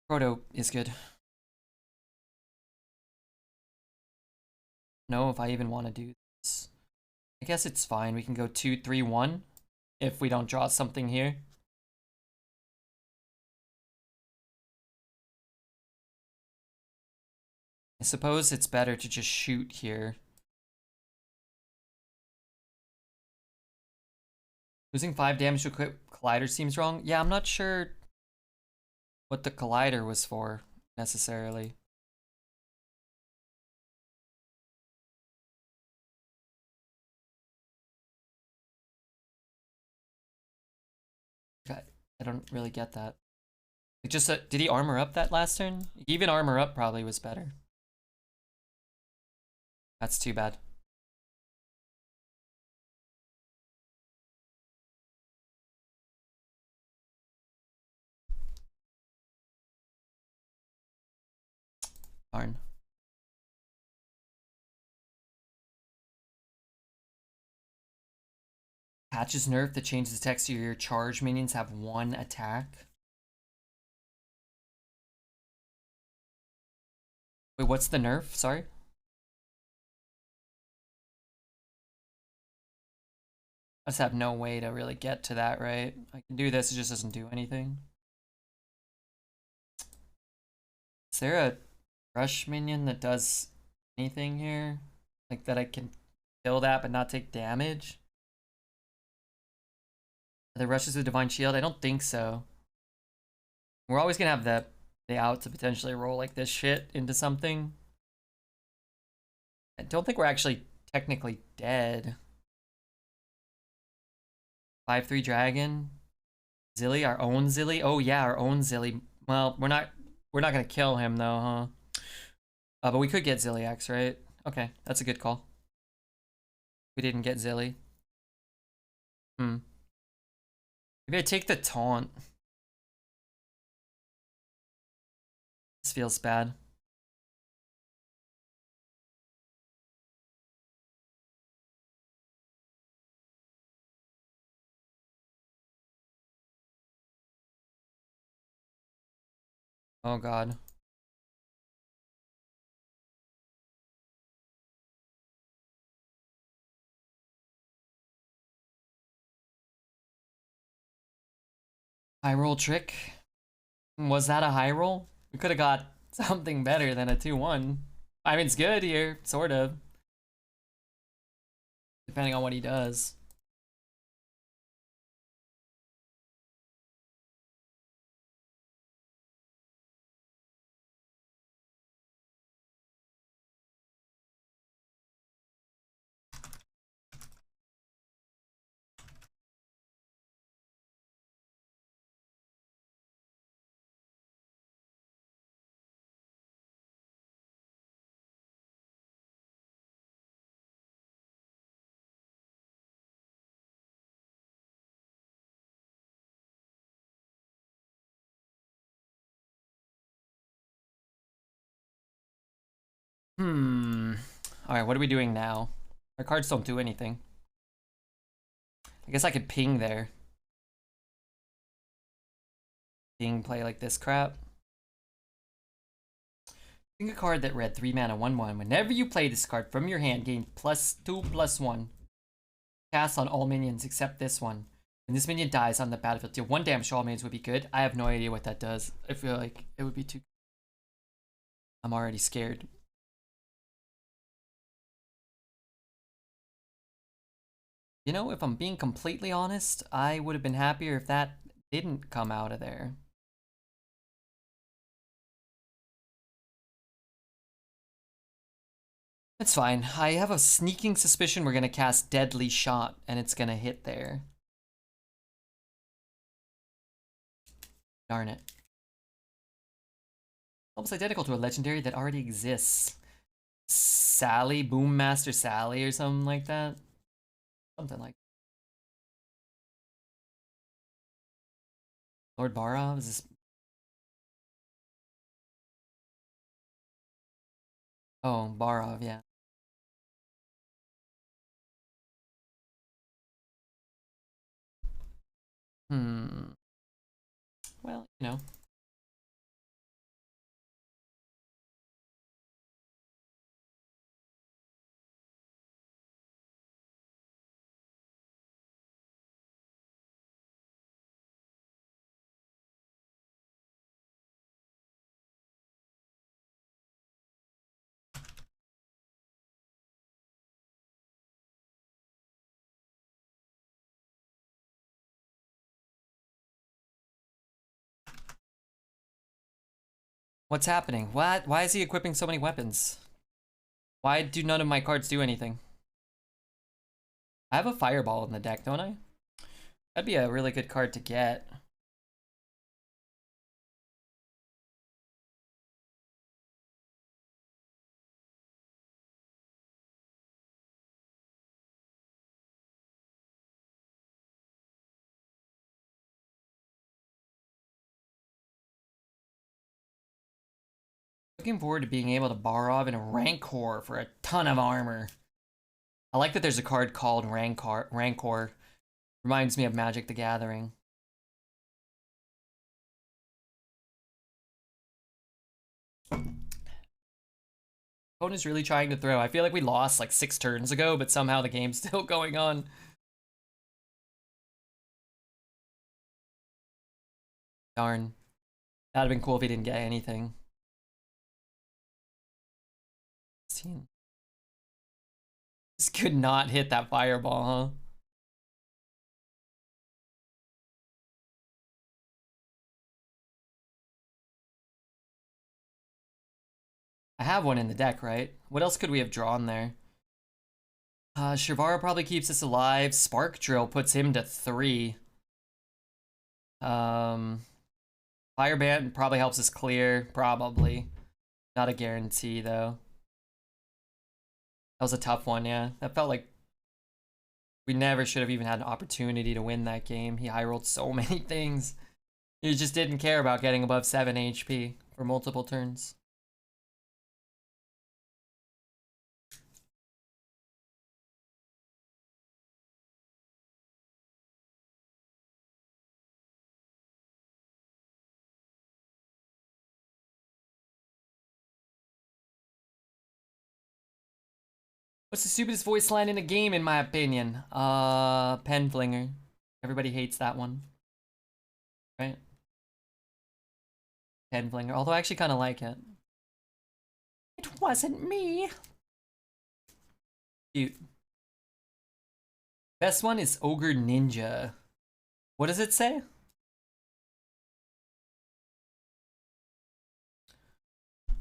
A: Proto is good. No, if I even want to do this. I guess it's fine. We can go 2-3-1 if we don't draw something here. I suppose it's better to just shoot here. Losing 5 damage to equip Collider seems wrong. Yeah, I'm not sure what the Collider was for, necessarily. I don't really get that. It just did he armor up that last turn? Even armor up probably was better. That's too bad. Darn. Patches nerf that changes the text of your charge minions have 1 attack. Wait, what's the nerf? Sorry? I just have no way to really get to that, right? I can do this, it just doesn't do anything. Is there a rush minion that does anything here? Like that I can kill that but not take damage. Are there rushes with Divine Shield? I don't think so. We're always gonna have the out to potentially roll like this shit into something. I don't think we're actually technically dead. 5/3 dragon. Zilly, our own Zilly. Oh yeah, our own Zilly. Well, we're not gonna kill him though, huh? But we could get Zilliax, right? Okay, that's a good call. We didn't get Zilly. Maybe I take the taunt. This feels bad. Oh god. High roll trick. Was that a high roll? We could have got something better than a 2-1. I mean, it's good here, sort of. Depending on what he does. Alright, what are we doing now? Our cards don't do anything. I guess I could ping there. Ping, play like this crap. Ping a card that read 3 mana 1/1. Whenever you play this card from your hand, gain +2/+1. Cast on all minions except this one. When this minion dies on the battlefield, deal 1 damage to all minions would be good. I have no idea what that does. I feel like it would be too... I'm already scared. You know, if I'm being completely honest, I would have been happier if that didn't come out of there. It's fine. I have a sneaking suspicion we're gonna cast Deadly Shot, and it's gonna hit there. Darn it. Almost identical to a legendary that already exists. Sally, Boommaster Sally or something like that. Something like Lord Barov? Is this... Oh, Barov, yeah. Well, you know. What's happening? What? Why is he equipping so many weapons? Why do none of my cards do anything? I have a Fireball in the deck, don't I? That'd be a really good card to get. Looking forward to being able to Barov and Rancor for a ton of armor. I like that there's a card called Rancor. Reminds me of Magic the Gathering. Opponent's really trying to throw. I feel like we lost like 6 turns ago, but somehow the game's still going on. Darn. That'd have been cool if he didn't get anything. 16. Just could not hit that fireball, huh? I have one in the deck, right? What else could we have drawn there? Shivara probably keeps us alive. Spark Drill puts him to 3. Um, Fireband probably helps us clear, probably. Not a guarantee, though. That was a tough one, yeah. That felt like we never should have even had an opportunity to win that game. He high-rolled so many things. He just didn't care about getting above 7 HP for multiple turns. What's the stupidest voice line in a game, in my opinion? Pen Flinger. Everybody hates that one. Right? Pen Flinger. Although I actually kind of like it. It wasn't me. Cute. Best one is Ogre Ninja. What does it say?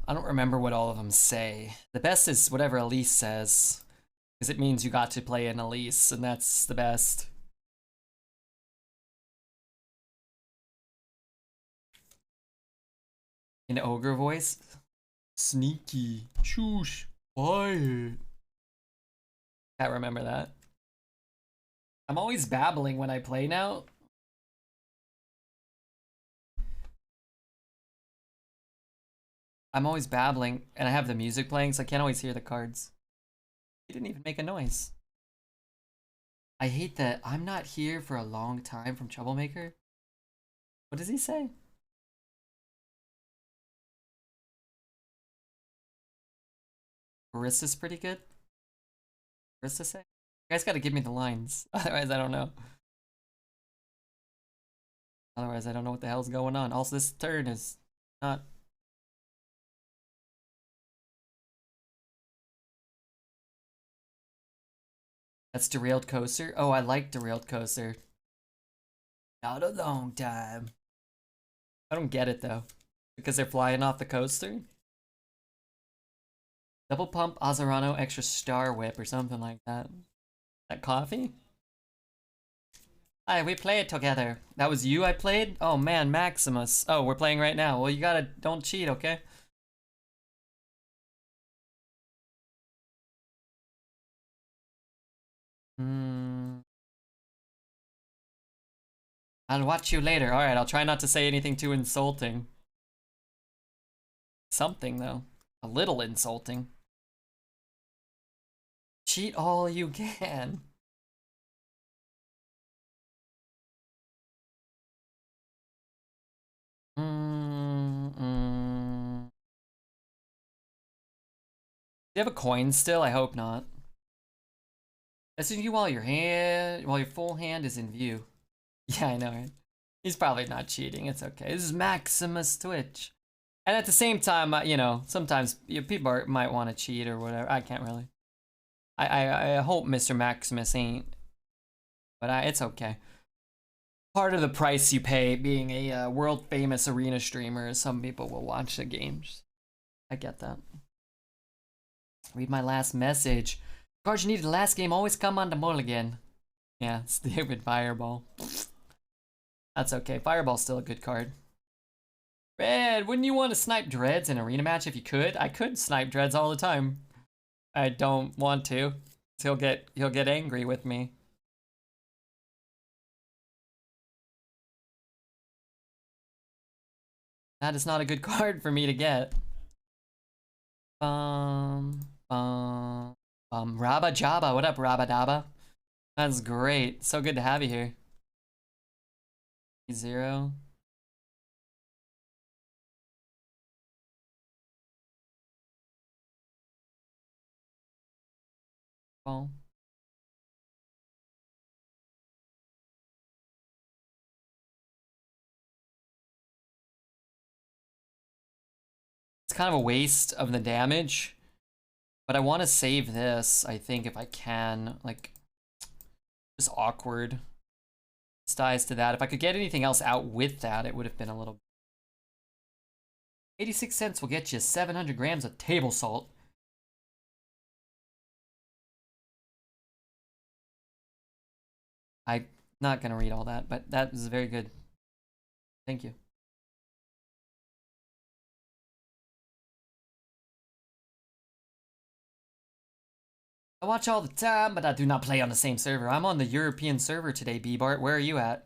A: I don't remember what all of them say. The best is whatever Elise says. Because it means you got to play an Elise, and that's the best. In ogre voice? Sneaky. Shoosh. Quiet. Can't remember that. I'm always babbling when I play now. I'm always babbling, and I have the music playing, so I can't always hear the cards. He didn't even make a noise. I hate that I'm not here for a long time from Troublemaker. What does he say? Barissa's pretty good? Barista say? You guys gotta give me the lines. Otherwise, I don't know. Otherwise, I don't know what the hell's going on. Also, this turn is not... That's Derailed Coaster? Oh, I like Derailed Coaster. Not a long time. I don't get it, though. Because they're flying off the coaster? Double Pump, Azarano, Extra Star Whip, or something like that. That coffee? Hi, we play it together. That was you I played? Oh man, Maximus. Oh, we're playing right now. Well, you gotta, don't cheat, okay? I'll watch you later. Alright, I'll try not to say anything too insulting. Something, though. A little insulting. Cheat all you can. Do you have a coin still? I hope not. That's you while your full hand is in view. Yeah, I know, right? He's probably not cheating. It's okay. This is Maximus Twitch. And at the same time, you know, sometimes people might want to cheat or whatever. I can't really. I hope Mr. Maximus ain't. But it's okay. Part of the price you pay being a world famous arena streamer is some people will watch the games. I get that. Read my last message. Cards you needed the last game always come on the mulligan. Yeah, stupid Fireball. That's okay. Fireball's still a good card. Red, wouldn't you want to snipe Dreads in arena match if you could? I could snipe Dreads all the time. I don't want to. He'll get angry with me. That is not a good card for me to get. Rabba Jabba. What up, Rabba Dabba? That's great. So good to have you here. 0. Well. It's kind of a waste of the damage. But I want to save this, I think, if I can. Like, just awkward. Dies to that. If I could get anything else out with that, it would have been a little... 86 cents will get you 700 grams of table salt. I'm not going to read all that, but that is very good. Thank you. I watch all the time, but I do not play on the same server. I'm on the European server today, B-Bart. Where are you at?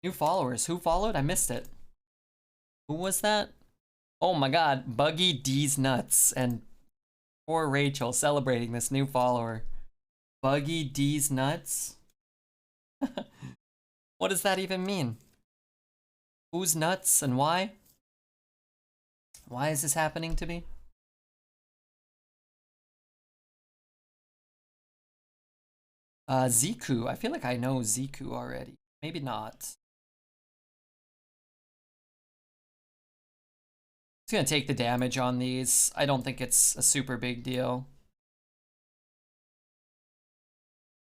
A: New followers. Who followed? I missed it. Who was that? Oh my god. Buggy D's Nuts. And poor Rachel celebrating this new follower. Buggy D's Nuts? What does that even mean? Who's nuts and why? Why is this happening to me? Ziku. I feel like I know Ziku already. Maybe not. It's gonna take the damage on these. I don't think it's a super big deal.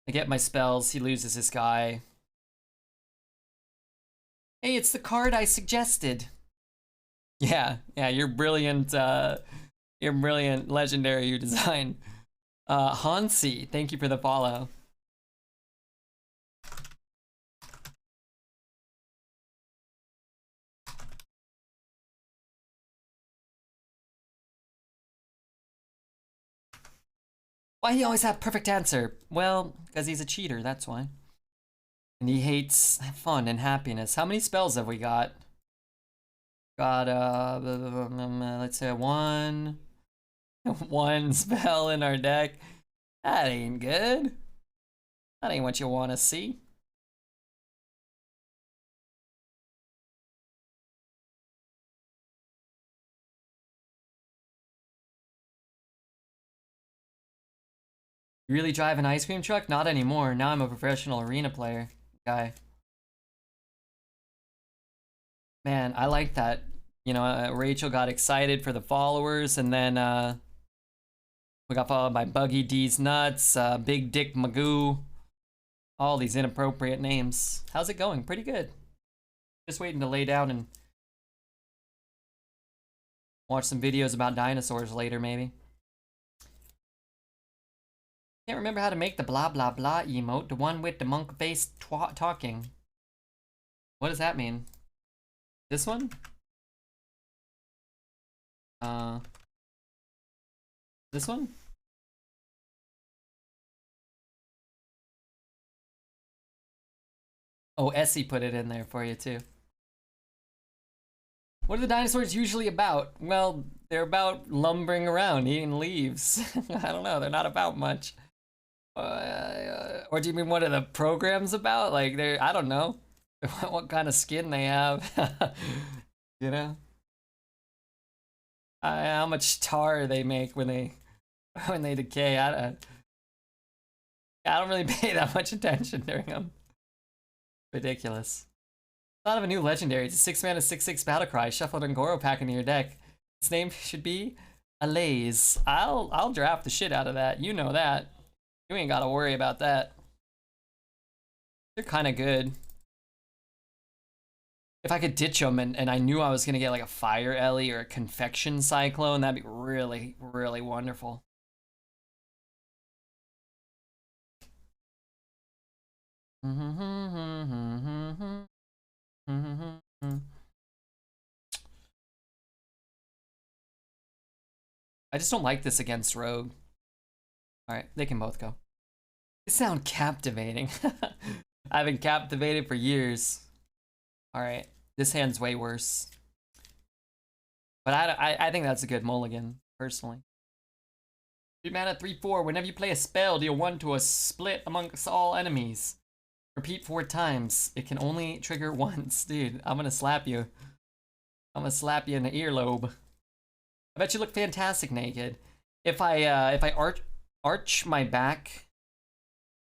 A: I get my spells, he loses his guy. Hey, it's the card I suggested. Yeah, you're brilliant legendary you design. Hansi, thank you for the follow. Why he always have perfect answer? Well, because he's a cheater, that's why. And he hates fun and happiness. How many spells have we got? Got, let's say one spell in our deck. That ain't good. That ain't what you want to see. You really drive an ice cream truck? Not anymore. Now I'm a professional arena player. Guy. Man, I like that. You know, Rachel got excited for the followers, and then we got followed by Buggy D's Nuts, Big Dick Magoo, all these inappropriate names. How's it going? Pretty good. Just waiting to lay down and watch some videos about dinosaurs later, maybe. Can't remember how to make the blah blah blah emote, the one with the monk face talking. What does that mean? This one? This one? Oh, Essie put it in there for you too. What are the dinosaurs usually about? Well, they're about lumbering around, eating leaves. I don't know, they're not about much. Or do you mean what are the programs about? Like they're, I don't know, what kind of skin they have, you know? How much tar they make when they decay. I don't really pay that much attention during them. Ridiculous. Thought of a new legendary. It's a 6-mana 6/6 battle cry. Shuffle an Angoro pack into your deck. Its name should be Alaze. I'll draft the shit out of that. You know that. You ain't gotta worry about that. They're kind of good. If I could ditch them and I knew I was gonna get like a Fire Ellie or a Confection Cyclone, that'd be really, really wonderful. I just don't like this against Rogue. Alright, they can both go. They sound captivating. I've been captivated for years. Alright, this hand's way worse. But I think that's a good mulligan, personally. 3 mana, 3/4. Whenever you play a spell, deal 1 to a split amongst all enemies. Repeat 4 times. It can only trigger once. Dude, I'm gonna slap you. I'm gonna slap you in the earlobe. I bet you look fantastic naked. If I arch my back,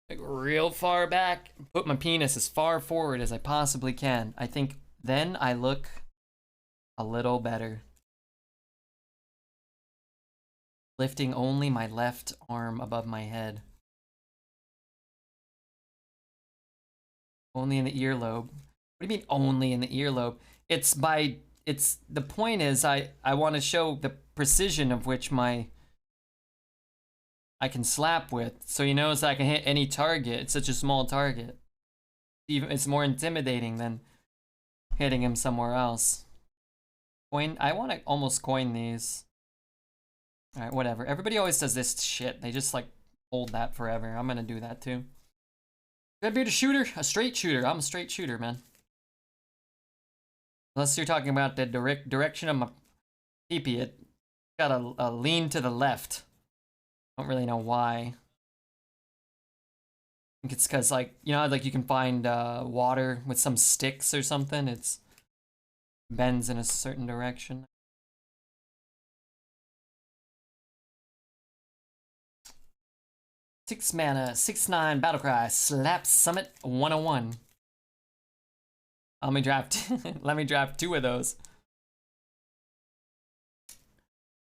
A: like real far back, put my penis as far forward as I possibly can, I think then I look a little better. Lifting only my left arm above my head. Only in the earlobe. What do you mean only in the earlobe? The point is I want to show the precision of which I can slap with. So he knows I can hit any target. It's such a small target. It's more intimidating than hitting him somewhere else. I want to almost coin these. Alright, whatever. Everybody always does this shit. They just like hold that forever. I'm gonna do that too. Could be a shooter? A straight shooter. I'm a straight shooter, man. Unless you're talking about the direction of my peepee, it got a lean to the left. Don't really know why. I think it's because, like, you know, like you can find water with some sticks or something. It's bends in a certain direction. Six mana, 6/9 Battlecry, Slap Summit 101. Let me draft. Let me draft 2 of those.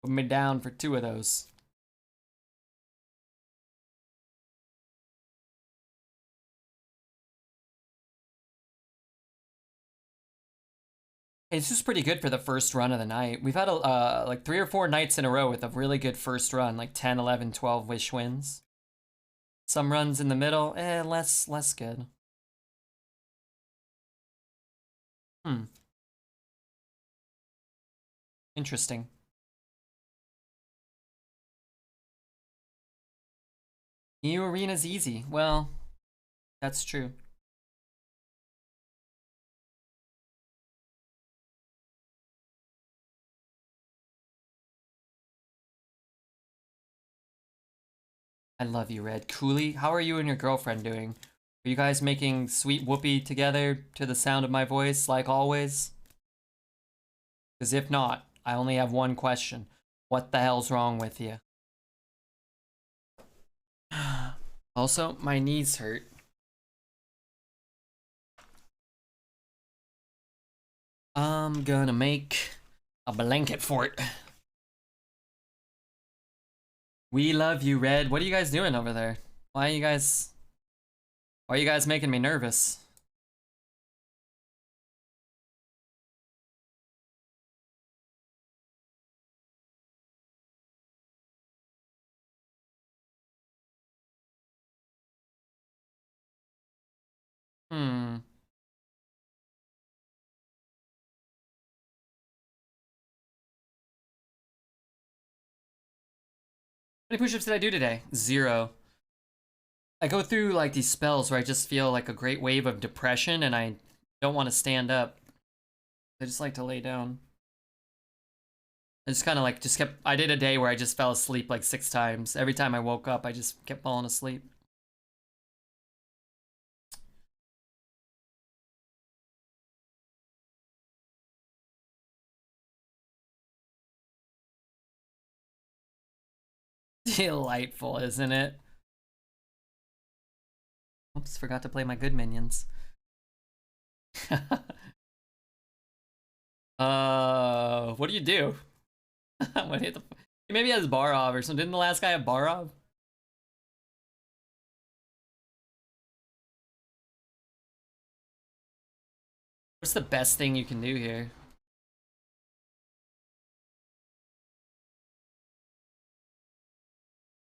A: Put me down for 2 of those. Hey, this is pretty good for the first run of the night. We've had like 3 or 4 nights in a row with a really good first run, like 10, 11, 12 wish wins. Some runs in the middle, less good. Interesting. New arena's easy. Well, that's true. I love you, Red. Cooley, how are you and your girlfriend doing? Are you guys making sweet whoopee together to the sound of my voice, like always? Because if not, I only have one question. What the hell's wrong with you? Also, my knees hurt. I'm gonna make a blanket fort. We love you, Red. What are you guys doing over there? Why are you guys making me nervous? How many push-ups did I do today? 0. I go through like these spells where I just feel like a great wave of depression and I don't want to stand up. I just like to lay down. I just kind of like I did a day where I just fell asleep like 6 times. Every time I woke up, I just kept falling asleep. Delightful, isn't it? Oops, forgot to play my good minions. What do you do? What hit the... Maybe he has Barov or something. Didn't the last guy have Barov? What's the best thing you can do here?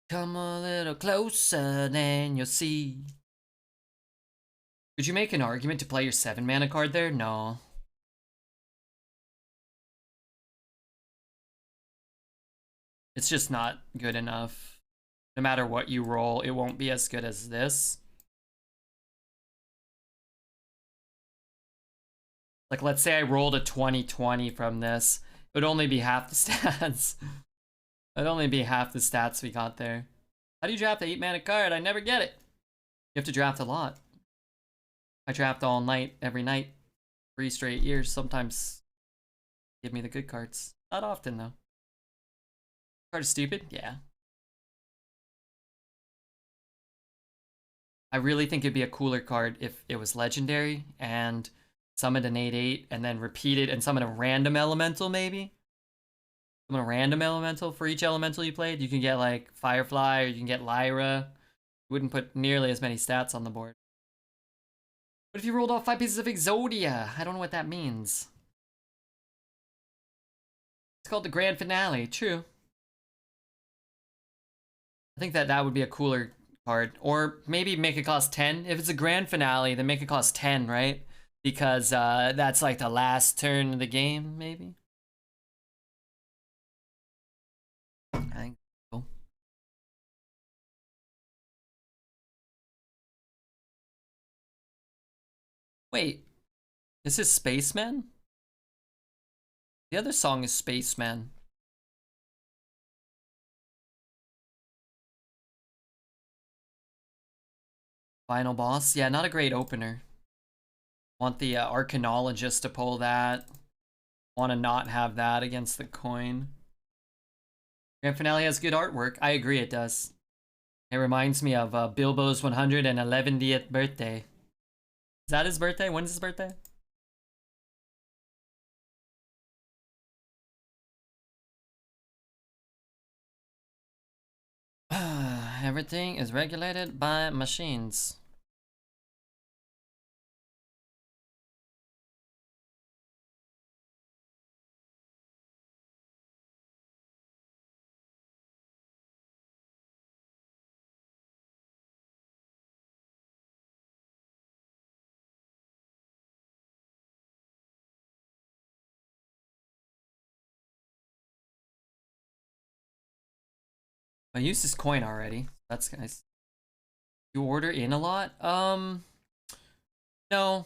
A: Come a little closer, then you'll see. Could you make an argument to play your 7 mana card there? No. It's just not good enough. No matter what you roll, it won't be as good as this. Like, let's say I rolled a 20/20 from this. It would only be half the stats. It'd only be half the stats we got there. How do you draft the 8 mana card? I never get it. You have to draft a lot. I draft all night, every night. 3 straight years. Sometimes give me the good cards. Not often, though. Card is stupid? Yeah. I really think it'd be a cooler card if it was legendary and summoned an 8/8 and then repeated and summoned a random elemental, maybe? a random elemental for each elemental you played. You can get like Firefly or you can get Lyra. Wouldn't put nearly as many stats on the board. What if you rolled off 5 pieces of Exodia? I don't know what that means. It's called the grand finale. True. I think that would be a cooler card. Or maybe make it cost 10. If it's a grand finale, then make it cost 10, right? Because that's like the last turn of the game, maybe? I think so. Wait, is this Spaceman? The other song is Spaceman. Final boss? Yeah, not a great opener. Want the Arcanologist to pull that. Want to not have that against the coin. Grand Finale has good artwork. I agree it does. It reminds me of Bilbo's 111th birthday. Is that his birthday? When's his birthday? Everything is regulated by machines. I used this coin already. That's nice. You order in a lot? No.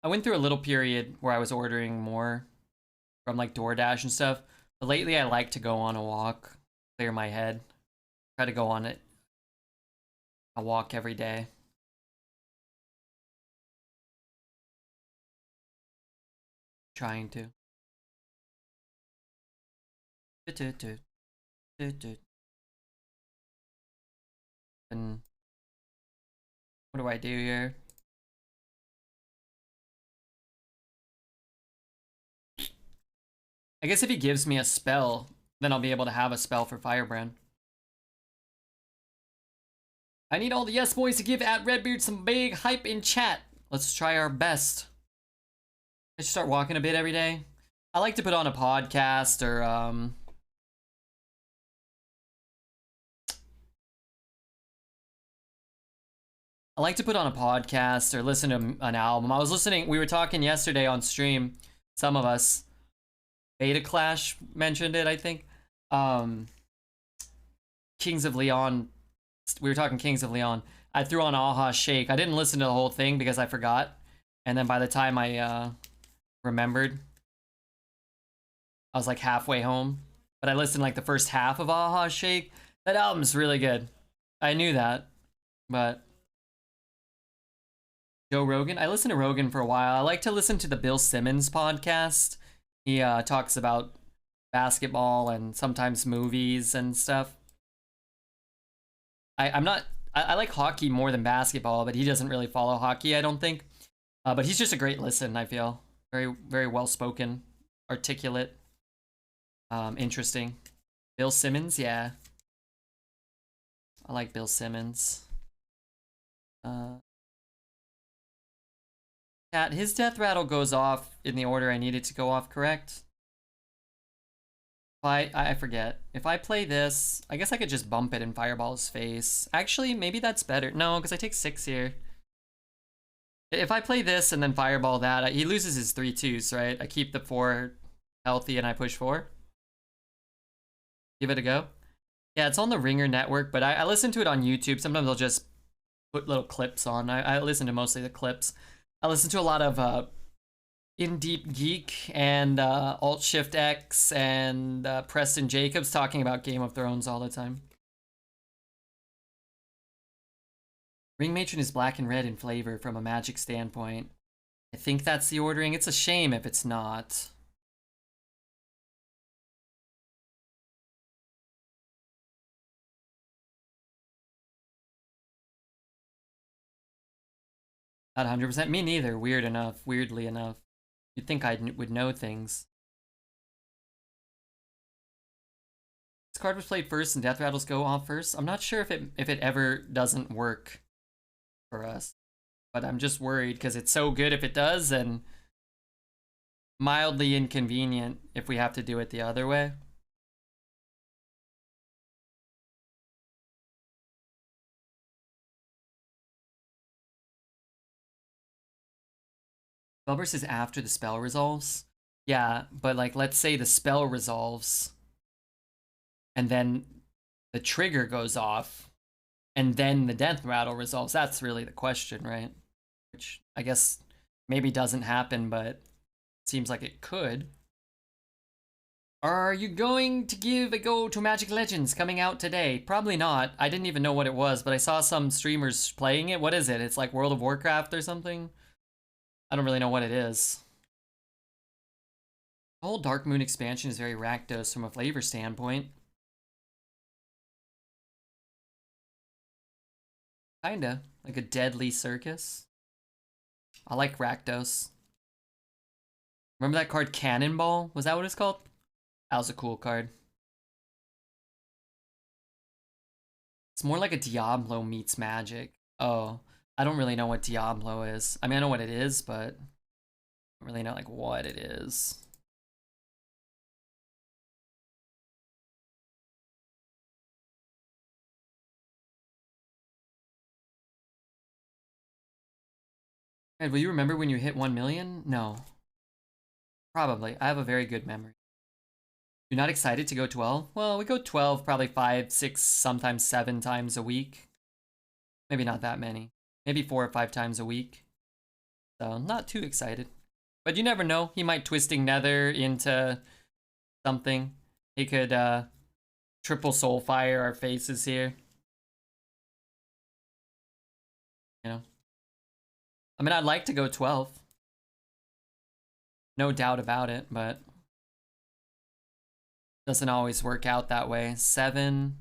A: I went through a little period where I was ordering more from like DoorDash and stuff. But lately I like to go on a walk, clear my head. Try to go on it a walk every day. Trying to. And what do I do here? I guess if he gives me a spell, then I'll be able to have a spell for Firebrand. I need all the yes boys to give at Redbeard some big hype in chat. Let's try our best. I should start walking a bit every day. I like to put on a podcast or I like to put on a podcast or listen to an album. I was listening, we were talking yesterday on stream, some of us. Beta Clash mentioned it, I think. Kings of Leon, we were talking Kings of Leon. I threw on Aha Shake. I didn't listen to the whole thing because I forgot. And then by the time I remembered, I was like halfway home. But I listened like the first half of Aha Shake. That album's really good. I knew that, but Joe Rogan. I listened to Rogan for a while. I like to listen to the Bill Simmons podcast. He talks about basketball and sometimes movies and stuff. I'm not. I like hockey more than basketball, but he doesn't really follow hockey, I don't think. But he's just a great listen. I feel very well spoken, articulate, interesting. Bill Simmons, yeah. I like Bill Simmons. Cat, his death rattle goes off in the order I need it to go off, correct? I forget. If I play this, I guess I could just bump it in Fireball's face. Actually, maybe that's better. No, because I take 6 here. If I play this and then Fireball that, he loses his 3/2s, right? I keep the 4 healthy and I push 4. Give it a go. Yeah, it's on the Ringer network, but I listen to it on YouTube. Sometimes I'll just put little clips on. I listen to mostly the clips. I listen to a lot of In Deep Geek and Alt Shift X and Preston Jacobs talking about Game of Thrones all the time. Ring Matron is black and red in flavor from a Magic standpoint. I think that's the ordering. It's a shame if it's not. Not 100%. Me neither. Weirdly enough. You'd think I would know things. This card was played first and Death Rattles go off first. I'm not sure if it ever doesn't work for us. But I'm just worried because it's so good if it does and mildly inconvenient if we have to do it the other way. Spellburst is after the spell resolves. Yeah, but like let's say the spell resolves and then the trigger goes off and then the death rattle resolves. That's really the question, right? Which I guess maybe doesn't happen, but seems like it could. Are you going to give a go to Magic Legends coming out today? Probably not. I didn't even know what it was, but I saw some streamers playing it. What is it? It's like World of Warcraft or something? I don't really know what it is. The whole Darkmoon expansion is very Rakdos from a flavor standpoint. Kinda. Like a deadly circus. I like Rakdos. Remember that card Cannonball? Was that what it's called? That was a cool card. It's more like a Diablo meets Magic. Oh, I don't really know what Diablo is. I mean, I know what it is, but I don't really know like what it is. Ed, will you remember when you hit 1 million? No. Probably. I have a very good memory. You're not excited to go 12? Well, we go 12 probably 5, 6, sometimes 7 times a week. Maybe not that many. Maybe 4 or 5 times a week. So, not too excited. But you never know. He might Twisting Nether into something. He could triple Soulfire our faces here. You know? I mean, I'd like to go 12. No doubt about it, but doesn't always work out that way. 7.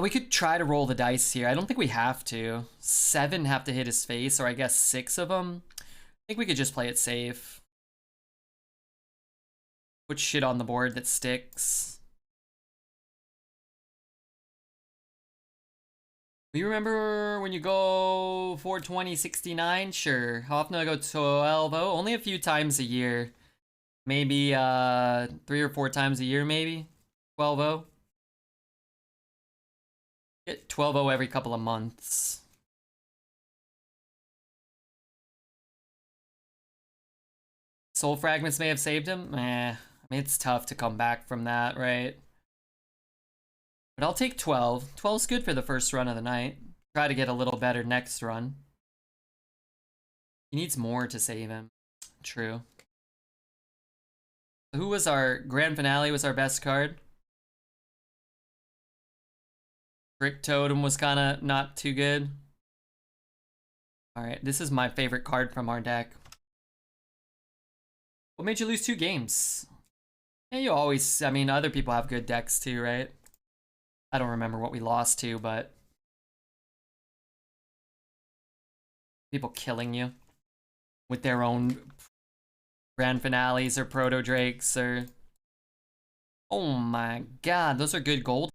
A: We could try to roll the dice here. I don't think we have to. 7 have to hit his face, or I guess 6 of them. I think we could just play it safe. Put shit on the board that sticks. Do you remember when you go 420-69? Sure. How often do I go 12-0? Only a few times a year. Maybe 3 or 4 times a year, maybe. 12-0. Get 12-0 every couple of months. Soul Fragments may have saved him? I mean, it's tough to come back from that, right? But I'll take 12. 12's good for the first run of the night. Try to get a little better next run. He needs more to save him. True. Who was our grand finale? Was our best card? Brick Totem was kind of not too good. Alright, this is my favorite card from our deck. What made you lose 2 games? Yeah, you always, I mean, other people have good decks too, right? I don't remember what we lost to, but people killing you with their own grand finales or proto drakes or oh my god, those are good gold